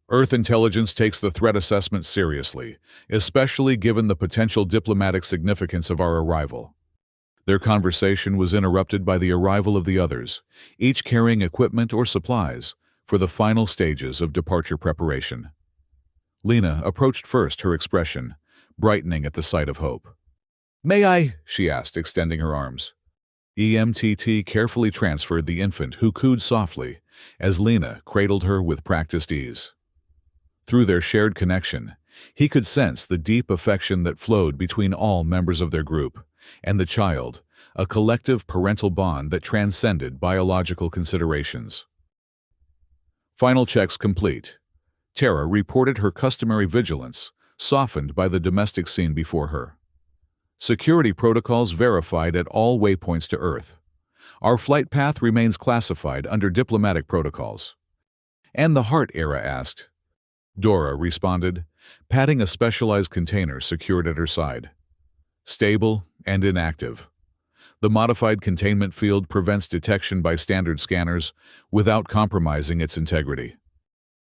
A: Earth intelligence takes the threat assessment seriously, especially given the potential diplomatic significance of our arrival. Their conversation was interrupted by the arrival of the others, each carrying equipment or supplies for the final stages of departure preparation. Lena approached first, her expression brightening at the sight of Hope. "May I?" she asked, extending her arms. EMTT carefully transferred the infant, who cooed softly as Lena cradled her with practiced ease. Through their shared connection, he could sense the deep affection that flowed between all members of their group and the child, a collective parental bond that transcended biological considerations. Final checks complete. Tara reported her customary vigilance, softened by the domestic scene before her. Security protocols verified at all waypoints to Earth. Our flight path remains classified under diplomatic protocols. And the Heart Era asked. Dora responded, patting a specialized container secured at her side. Stable and inactive. The modified containment field prevents detection by standard scanners without compromising its integrity.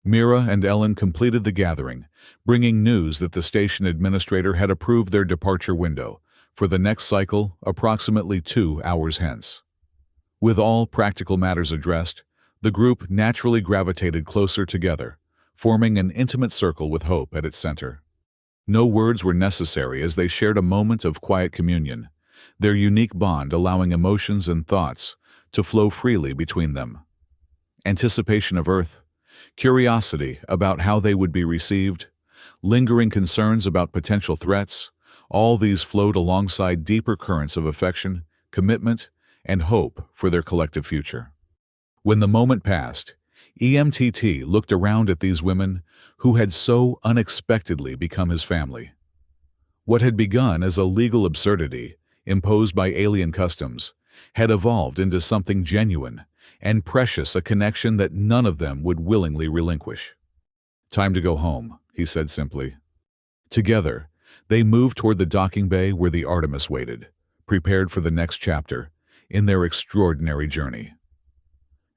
A: Mira and Ellen completed the gathering, bringing news that the station administrator had approved their departure window for the next cycle approximately 2 hours hence. With all practical matters addressed, the group naturally gravitated closer together, forming an intimate circle with Hope at its center. No words were necessary as they shared a moment of quiet communion, their unique bond allowing emotions and thoughts to flow freely between them. Anticipation of Earth, curiosity about how they would be received, lingering concerns about potential threats, all these flowed alongside deeper currents of affection, commitment, and hope for their collective future. When the moment passed, EMTT looked around at these women who had so unexpectedly become his family. What had begun as a legal absurdity imposed by alien customs had evolved into something genuine and precious, a connection that none of them would willingly relinquish. "Time to go home," he said simply. Together, they moved toward the docking bay where the Artemis waited, prepared for the next chapter in their extraordinary journey.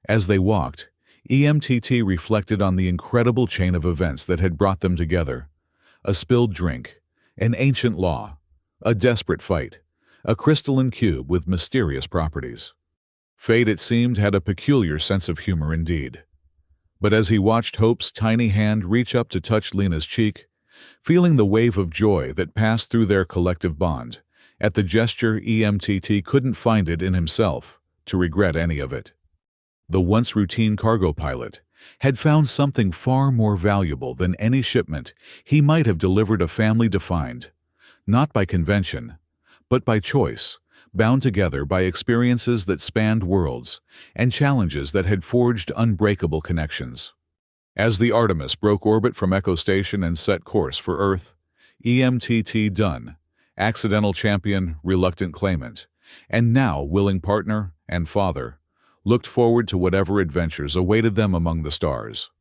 A: As they walked, EMTT reflected on the incredible chain of events that had brought them together. A spilled drink, an ancient law, a desperate fight, a crystalline cube with mysterious properties. Fate, it seemed, had a peculiar sense of humor indeed. But as he watched Hope's tiny hand reach up to touch Lena's cheek, feeling the wave of joy that passed through their collective bond, at the gesture EMTT couldn't find it in himself to regret any of it. The once routine cargo pilot had found something far more valuable than any shipment he might have delivered, a family defined, not by convention, but by choice, bound together by experiences that spanned worlds and challenges that had forged unbreakable connections. As the Artemis broke orbit from Echo Station and set course for Earth, EMTT Dunn, accidental champion, reluctant claimant, and now willing partner and father, looked forward to whatever adventures awaited them among the stars.